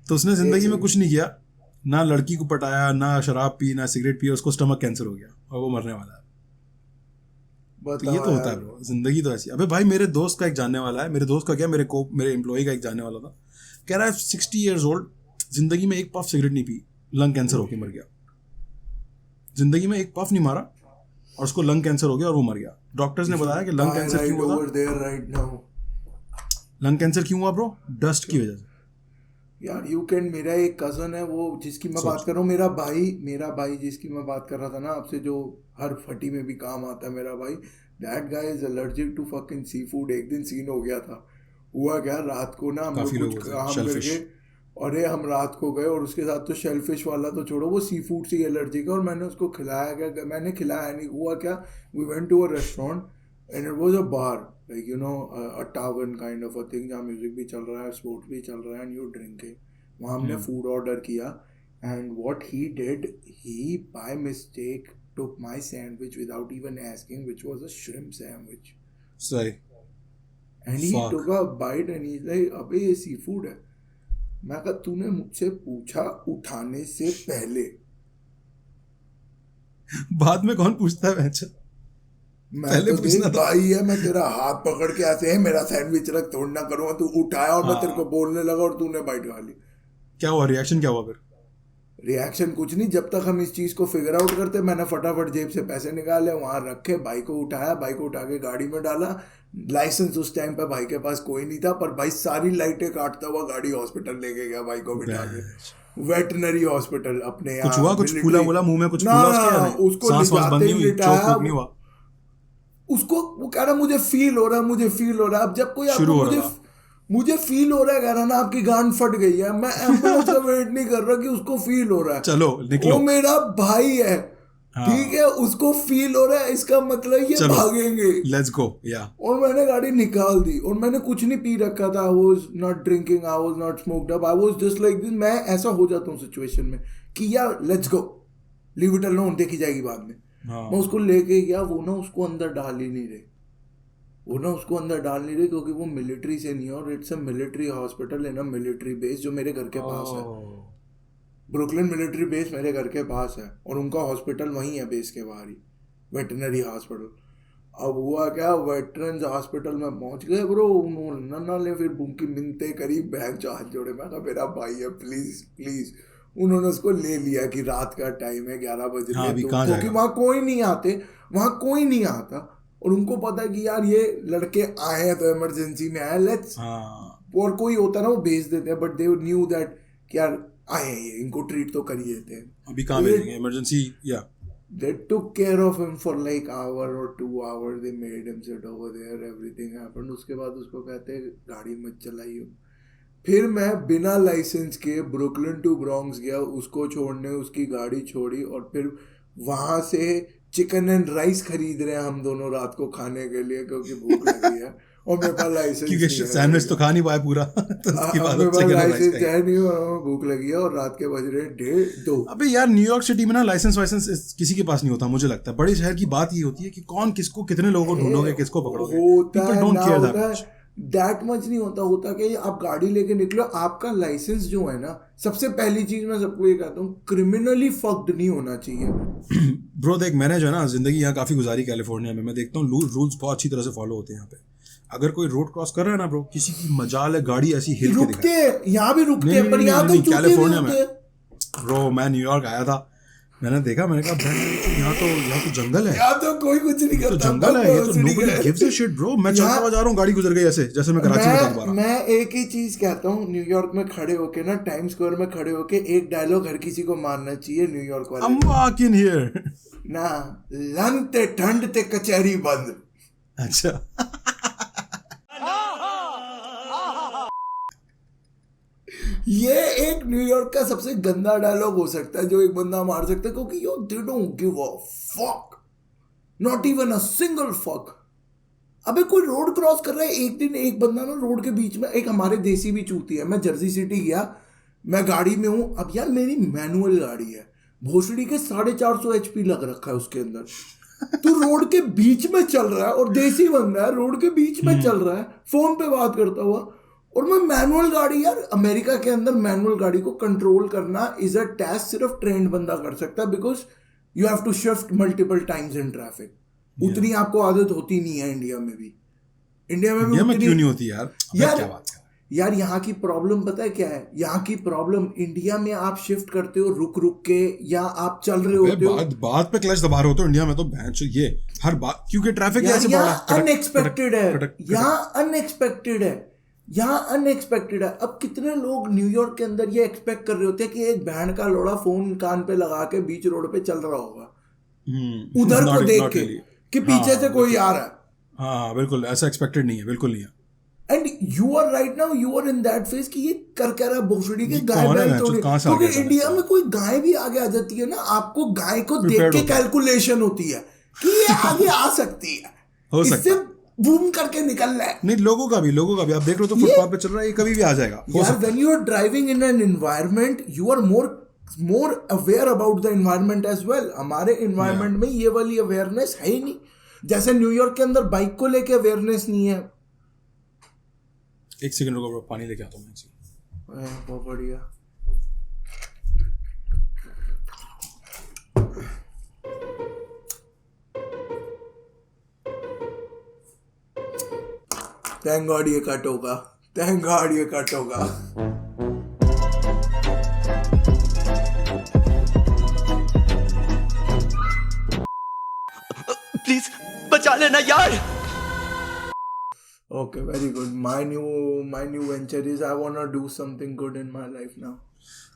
तो उसने जिंदगी में कुछ नहीं किया, ना लड़की को पटाया, ना शराब पी, ना सिगरेट पी, उसको स्टमक कैंसर हो गया और वो मरने वाला है. तो ये तो होता है ब्रो, जिंदगी तो ऐसी. अबे भाई मेरे दोस्त का एक जानने वाला है, मेरे दोस्त का क्या, मेरे एम्प्लॉय का एक जानने वाला था, कह रहा है 60 years old, जिंदगी में एक पफ सिगरेट नहीं पी, लंग कैंसर होके मर गया. जिंदगी में एक पफ नहीं मारा और उसको लंग कैंसर हो गया और वो मर गया. डॉक्टर्स ने बताया कि लंग कैंसर क्यों हुआ. लंग कैंसर क्यों हुआ ब्रो? डस्ट की वजह से. यार यू कैन, मेरा एक कजन है वो जिसकी मैं बात कर रहा हूँ, मेरा भाई जिसकी मैं बात कर रहा था ना आपसे, जो हर फटी में भी काम आता है, मेरा भाई, that guy is allergic to fucking seafood. एक दिन सीन हो गया था, हुआ क्या, रात को ना हम लोग कुछ काम करके, अरे हम रात को गए और उसके साथ तो शेलफिश वाला तो छोड़ो, वो सी फूड से एलर्जिक है. और मैंने उसको खिलाया क्या, मैंने खिलाया नहीं. हुआ क्या, we went to a restaurant and it was a bar, like you know a tavern kind of a thing, जहाँ म्यूजिक भी चल रहा है, स्पोर्ट्स भी चल रहा है एंड यू ड्रिंकिंग. वहाँ हमने फूड ऑर्डर किया and what he did, he by mistake took my sandwich without even asking, which was a shrimp sandwich. सही. And he took a bite and he's like, अबे ये sea food है. मैं कहा तूने मुझसे पूछा उठाने से पहले. बाद में कौन पूछता है बच्चा, पहले तो पूछना भाई है, मैं तेरा हाथ पकड़ के ऐसे है मेरा सैंडविच रख, तोड़ना करूँगा, तू उठाया और मैं तेरे को बोलने लगा और तूने बाइट खा ली. क्या हुआ, रिएक्शन क्या हुआ फिर? रिएक्शन कुछ नहीं, जब तक हम इस चीज़ को फिगर आउट करते, मैंने फटाफट जेब से पैसे निकाले, वहाँ रखे, भाई को उठाया, भाई को उठा के गाड़ी में डाला. लाइसेंस उस टाइम पे भाई के पास कोई नहीं था, पर भाई सारी लाइटें काटता हुआ गाड़ी हॉस्पिटल लेके गया भाई को बिठा के, वेटनरी हॉस्पिटल अपने यहाँ. कुछ हुआ, कुछ फूला बोला मुंह में, कुछ फूला उसको लिजाते ही लिटाया. उसको वो कह रहा मुझे फील हो रहा है. अब जब कोई आपको मुझे फील हो रहा है कहना ना आपकी गांड फट गई है, मैं एम्बुलेंस का वेट नहीं कर रहा कि उसको फील हो रहा है। चलो निकलो। वो मेरा भाई है, हाँ। ठीक है, उसको फील हो रहा है, इसका मतलब ये भागेंगे। लेट्स गो या। और मैंने गाड़ी निकाल दी और मैंने कुछ नहीं पी रखा था। आई was not drinking, I was not smoked up, I was just like this. मैं ऐसा हो जाता हूँ सिचुएशन में कि यार let's go, leave it alone, देखी जाएगी बाद में। मैं उसको लेके गया, वो ना उसको अंदर डाल ही नहीं रहे, क्योंकि वो मिलिट्री से नहीं है और it's a military hospital in a military base जो मेरे घर के पास है। ब्रुकलिन मिलिट्री बेस मेरे घर के पास है और उनका हॉस्पिटल वहीं है बेस के बाहर ही, वेटरनरी हॉस्पिटल। अब हुआ क्या, वेटरन्स हॉस्पिटल में पहुंच गए ब्रो, उन्होंने ना ले, फिर उनकी मिन्नतें करी, बहन जो हाथ जोड़े, मैं कहा मेरा भाई है प्लीज प्लीज। उन्होंने उसको ले लिया कि रात का टाइम है, 11 बजे, क्योंकि वहाँ कोई नहीं आता और उनको पता है कि यार ये लड़के आए हैं तो इमरजेंसी में आए, लेट्स। और कोई होता ना वो भेज देते हैं, बट दे न्यू दैट कि यार आए हैं ये, इनको ट्रीट तो कर ही देते हैं, अभी कहाँ भेजेंगे इमरजेंसी। या they took care of him for like hour or 2 hours, they made him sit over there, everything happened। उसके बाद उसको कहते हैं गाड़ी मत चलाइए। फिर मैं बिना लाइसेंस के ब्रुकलिन टू ब्रॉन्क्स गया उसको छोड़ने, उसकी गाड़ी छोड़ी और फिर वहां से चिकन एंड राइस खरीद रहे हैं हम दोनों रात को खाने के लिए, क्योंकि भूख लगी है और मेरे पास लाइसेंस क्योंकि सैंडविच तो खा नहीं पाया पूरा तो उसके बाद मेरे पास लाइसेंस है नहीं और भूख लगी है और रात के बज रहे 1:30-2। अबे यार न्यूयॉर्क सिटी में ना लाइसेंस किसी के पास नहीं होता, मुझे लगता है। बड़े शहर की बात ये होती है कि कौन किसको, कितने लोगों को ढूंढोगे, किसको पकड़ोगे, people don't care that much नहीं होता कि आप गाड़ी लेके निकलो, आपका लाइसेंस जो है ना, सबसे पहली चीज मैं सबको ये कहता हूँ, क्रिमिनली फक्ड नहीं होना चाहिए। ब्रो देख, मैंने जो है ना जिंदगी यहाँ काफी गुजारी कैलिफोर्निया में, मैं देखता हूँ रूल्स बहुत अच्छी तरह से फॉलो होते हैं यहाँ पे। अगर कोई रोड क्रॉस कर रहा है ना ब्रो, किसी की मजाल है गाड़ी ऐसी हिल के रुकते, यहाँ भी रुकते हैं, पर यहाँ तो कैलिफोर्निया में ब्रो, मैं न्यूयॉर्क आया था, मैंने देखा, मैंने कहा यहाँ तो जंगल है, यहाँ तो कोई कुछ नहीं करता, तो जंगल है, ये तो nobody gives a shit bro। मैं चलता हुआ जा रहा हूँ, गाड़ी गुजर गई ऐसे जैसे मैं कराची में था। मैं एक ही चीज कहता हूँ, न्यूयॉर्क में खड़े होके ना, टाइम स्क्वायर में खड़े होके एक डायलॉग हर किसी को मारना चाहिए न्यूयॉर्क वाले, I'm walking here ना, लन ते ठंड ते कचहरी बंद। अच्छा ये एक न्यूयॉर्क का सबसे गंदा डायलॉग हो सकता है जो एक बंदा मार सकता है, क्योंकि yo they don't give a fuck, not even a single fuck. अबे कोई रोड क्रॉस कर रहा है, एक दिन एक बंदा ना रोड के बीच में, एक हमारे देसी भी चूती है, मैं जर्सी सिटी गया, मैं गाड़ी में हूं, अब यार मेरी मैनुअल गाड़ी है, भोसड़ी के 450 HP लग रखा है उसके अंदर, तो रोड के बीच में चल रहा है और देसी बंदा है, रोड के बीच में चल रहा है फोन पे बात करता हुआ, और मैं मैनुअल गाड़ी, यार अमेरिका के अंदर मैनुअल गाड़ी को कंट्रोल करना इज अ टास्क सिर्फ ट्रेंड बंदा कर सकता है, because you have to shift multiple times in traffic. उतनी आपको आदत होती नहीं है इंडिया में भी क्यों नहीं होती यार क्या बात कर। यार यहाँ की प्रॉब्लम पता है क्या है, यहाँ की प्रॉब्लम, इंडिया में आप शिफ्ट करते हो रुक के, या आप चल रहे होते हो, बात पे क्लच दबा रहे होते हो, इंडिया में तो भैंस ये हर बात, क्योंकि ट्रैफिक ऐसे अनएक्सपेक्टेड है, यहाँ अनएक्सपेक्टेड है। अब कितने लोग न्यूयॉर्क के अंदर ये एक्सपेक्ट कर रहे होते हैं कि एक बैंड का लोड़ा फोन कान पे लगा के बीच रोड पे चल रहा होगा उधर को देख के कि पीछे से कोई आ रहा है। हाँ बिल्कुल, ऐसा एक्सपेक्टेड नहीं है, बिल्कुल नहीं है। And you are right now, you are in that phase कि ये कर क्या रहा भोसड़ी के गाय बैल तोड़े, क्योंकि इंडिया में कोई गाय भी आगे आ जाती है ना, आपको गाय को देख के कैलकुलेशन होती है कि ये आगे आ सकती है, इससे बूम करके निकल रहा है। नहीं, लोगों का भी आप देख रहे हो तो फुटपाथ पे चल रहा है, ये कभी भी आ जाएगा। यार when you are driving in an environment, you are more aware about the environment as well. हमारे एनवायरनमेंट में ये वाली अवेयरनेस है ही नहीं, जैसे न्यूयॉर्क के अंदर बाइक को लेके अवेयरनेस नहीं है। एक सेकंड रुको, पानी लेके आता हूँ मैं। बहुत बढ़िया। थैंक गॉड ये कट होगा, थैंक गॉड ये कट होगा। प्लीज बचा लेना यार। Okay, very good. My new venture is I want to do something good in my life now.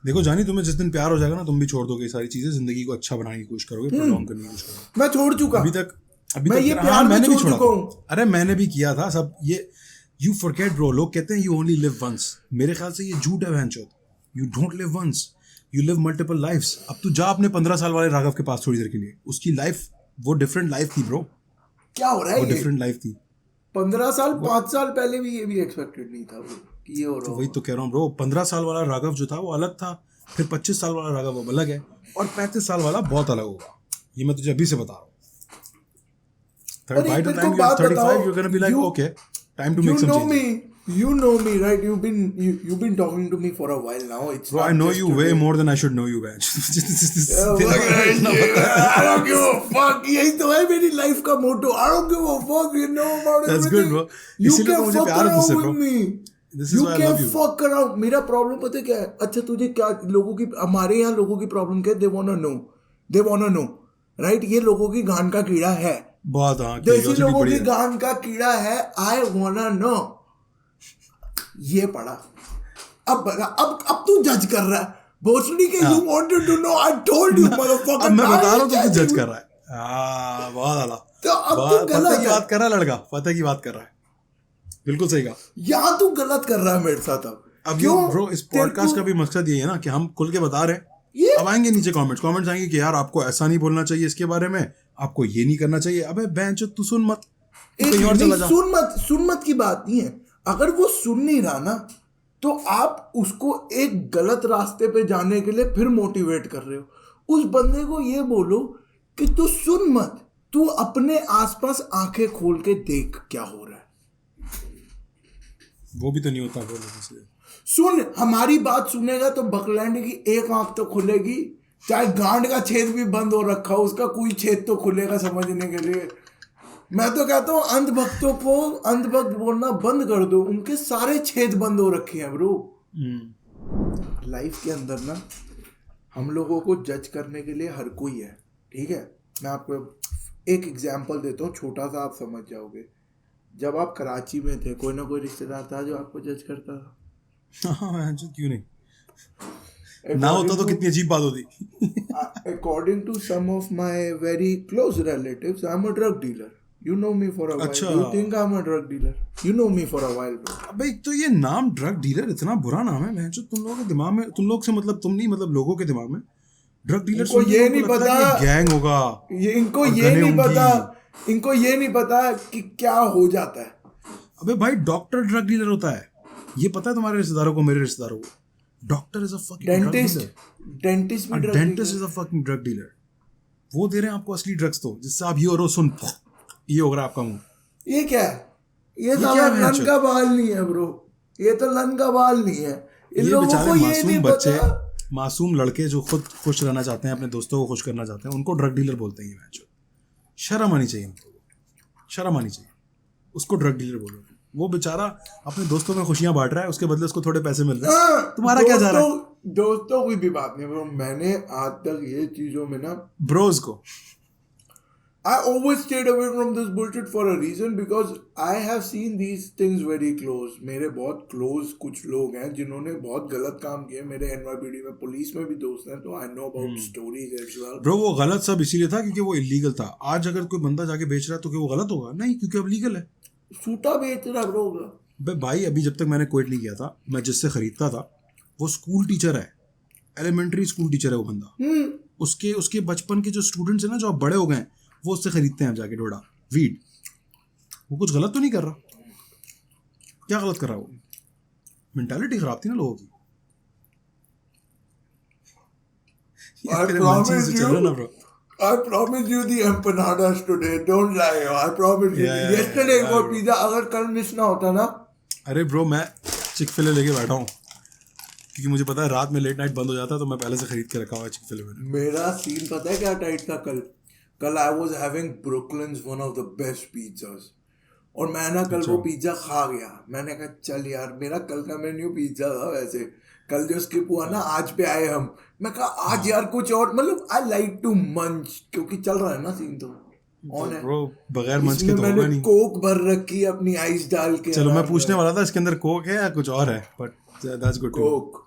देखो जानी, तुम्हें जिस दिन प्यार हो जाएगा ना, तुम भी छोड़ दोगे सारी चीजें, जिंदगी को अच्छा बनाने की कोशिश करोगे, प्रॉन्ग करने की कोशिश करोगे। मैं छोड़ चुका अभी तक मैं ये प्यार मैंने भी छोड़ चुका हूँ। अरे मैंने भी किया था सब ये। यू फॉरगेट ब्रो, लोग कहते हैं यू ओनली लिव वंस, मेरे ख्याल से ये झूठ है भैंचोद। You don't live once, you live multiple lifes. अब तू जा अपने 15 साल वाले राघव के पास थोड़ी देर के लिए, उसकी लाइफ वो डिफरेंट लाइफ थी ब्रो, क्या हो रहा वो है ये? डिफरेंट लाइफ थी। 15 साल 5 साल पहले भी ये भी एक्सपेक्टेड नहीं था bro, कि ये हो रहा तो हो। वही तो कह रहा हूँ ब्रो, 15 साल वाला राघव जो था वो अलग था, फिर 25 साल वाला राघव वो अलग है, और 35 साल वाला बहुत अलग होगा। ये मैं तुझे अभी से बता रहा हूँ। और By एक the मेरे time को you're बात 35, बताओ, you're gonna be like, you- okay, time to You make some know changes. me, right? You've been talking to me for a while now. It's Bro, not I know just you today. way more than I should know you, man. I don't give a fuck. यही तो है मेरी life का मोटो. I don't give a fuck. You know about That's everything. good, bro. You इसीलिए तो can मुझे fuck प्यार है around तुझसे, with bro. me. This is You why I can love you. fuck around. मेरा प्रॉब्लम पता है क्या है? अच्छा तुझे क्या लोगों की, हमारे यहाँ लोगों की प्रॉब्लम क्या है? They wanna know. Right? ये लोगों की गान का कीड़ा है. बहुत हाँ, देसी curiosity लोगों बड़ी की है। गान का कीड़ा है. I wanna know. ये पढ़ा. अब तू जज कर रहा है. भोसड़ी के you wanted to know. I told you motherfucker. अब मैं बता रहा हूँ तो तू judging जज you. कर रहा है। हाँ, बहुत आला। तो अब तू पता गलत की है. बात कर रहा है लड़का, पता की बात कर रहा है। बिल्कुल सही कहा। यहाँ तू गलत कर रहा है मेरे साथ अब क्यों? ब्रो, इस तेरे पॉडकास्ट को- का भी मकसद यही है ना कि हम खुल के बता रहे ये- हैं। अब आएंगे नीचे कमेंट्स आएंगे कि यार आपको ऐसा नहीं बोलना चाहिए इसके बारे में, आपको ये नहीं करना चाहिए। अबे बेंचो, तू सुन मत, तू कहीं और चला जा। सुन मत की बात नहीं है. अगर वो सुन नहीं रहा ना तो आप उसको एक गलत रास्ते पे जाने के लिए फिर मोटिवेट कर रहे हो. उस बंदे को ये बोलो कि तू सुन मत, तू अपने आसपास आंखें खोल के देख क्या हो रहा है. वो भी तो नहीं होता बोलो इसलिए। सुन, हमारी बात सुनेगा तो बकलैंड की एक आंख तो खुलेगी, चाहे गांड का छेद भी बंद हो रखा हो उसका कोई छेद तो खुलेगा समझने के लिए. मैं तो कहता हूँ अंधभक्तों को अंधभक्त बोलना बंद कर दो, उनके सारे छेद बंद हो रखे हैं ब्रो. लाइफ के अंदर ना हम लोगों को जज करने के लिए हर कोई है, ठीक है. मैं आपको एक एग्जांपल देता हूँ, छोटा सा, आप समझ जाओगे. जब आप कराची में थे कोई ना कोई रिश्तेदार था जो आपको जज करता था. हाँ, क्यों नहीं, ना होता तो कितनी अजीब बात होती. According to some of my very close relatives, I'm a drug dealer. You know me for a while. अच्छा. You think I'm a drug dealer? You know me for a while, bro. अबे तो ये नाम drug dealer इतना बुरा नाम है जो तुम लोगों के दिमाग में, तुम लोग से मतलब तुम नहीं, मतलब लोगों के दिमाग में ड्रग डीलर इनको ये नहीं पता गैंग होगा. इनको और ये गने नहीं होंगी. पता, इनको ये नहीं पता कि क्या हो जाता है. अबे भाई, डॉक्टर ड्रग डीलर होता है, ये पता है तुम्हारे रिश्तेदारों को, मेरे रिश्तेदारों को. Doctor is a fucking dentist भी drug dentist dealer. Is a fucking drug dealer. वो दे रहे हैं आपको असली ड्रग्स, तो जिससे आप ये हो रहे हो, सुन ये हो रहा है आपका मुंह. ये क्या है? ये क्या साला है लन भैंचो? का बाल नहीं है ब्रो, ये तो लन का बाल नहीं है. इन ये लोगों बेचारे को ये मासूम नहीं बच्चे, पता. मासूम लड़के जो खुद खुश रहना चाहते हैं, अपने दोस्तों को खुश करना चाहते हैं, उनको ड्रग डीलर बोलते हैं. ये मैच शर्म आनी चाहिए इनको, शर्म आनी चाहिए. उसको ड्रग डीलर बोलो. वो बेचारा अपने दोस्तों में खुशियां बांट रहा है, उसके बदले उसको थोड़े पैसे मिल रहे हैं. तुम्हारा क्या जा रहा है? दोस्तों कोई भी बात नहीं ब्रो. मैंने आज तक ये चीजों में ना, ब्रोज को I always stayed away from this bullshit for a reason because I have seen these things very close. मेरे बहुत close कुछ लोग हैं जिन्होंने बहुत गलत काम किए. मेरे NYPD में पुलिस में भी दोस्त हैं, तो I know about stories as well. Bro, वो गलत सब इसीलिए था क्योंकि वो इलीगल था. आज अगर कोई बंदा जाके बेच रहा है तो क्या वो गलत होगा? नहीं, क्योंकि अब लीगल है. सूटा बेच रहा ब्रो. भाई अभी जब तक मैंने क्विट नहीं किया था, मैं जिससे खरीदता था वो स्कूल टीचर है, एलिमेंट्री स्कूल टीचर है वो बंदा. उसके बचपन के जो स्टूडेंट्स हैं ना, जो अब बड़े हो गए हैं, वो उससे खरीदते हैं अब जाके डोडा वीड. वो कुछ गलत तो नहीं कर रहा. क्या गलत कर रहा है वो? मेंटालिटी खराब थी ना लोगों की. I promise you the empanadas today. Don't lie. I promise you. Yeah, Yesterday yeah, वो yeah. पिज्जा अगर कल मिस ना होता ना. अरे ब्रो, मैं चिक-फिले लेके बैठा हूँ क्योंकि मुझे पता है रात में लेट नाइट बंद हो जाता है, तो मैं पहले से खरीद के रखा हुआ है चिक-फिले में. मेरा सीन पता है क्या टाइट था कल I was having Brooklyn's one of the best pizzas. और मैं ना कल वो पिज्जा खा गया. मैंने कहा चल यार, मेरा कल का मेन्यू पिज्जा था वैसे. कल जो स्किप हुआ ना, आज पे आए हम. मैं कहा आज यार कुछ और, मतलब आई लाइक टू मंच, क्योंकि चल रहा है ना सीन, तो ऑन है ब्रो. बगैर मंच के इसमें तो होगा मैंने नहीं. कोक भर रखी अपनी आइस डाल के. चलो, मैं पूछने वाला था इसके अंदर कोक है या कुछ और है, बट दैट्स गुड. कोक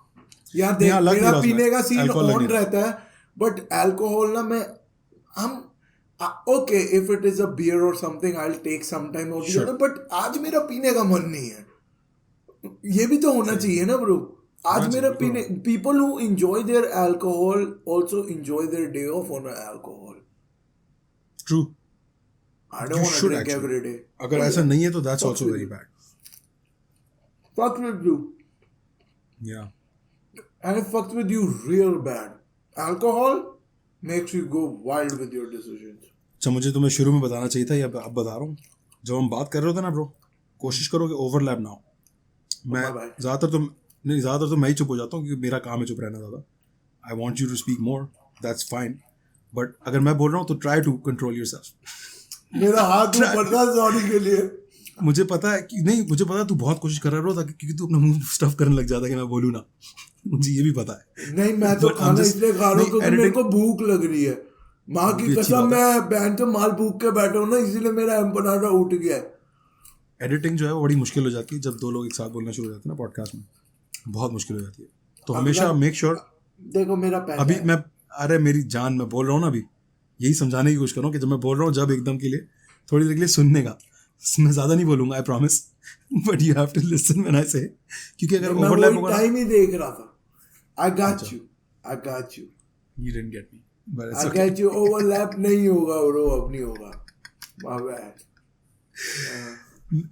यार देख, लग नहीं मेरा रहा पीने उसमें. का सीन Alcohol लग ऑन नहीं रहा. रहता है, बट अल्कोहल ना, मैं हम Okay, if it is a beer or something, I'll take some time or the Sure. other, but आज मेरा पीने का मन नहीं है. ये भी तो होना चाहिए ना ब्रो. आज मेरा पीने, people who enjoy their alcohol also enjoy their day off on alcohol. True. I don't want to should drink actually. every day. अगर ऐसा नहीं है तो that's also with very you. bad. Fuck with you. Yeah. And it fucks with you real bad. Alcohol makes you go wild with your decisions. अच्छा, मुझे तुम्हें शुरू में बताना चाहिए था या अब बता रहा हूँ. जब हम बात कर रहे होते ना ब्रो, कोशिश करो कि ओवरलैप ना हो. मैं ज़्यादातर तो मैं ही चुप हो जाता हूँ क्योंकि मेरा काम है चुप रहना ज़्यादा. I want you to speak more, that's fine, but अगर मैं बोल रहा हूँ तो ट्राई टू कंट्रोल योरसेल्फ. मेरा हाथ ऊपर था सॉरी के लिए. मुझे पता है कि नहीं, मुझे पता है तू बहुत कोशिश कर रहा है ब्रो, ताकि क्योंकि तू अपना मुंह स्टफ करने लग जाता है कि मैं बोलूँ ना. मुझे ये भी पता है. नहीं, मैं तो But I'm खाना just- इसलिए खा रहा हूँ नहीं, क्योंकि मेरे editing- को भूख लग रही है. माँ की ये अच्छी कसम, बात है. मैं बहन तो माल भूख के बैठा हूँ ना, इसीलिए मेरा एम्पनाडा उठ गया है. एडिटिंग जो है वो बड़ी मुश्किल हो जाती है जब दो लोग एक साथ बोलना शुरू हो जाते हैं ना पॉडकास्ट में. बहुत मुश्किल हो जाती है. तो हमेशा मेक श्योर. देखो मेरा पैसा अभी है. मैं, अरे मेरी जान, मैं बोल रहा हूँ ना, अभी यही समझाने की कोशिश कर रहा हूँ कि जब मैं बोल रहा हूँ जब एकदम के लिए थोड़ी देर के लिए सुनने का, मैं ज़्यादा नहीं बोलूँगा, I promise, but you have to listen when I say, क्योंकि अगर मैं ओवरलैप वही होगा ना. टाइम ही देख रहा था. I got you. You didn't get me, but it's I okay. Got you. Overlap नहीं होगा ब्रो, अब नहीं होगा. My bad.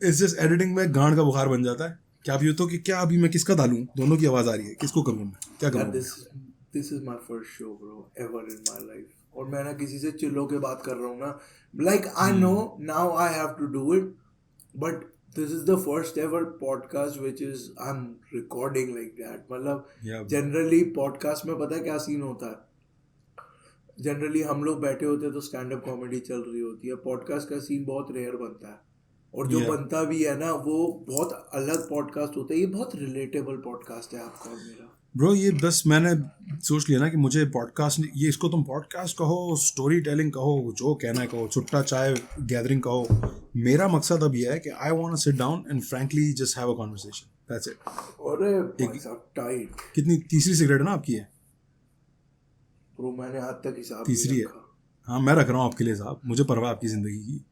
It's just editing में गांड का बुखार बन जाता है. क्या आप ये तो कि क्या अभी मैं किसका डालूं, दोनों की आवाज़ आ रही है, किसको करूँ मैं, क्या करूँ. This is my first show bro ever in my life, और मैं ना किसी से चिल होके बात कर रहा हूँ ना. Like I know now I have to do it, but this is the first ever podcast which is I am recording like that. मतलब Yeah. जनरली पॉडकास्ट में पता है क्या सीन होता है. जनरली हम लोग बैठे होते हैं तो स्टैंड अप कॉमेडी चल रही होती है. पॉडकास्ट का सीन बहुत रेयर बनता है, और जो Yeah. बनता भी है ना वो बहुत अलग पॉडकास्ट होता है. ये बहुत रिलेटेबल पॉडकास्ट है आपका और मेरा. ब्रो ये बस मैंने सोच लिया ना कि मुझे पॉडकास्ट, ये इसको तुम पॉडकास्ट कहो, स्टोरी टेलिंग कहो, जो कहना है कहो, छुट्टा चाय गैदरिंग कहो, मेरा मकसद अब ये है कि I want to sit down and frankly just have a conversation, that's it. अरे भाई साहब टाइट. कितनी तीसरी सिगरेट है ना आपकी है? ब्रो मैंने आज तक हिसाब तीसरी नहीं है. रखा. हाँ मैं रख रहा हूँ आपके लिए साहब, मुझे परवाह आपकी ज़िंदगी की.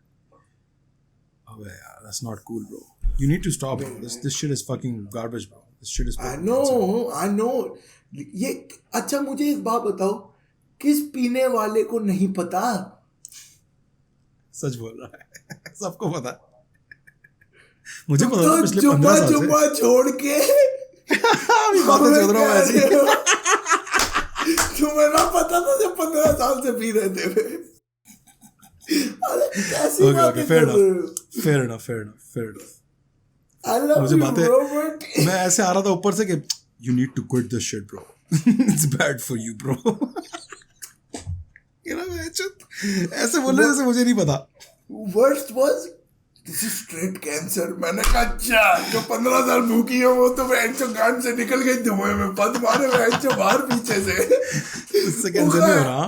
अबे यार that's not cool bro, you need to stop. This shit is fucking garbage bro, this shit is. I know. ये अच्छा, मुझे एक बात बताओ, किस पीने वाले को नहीं पता? सच बोल रहा है. सबको पता है. मुझे पता था तो पिछले चुपा 15 साल से. चुपा छोड़ के बातें चल रहा हूँ ऐसे ही. तुम्हें ना पता था जब 15 साल से पी रहे थे. अरे कैसी Okay, बातें okay, fair कर रहे हो? enough. Fair enough. I love मुझे you, बातें, bro, but मैं ऐसे आ रहा था ऊपर से कि you need to quit this shit, bro. It's bad for you, bro. You know, ऐसे बोल रहे जैसे मुझे नहीं पता. worst was this is straight cancer. मैंने कहा अच्छा, जो 15 साल भूखी है वो तो वेंचो गांड से निकल गई धुएं में, पद मारे वेंचो बाहर पीछे से. इससे कैंसर नहीं हो रहा.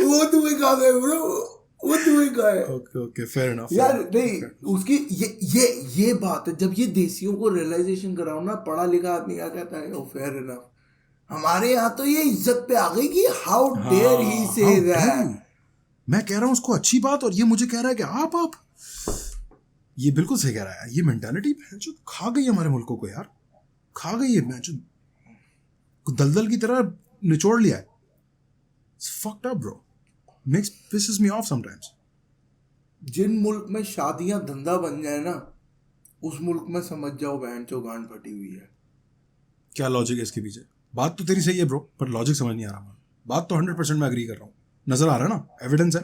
वो धुएं कहाँ गए ब्रो? वो धुएं कहाँ है? Okay, fair enough. यार नहीं, उसकी ये बात है. जब ये देसियों को रियलाइजेशन कराओ ना, पढ़ा लिखा आदमी क्या कहता है, ओ फेयर इनफ. हमारे यहाँ तो ये इज्जत पे आ गई कि हाउ डेयर ही से How dare दैट. you? मैं कह रहा हूँ उसको अच्छी बात, और ये मुझे कह रहा है कि आप ये बिल्कुल सही कह रहा है. ये मेंटालिटी जो खा गई हमारे मुल्कों को यार, खा गई है. मैं जो दलदल की तरह निचोड़ लिया है. It's fucked up, bro. Pisses me off sometimes. जिन मुल्क में शादियां धंधा बन जाए ना, उस मुल्क में समझ जाओ बहन चो गांड फटी हुई है. क्या लॉजिक है इसके पीछे? बात तो तेरी सही है ब्रो, पर लॉजिक समझ नहीं आ रहा मुझे. बात तो 100% मैं एग्री कर रहा हूँ, नजर आ रहा है ना, एविडेंस है,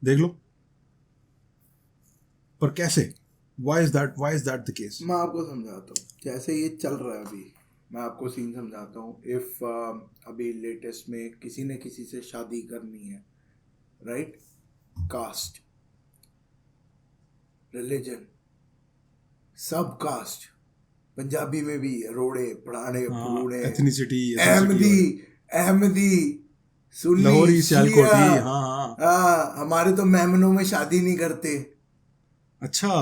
देख लो. पर कैसे? Why is that the case? मैं आपको समझाता हूँ. जैसे ये चल रहा है अभी, मैं आपको सीन समझाता हूँ. इफ अभी लेटेस्ट में किसी ने किसी से शादी करनी है, राइट? कास्ट, रिलीजन, सब कास्ट. पंजाबी में भी रोड़े पढ़ाने फूड़े, एथनिसिटी, अहमदी, सुन्नी, लाहौरी, सियालकोटी. शिया. हाँ. हमारे तो मेमनों में शादी नहीं करते. अच्छा.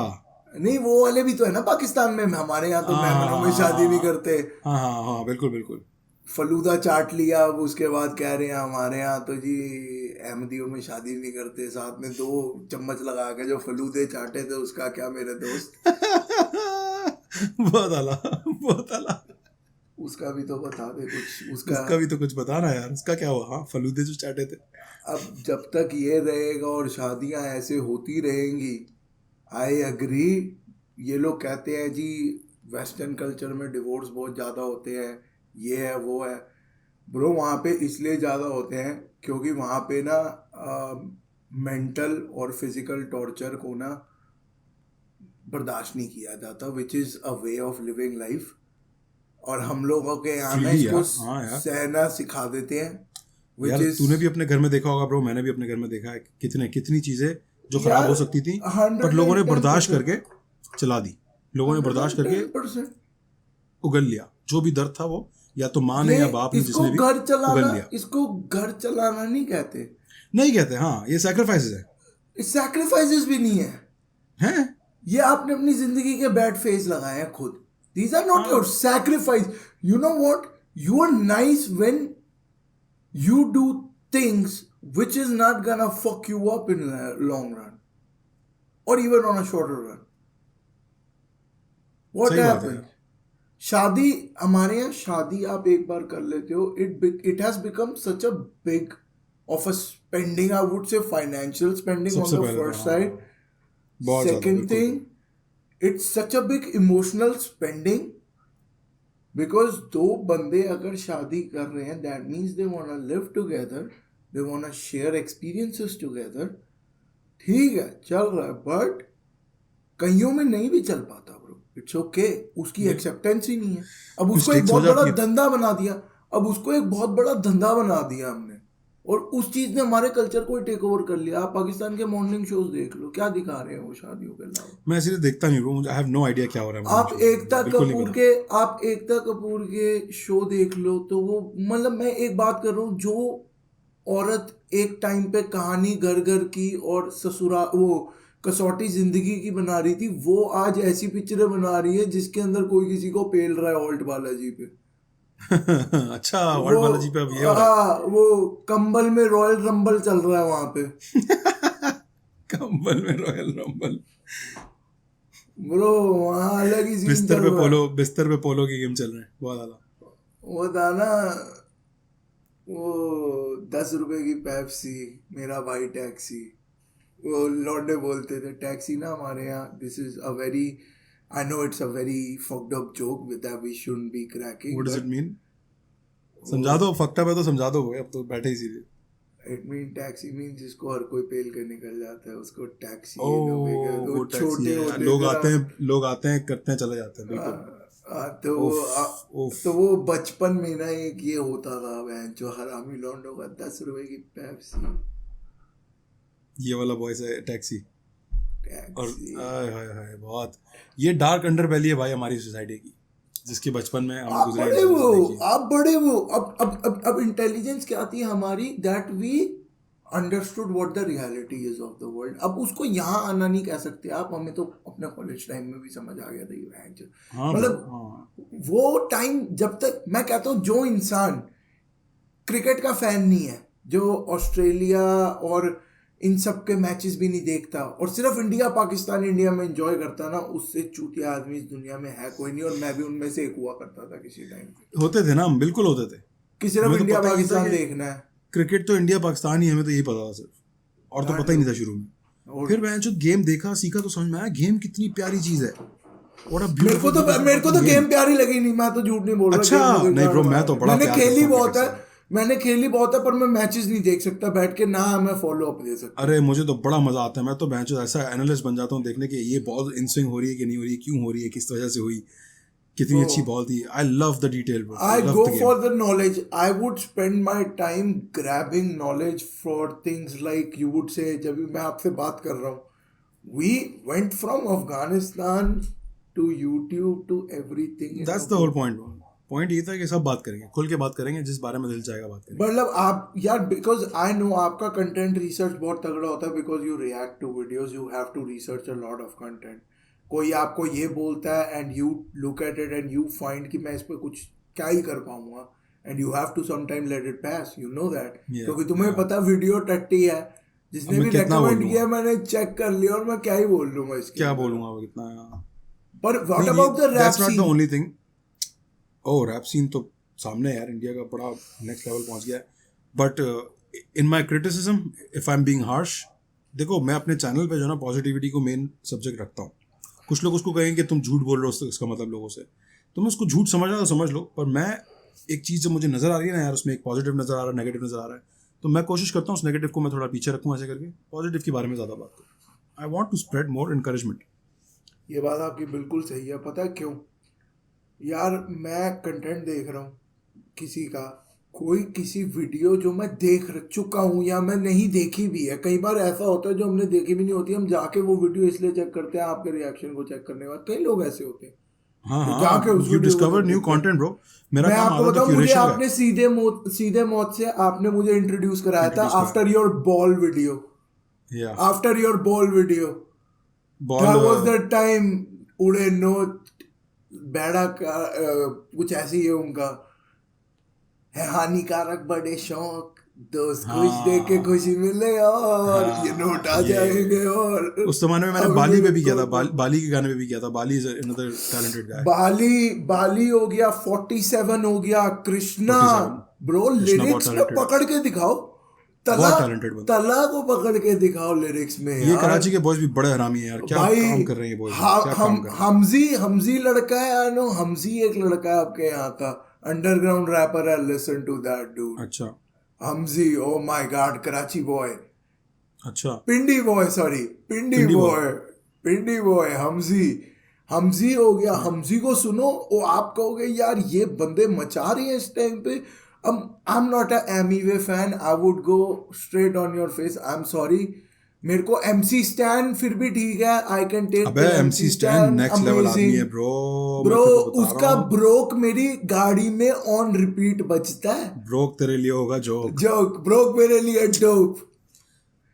नहीं, वो वाले भी तो है ना पाकिस्तान में. हमारे यहाँ तो मेमनों में शादी नहीं करते. हाँ, बिल्कुल. फलूदा चाट लिया, अब उसके बाद कह रहे हैं हमारे यहाँ तो जी अहमदियों में शादी नहीं करते, साथ में 2 चम्मच लगा के जो फलूदे चाटे थे उसका क्या मेरे दोस्त। बहुत आला, बहुत आला। उसका भी तो बता दे कुछ, उसका उसका भी तो कुछ बताना यार, उसका क्या हुआ? हाँ, फलूदे जो चाटे थे। अब जब तक ये रहेगा और शादियां ऐसे होती रहेंगी, आई एग्री। ये लोग कहते हैं जी वेस्टर्न कल्चर में डिवोर्स बहुत ज़्यादा होते हैं, ये है वो है। ब्रो वहाँ पे इसलिए ज़्यादा होते हैं क्योंकि वहाँ पे ना मेंटल और फिजिकल टॉर्चर को ना बर्दाश्त नहीं किया जाता, which is a way of living life. और हम लोगों के यहाँ ना Freely इसको यार, हाँ यार। सहना सिखा देते हैं, which यार is- तूने भी अपने घर में देखा होगा ब्रो, मैंने भी अपने घर में देखा है कितनी चीजें जो खराब यार, हो सकती थी, 110% पर लोगों ने बर्दाश्त करके चला दी। लोगों ने बर्दाश्त करके 110%। उगल लिया। जो भी दर्द था वो या तो माँ ने या बाप ने, इसको जिसने भी, घर उगल चलाना, लिया। इसको घर चलाना नहीं कहते, नहीं कहते, हाँ, ये सैक्रिफाइसेस है। सैक्रिफाइसेस भी नहीं है, हैं? ये आपने अपनी जिंदगी के बैड फेज लगाए हैं खुद। These are not your sacrifice. You know what, you are nice when you do things which is not gonna fuck you up in long run और even on a shorter run. What सही बात है। Happens, शादी, हमारे यहाँ शादी आप एक बार कर लेते हो, it has become such a big of a spending, I would say financial spending on सबसे द पहले तो, फर्स्ट हाँ। साइड। बहुत ज्यादा, Second बिल्कुल। thing, it's such a big emotional spending because 2 बंदे अगर शादी कर रहे हैं, that means they wanna live together, they wanna share experiences together। ठीक है, चल रहा है, बट कईयों में नहीं भी चल पाता ब्रो, इट्स ओके, उसकी एक्सेप्टेंस ही नहीं है। अब उसको एक Mistakes हो बहुत बड़ा जाती है। धंधा बना दिया, अब उसको एक बहुत बड़ा धंधा बना दिया हमने, और उस चीज ने हमारे कल्चर को टेक ओवर कर लिया। आप पाकिस्तान के मॉर्निंग शोज देख लो, क्या दिखा रहे हैं वो शादियों के अलावा। मैं इसलिए देखता नहीं हूँ, आई हैव नो आइडिया क्या हो रहा है। आप एकता बिल्कुल नहीं कपूर पता। के आप एकता कपूर के शो देख लो, तो वो मतलब मैं एक बात कर रहा हूँ, जो औरत एक टाइम पे कहानी घर घर की और ससुरा वो कसौटी जिंदगी की बना रही थी, वो आज ऐसी पिक्चरें बना रही है जिसके अंदर कोई किसी को पेल रहा है ऑल्ट बालाजी पे। अच्छा, वर्ल्ड बालाजी पे अब ये हो रहा हाँ, वो कंबल में रॉयल रंबल चल रहा है वहां पे। है। कंबल में रॉयल रंबल। ब्रो वहाँ अलग ही सीन बिस्तर चल पे रहा है। पोलो, बिस्तर पे पोलो की गेम चल रहे हैं, बहुत आला। वो था ना, वो 10 रुपए की पेप्सी, मेरा भाई टैक्सी, वो लौंडे बोलते थे टैक्सी ना हमारे यहाँ। This is a very, I know it's a very fucked up joke with that we shouldn't be cracking. What does it mean? समझा दो, फक्टा पे तो समझा दो, अब तो बैठे इसीलिए। इट मीन टैक्सी मीन जिसको हर कोई पेल कर निकल जाता है उसको टैक्सी। वो टैक्सी है, लोग आते हैं करते हैं, चले जाते हैं, बिल्कुल। तो वो बचपन में ना एक ये होता था बहन जो हरामी लौंडों का 10 रुपए की पेप्सी, ये वाला बॉयज है टैक्सी। और टैक्सी। हाय हाय हाय, बहुत ये डार्क अंडरबेली है भाई हमारी सोसाइटी की, जिसके बचपन में हम आप गुजरे बड़े हैं, वो, देखिए। आप बड़े वो। अब इंटेलिजेंस क्या थी हमारी, that we understood what the reality is of the world. अब उसको यहाँ आना नहीं कह सकते आप, हमें तो अपने कॉलेज टाइम में भी समझ आ गया था ये हाँ मतलब हाँ। वो टाइम जब तक, मैं कहता हूँ जो इंसान क्रिकेट का फैन नहीं है, जो ऑस्ट्रेलिया और इन सब के मैचेस भी नहीं देखता और सिर्फ इंडिया पाकिस्तान इंडिया में एंजॉय करता ना, उससे चूतिया आदमी इस दुनिया में है कोई नहीं। और मैं भी उनमें से एक हुआ करता था किसी टाइम पे, होते थे ना हम, बिल्कुल होते थे कि सिर्फ हमें तो इंडिया पता ही नहीं था पाकिस्तान कि देखना है। क्रिकेट तो इंडिया पाकिस्तान ही, हमें तो यही पता था सिर्फ, और तो पता ही नहीं था शुरू में। और फिर मैं जो गेम देखा सीखा तो समझ में आया गेम कितनी प्यारी चीज है। मेरे को तो गेम प्यारी लगी नहीं, मैं तो झूठ नहीं बोल रहा। अच्छा, गेम मुझे नहीं ब्रो, प्यार मैं तो बड़ा मैंने प्यार खेली करता हूँ बहुत है, क्रिकेट मैंने खेली बहुत है, पर मैं मैचेस नहीं देख सकता बैठ के, ना मैं फॉलो अप दे सकता। अरे मुझे तो बड़ा मजा आता है, मैं तो बेंच ऐसा एनालिस्ट बन जाता हूँ देखने के ये बॉल इन स्विंग हो रही है कि नहीं हो रही है, क्यों हो रही है, किस वजह से हुई, कितनी अच्छी बॉल थी। I love the detail bro, I go for the knowledge. I would spend my time grabbing knowledge for things like you would say, जब भी मैं आपसे बात कर रहा हूँ, we went from Afghanistan to YouTube to everything. That's the whole point. Point ये था कि सब बात करेंगे, खुल के बात करेंगे, जिस बारे में दिल चाहेगा बात करेंगे। मतलब आप यार, बिकॉज आई नो आपका कंटेंट रिसर्च बहुत तगड़ा होता है, because you react to videos, you have to research a lot of content. कोई आपको ये बोलता है and you look at it and you find कि मैं इस पर कुछ क्या ही कर पाऊंगा, and you have to sometime let it pass, you know that. Yeah, क्योंकि तुम्हें पता वीडियो टट्टी है, जिसने अब भी मैं कितना रेकमेंड बोलूंगा? किया मैंने चेक कर लिया और मैं क्या ही बोल लूंगा इसके क्या ऊपर। बोलूंगा वो कितना। पर what about the rap That's not the scene? only thing. Oh, rap scene तो सामने है यार, इंडिया का बड़ा नेक्स्ट लेवल पहुंच गया है। But in my criticism, if I am being harsh, देखो मैं अपने चैनल पे जो है ना पॉजिटिविटी को मेन सब्जेक्ट रखता हूँ। कुछ लोग उसको कहेंगे तुम झूठ बोल रहे हो, तो इसका मतलब लोगों से तुम उसको झूठ समझना तो समझ लो, पर मैं एक चीज़ जब मुझे नज़र आ रही है ना यार, उसमें एक पॉजिटिव नज़र आ रहा है, नेगेटिव नज़र आ रहा है, तो मैं कोशिश करता हूँ उस नेगेटिव को मैं थोड़ा पीछे रखूँ, ऐसे करके पॉजिटिव के बारे में ज़्यादा बात करूँ। I want to spread more encouragement. ये बात आपकी बिल्कुल सही है। पता है क्यों यार, मैं कंटेंट देख रहा हूँ किसी का, कोई किसी वीडियो जो मैं देख चुका हूँ या मैं नहीं देखी भी है, कई बार ऐसा होता है जो हमने देखी भी नहीं होती, हम जाके वो वीडियो इसलिए चेक करते हैं आपके रिएक्शन को चेक करने के बाद। कई लोग ऐसे होते हैं हाँ जाके उस यू वीडियो को डिस्कवर न्यू देखते हैं। Content bro. मेरा मैं काम आपको आधा तो बताऊं, मुझे क्यूरेशन का आपने सीधे मौत से आपने मुझे इंट्रोड्यूस कराया था Introduce कराया। आफ्टर योर बॉल वीडियो, है। या after your ball video, ball that was the time उड़े नो बैड़ा का कुछ ऐसी है उनका, है हानिकारक बड़े शौक, दोस्त खुश देख के खुशी मिले और ये नोट आ जाएंगे। और उस जमाने में मैंने बाली पे भी किया था, बाली के गाने पे भी किया था। बाली इज अनदर टैलेंटेड गाय। बाली हो गया, 47 हो गया, कृष्णा 47 ब्रो कृष्णा बहुत लिरिक्स में talented। पकड़ के दिखाओ, बहुत talented बंदा। तला को पकड़ के दिखाओ लिरिक्स में ये यार। कराची के बॉयज भी बड़े हरामी है यार, क्या भाई काम कर रहे हैं ये बॉयज, क्या काम कर रहे हैं। हमजी लड़का है, आई नो हमजी एक लड़का है आपके यहाँ का अंडरग्राउंड रैपर है, लिसन टू दैट डूड अच्छा Hamzi, oh my god, Karachi boy, अच्छा Pindi boy, sorry Pindi Pindi boy Hamzi हो गया। हमजी को सुनो, वो आप कहोगे यार ये बंदे मचा रही हैं इस टाइम पे। I am not a Emiway fan, I would go straight on your face, I am sorry. मेरे को एमसी स्टैन फिर भी ठीक है, आई कैन टेक। अबे एमसी स्टैन नेक्स्ट लेवल आदमी है ब्रो। ब्रो उसका ब्रोक मेरी गाड़ी में ऑन रिपीट बजता है। ब्रोक तेरे लिए होगा जोक ब्रोक मेरे लिए डोप।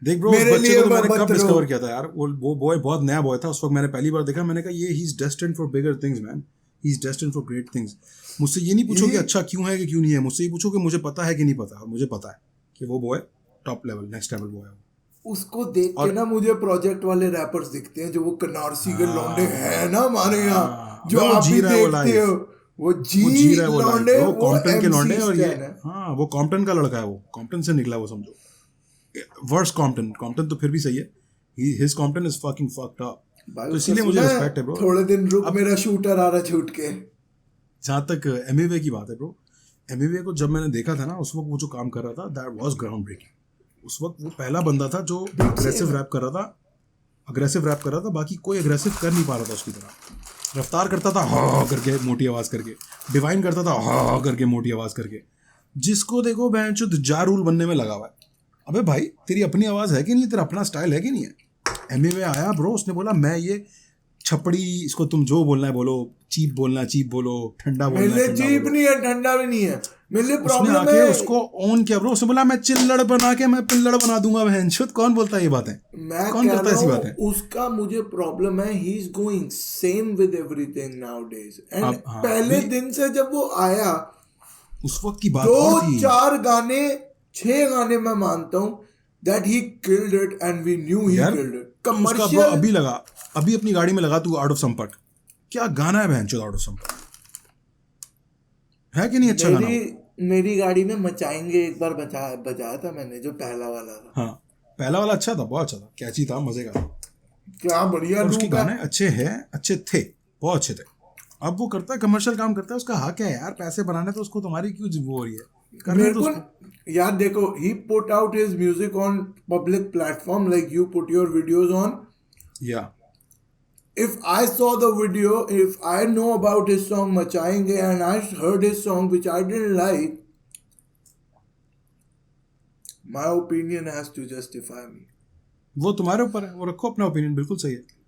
देख ब्रो, उस मेरे बच्चे लिए को तो मैंने मत कब रो। डिस्कवर किया था यार, वो बॉय बहुत नया बॉय था उस वक्त, मैंने पहली बार देखा, मैंने कहा ये he is destined for bigger things man, he is destined for great things. मुझसे ये नहीं पूछो कि अच्छा क्यों है कि क्यों नहीं है, मुझसे ये पूछो कि मुझे पता है कि नहीं पता। मुझे पता है कि वो boy top level next level boy है। उसको देख के ना मुझे प्रोजेक्ट वाले रैपर्स दिखते हैं, जो वो कनारसी के लौंडे हैं ना हमारे यहाँ, जो आप भी देखते हो, वो जी रहा है वो लौंडे, वो कॉम्पटन के लौंडे, और ये स्टैन है। हाँ वो कॉम्पटन का लड़का है, वो कॉम्पटन से निकला, वो समझो वर्स कॉम्पटन तो फिर भी सही है, his Compton is fucking fucked up. भाई तो उसका इसीलिए मुझे सुना है, रिस्पेक्ट है ब्रो। थोड़े दिन रुक मेरा शूटर आ रहा छूट के। जहाँ तक एमईवे की बात है ब्रो, एमईवे को जब मैंने देखा था ना, उस वक्त वो जो काम कर रहा था दैट वाज ग्राउंड ब्रेकिंग। उस वक्त वो पहला बंदा था जो अग्रेसिव रैप कर रहा था, बाकी कोई अग्रेसिव कर नहीं पा रहा था उसकी तरह। रफ्तार करता था हा करके मोटी आवाज़ करके, डिवाइन करता था हा करके मोटी आवाज़ करके, जिसको देखो बेंचुद जारूल बनने में लगा हुआ है। अबे भाई तेरी अपनी आवाज़ है कि नहीं, तेरा अपना स्टाइल है कि नहीं है। एमईवे आया ब्रो, उसने बोला मैं ये छपड़ी, इसको तुम जो बोलना है बोलो, चीप बोलो, ठंडा बोलना मेरे है चीप नहीं है, ठंडा भी नहीं है, मेरे उसने प्रॉब्लम आके है। उसको ऑन किया ब्रो, उसने बोला मैं चिल्लड़ बना के मैं पिल्लड़ बना दूंगा। बहनचोद कौन बोलता है ये बातें, मैं कौन कह करता है रहा ऐसी हूँ बातें। उसका मुझे प्रॉब्लम है, he is going same with everything nowadays. And अब, हाँ, पहले भी- दिन से जब वो आया, उस वक्त की बात और थी। 2-4 गाने 6 गाने मैं मानता हूँ that he killed it and we knew he यार killed it. उसका Commercial अभी लगा, अभी अपनी गाड़ी में लगा तू आउट ऑफ संपर्क, क्या गाना है बहनचोद आउट ऑफ संपर्क, है कि नहीं अच्छा गाना वो? मेरी गाड़ी में मचाएंगे एक बार बजाया था मैंने, जो पहला वाला था। हाँ पहला वाला अच्छा था, बहुत अच्छा था, कैची था, मजे का था, क्या बढ़िया और उसके लूक है। गाने अच्छे हैं, अच्छे थे, बहुत अच्छे थे। अब वो करता है कमर्शियल काम करता है, उसका हक है यार, पैसे बनाने तो उसको, तुम्हारी क्यों वो हो रही है, करने मेरे तो को उसको। यार देखो, he put out his music on public platform like you put your videos on. या If I saw the video, if I know about his song Machayenge and I heard his song which I didn't like, my opinion has to justify me. वो तुम्हारे ऊपर है, वो रखो अपना opinion, बिल्कुल सही है।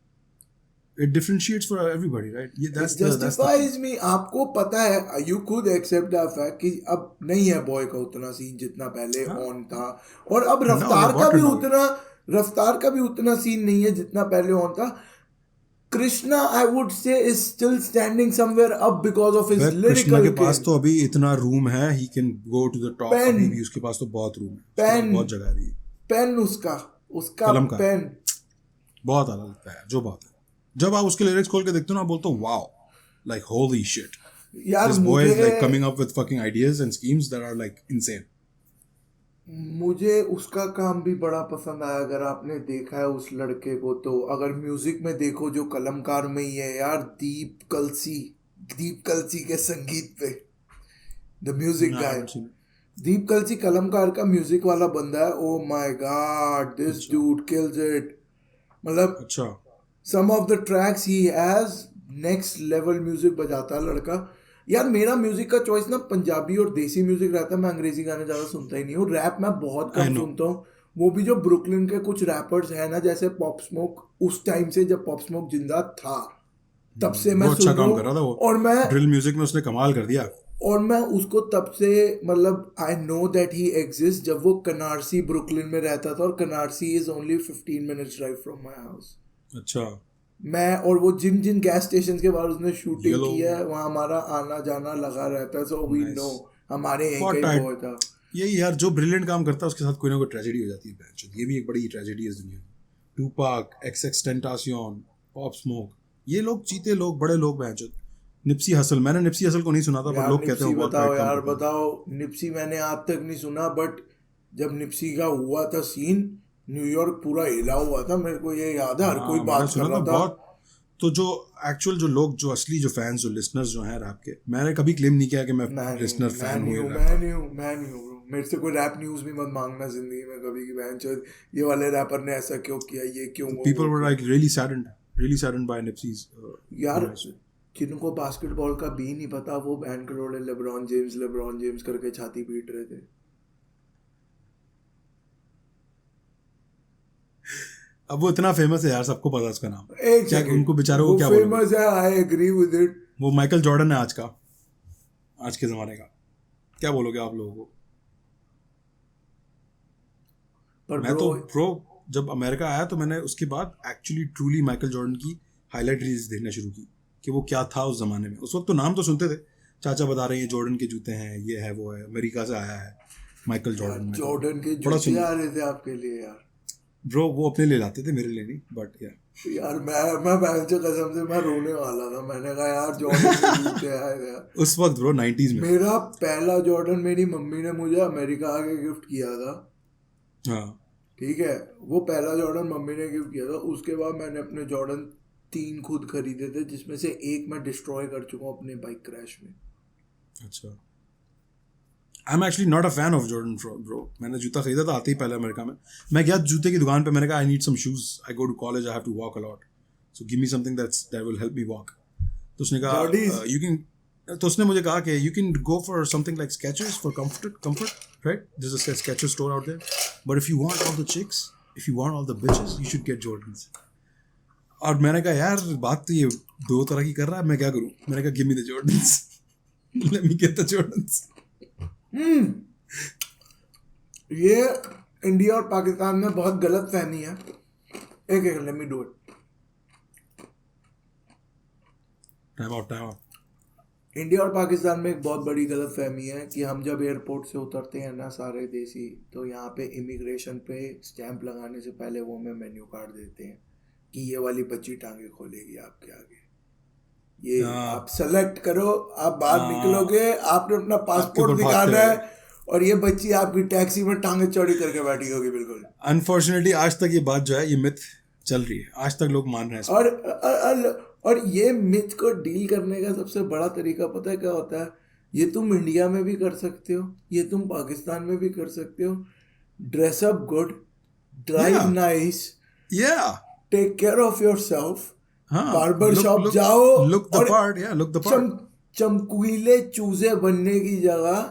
It differentiates for everybody, right? ये It that's the justifies me. आपको पता है, you could accept the fact कि अब नहीं है बॉय का उतना सीन जितना पहले ऑन था, और अब ठंडा हो गया, बहुत ठंडा हो रफ्तार का भी उतना सीन नहीं है जितना पहले ऑन था। Krishna, I would say, is still standing somewhere up because of his Krishna lyrical के पास skill. तो अभी इतना रूम है, he can go to the top. Pen. अभी भी उसके पास तो बहुत रूम है, उसके पास Pen. बहुत जगह है अभी, पेन उसका कलम का। पेन बहुत अलग लगता है जो बात है। जब आप उसके लिरिक्स खोल के देखते हो ना, बोलते हो वाओ, like holy shit, यार this boy is like मुझे coming up with fucking ideas and schemes that are like insane. मुझे उसका काम भी बड़ा पसंद आया। अगर आपने देखा है उस लड़के को, तो अगर म्यूजिक में देखो, जो कलमकार में ही है यार, दीप कलसी के संगीत पे, the music No, I guy, haven't seen it. Deep Kalsi Kalamkaar का म्यूजिक वाला बंदा है। Oh my god, this dude kills it. मतलब अच्छा, some of the tracks he has next level music बजाता है लड़का। यार मेरा म्यूजिक का चॉइस ना पंजाबी और देसी म्यूजिक रहता है, मैं अंग्रेजी गाने ज़्यादा सुनता ही नहीं हूँ। रैप मैं बहुत I कम know. सुनता हूँ। वो भी जो ब्रुकलिन के कुछ रैपर्स हैं ना, जैसे पॉप स्मोक, उस टाइम से जब पॉप स्मोक जिंदा था तब से मैं वो अच्छा सुन रहा काम कर रहा था हूँ। वो, और मैं ड्रिल म्यूजिक में उसने कमाल कर दिया। उसको तब से, मतलब I know that he exist, जब वो कनारसी ब्रुकलिन में रहता था, और Canarsie is only 15 minutes drive from my house. अच्छा, मैं और वो जिन जिन गैस स्टेशन के बाहर उसने शूटिंग Yellow. की है, वहाँ हमारा आना जाना लगा रहता है। So we Nice. नो, हमारे यहीं बहुत का ही tight. बॉय था। यही यार, जो ब्रिलियंट काम करता है उसके साथ कोई ना कोई ट्रेजेडी हो जाती है बहनचोद। ये भी एक बड़ी ट्रेजेडी है इस दुनिया में। टूपाक, XXXTentacion, पॉप स्मोक, ये लोग चीते लोग, बड़े लोग बहनचोद। निप्सी हसल, मैंने निप्सी हसल को नहीं सुना था, पर यार लोग कहते निप्सी हैं वो बहुत बताओ टाइट काम यार, करता है। बताओ। निप्सी मैंने आज तक नहीं सुना, बट जब निप्सी का हुआ था सीन, न्यूयॉर्क पूरा हिला हुआ था। मेरे को ये याद है, हर कोई हाँ, बात मैंने कर सुना रहा था था। बहुत। तो जो एक्चुअल जो लोग, जो असली जो फैंस, जो लिसनर्स जो हैं रैप के, मैंने कभी क्लेम नहीं किया कि मैं लिसनर फैन हूँ। मैं नहीं हूँ। मेरे से कोई रैप न्यूज भी मत मांगना जिंदगी में कभी, की बहन ये वाले रैपर ने ऐसा क्यों किया, ये क्यों हुआ, पीपल वो were like really saddened by Nipsey's यार demise. जिनको बास्केटबॉल का भी नहीं पता, वो बैन करोड़े लेब्रॉन जेम्स करके छाती पीट रहे थे। अब वो इतना फेमस है यार, सबको पता है उसका नाम। एक क्या second, उनको बेचारों को वो क्या बोलोगे? फेमस है, आई एग्री विद इट। वो माइकल जॉर्डन है आज के जमाने का। क्या बोलोगे आप लोगों को? पर मैं तो प्रो, जब अमेरिका आया तो मैंने उसके बाद एक्चुअली ट्रूली माइकल जॉर्डन की हाईलाइट रील्स देखना शुरू की कि वो क्या था उस जमाने में। उस वक्त तो नाम तो सुनते थे, चाचा बता रहे हैं जॉर्डन के जूते हैं, ये है वो है, अमेरिका से आया है माइकल जॉर्डन। जॉर्डन के बड़ा जूते आ रहे थे आपके लिए यार? ब्रो वो अपने लिए लाते थे, मेरे लिए नहीं, बट यार मैं बहनचोद कसम से मैं रोने वाला था। मैंने कहा यार जॉर्डन के जूते आए थे यार। उस वक्त ब्रो 90s में मेरा पहला जॉर्डन मेरी मम्मी ने मुझे अमेरिका आके गिफ्ट किया था। हाँ, ठीक है, वो पहला जॉर्डन मम्मी ने गिफ्ट किया था। उसके बाद मैंने अपने जॉर्डन 3 खुद खरीदे थे, जिसमें से एक मैं डिस्ट्रॉय कर चुका हूँ अपने बाइक क्रैश में। अच्छा। I am actually not a fan of Jordan bro. मैंने जूता खरीदा था आते ही पहले अमेरिका में। मैं गया जूते की दुकान पे, मैंने कहा I need some shoes, I go to college, I have to walk a lot, so give me something that will help me walk. तो उसने कहा यू कैन, तो उसने मुझे कहा कि you can go for something like Skechers for comfort, right? There is a Skechers store out there, but if you want all the chicks, if you want all the bitches, you should get Jordans. और मैंने कहा यार बात तो ये दो तरह की कर रहा है, मैं क्या करूं? मैंने कहा give me the Jordans, let me get the Jordans. ये इंडिया और पाकिस्तान में बहुत गलत फहमी है। एक let me do it. Time out. India और पाकिस्तान में एक बहुत बड़ी गलत फहमी है कि हम जब एयरपोर्ट से उतरते हैं ना सारे देसी, तो यहाँ पे इमिग्रेशन पे स्टैंप लगाने से पहले वो हमें मेन्यू कार्ड देते हैं कि ये वाली बच्ची टांगे खोलेगी आपके आगे, ये आप सेलेक्ट करो, आप बाहर निकलोगे, आपने अपना पासपोर्ट दिखाना है, और ये बच्ची आपकी टैक्सी में टांगे चौड़ी करके बैठी होगी। बिल्कुल अनफॉर्चुनेटली आज तक ये बात जो है, ये मिथ चल रही है, आज तक लोग मान रहे हैं। और ये मिथ को डील करने का सबसे बड़ा तरीका पता है क्या होता है? ये तुम इंडिया में भी कर सकते हो, ये तुम पाकिस्तान में भी कर सकते हो। Dress up good, drive nice, take care of yourself, barber shop जाओ, लुक द पार्ट, चमकीले चूजे बनने की जगह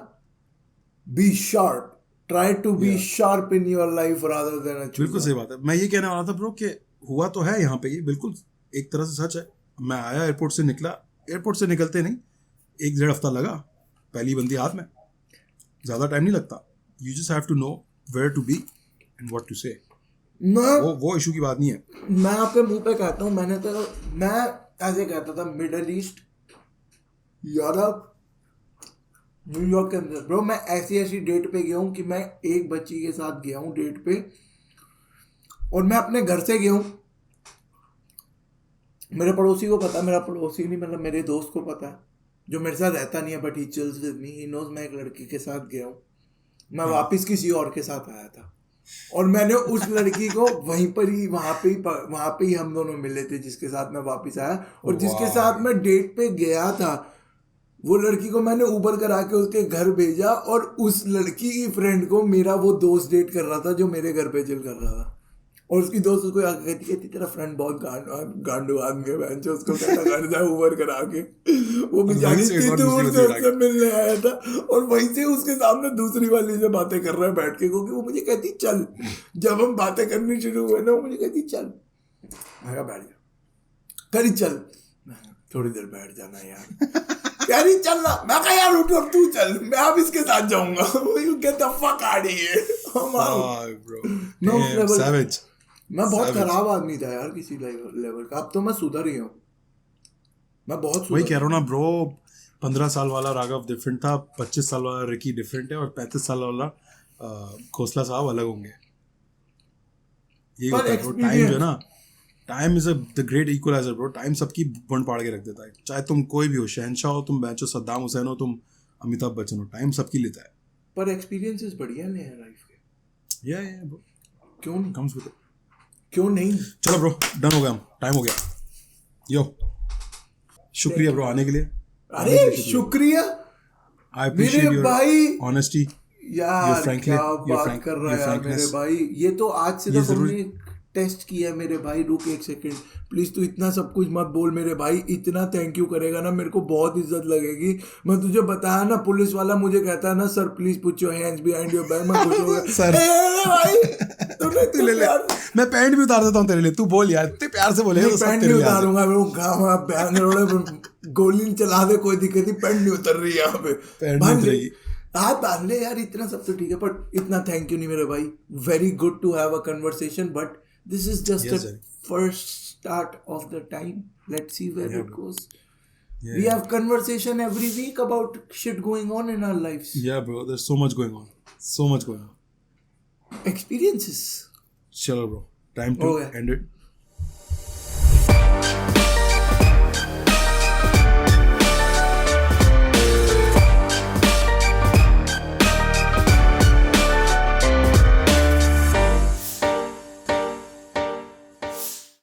be sharp, try to be sharp in your life rather than a चूजा। बिल्कुल सही बात है। मैं ये कहने वाला था ब्रो कि हुआ तो है यहाँ पे, ये बिल्कुल एक तरह से सच है। मैं आया एयरपोर्ट से निकला, एयरपोर्ट से निकलते नहीं 1-1.5 हफ्ता लगा, पहली बंदी हाथ में, ज़्यादा टाइम नहीं लगता। You just have to know where to be and what to say. वो इशू की बात नहीं है. मैं आपके मुंह पे कहता हूँ, मैं ऐसे कहता था मिडल ईस्ट, यूरोप, न्यूयॉर्क के अंदर ब्रो, मैं ऐसी डेट पे गया हूँ कि मैं एक बच्ची के साथ गया हूँ डेट पे, और मैं अपने घर से गया हूँ, मेरे पड़ोसी को पता है, मेरा पड़ोसी नहीं मतलब मेरे दोस्त को पता है, जो मेरे साथ रहता नहीं है but he chills with me, he knows मैं एक लड़की के साथ गया हूँ, मैं वापस किसी और के साथ आया था, और मैंने उस लड़की को वहीं पर ही वहां पे ही हम दोनों मिले थे जिसके साथ मैं वापस आया, और जिसके साथ मैं डेट पे गया था वो लड़की को मैंने उबर करा के उसके घर भेजा, और उस लड़की की फ्रेंड को मेरा वो दोस्त डेट कर रहा था जो मेरे घर पे चिल कर रहा था, और उसकी दोस्त उसको आके कहती तेरा फ्रेंड बहुत गांडू आदमी है बहन, जो उसको कहता घर जाए उबर करा के, वो बेचारी इतनी दूर से उससे मिलने आया था, और वहीं से उसके सामने दूसरी वाली से बातें कर रहा है बैठ के, क्योंकि वो मुझे कहती चल, जब हम बातें करनी शुरू हुए ना वो मुझे कहती चल, मैं कहा बैठ जा, करी चल, थोड़ी देर बैठ जाना यार, यार ही चल रहा, मैं कहा यार उठ अब तू चल, मैं अब इसके साथ जाऊंगा, you get the fuck out of here, bro, savage. मैं बहुत खराब आदमी था यार किसी लेवल का, अब तो मैं सुधर ही हूँ, मैं बहुत वही कह रहा हूँ ना ब्रो, 15 साल वाला राघव डिफरेंट था, 25 साल वाला रिकी डिफरेंट है, और 35 साल वाला खोसला साहब अलग होंगे. ये होता है टाइम जो है ना, time is the great equaliser bro. Time सबकी बंड पाड़ के रख देता है, चाहे तुम कोई भी हो, शहनशाह हो तुम, बैचो सद्दाम हुसैन हो तुम, अमिताभ बच्चन हो, टाइम सबकी लेता है. पर एक्सपीरियंसेस बढ़िया ले हैं लाइफ के, या ब्रो, क्यों नहीं, कम्स विद इट. क्यों नहीं. चलो ब्रो, डन हो गया, टाइम हो गया. यो, शुक्रिया ब्रो आने के लिए. अरे शुक्रिया आई अप्रिशिएट योर भाई, ऑनेस्टी यार क्या बात कर रहा है यार मेरे भाई, ये तो आज से तो हमने टेस्ट किया है मेरे भाई. रुक एक सेकंड प्लीज, तू इतना सब कुछ मत बोल मेरे भाई, इतना थैंक यू करेगा ना मेरे को बहुत इज्जत लगेगी. मैं तुझे बताया ना, पुलिस वाला मुझे कहता है ना sir please put your hands behind your back, मैं खुश हो गया. सर भाई तूने ले मैं पैंट भी उतार देता हूँ तेरे लिए, तू बोल यार, इतने प्यार से बोले. पैंट नहीं उतारूंगा मैं, गोली चला दे कोई दिक्कत नहीं, पैंट नहीं उतर रही यहाँ पे, हाथ बांध ले यार, इतना सब तो ठीक है, बट इतना थैंक यू नहीं मेरे भाई. Very good to have a conversation, but this is just the first start of the time. Let's see where it goes. We have conversation every week about shit going on in our lives. Yeah bro, there's so much going on, so much going on. Experiences. Chalo bro, time to end it.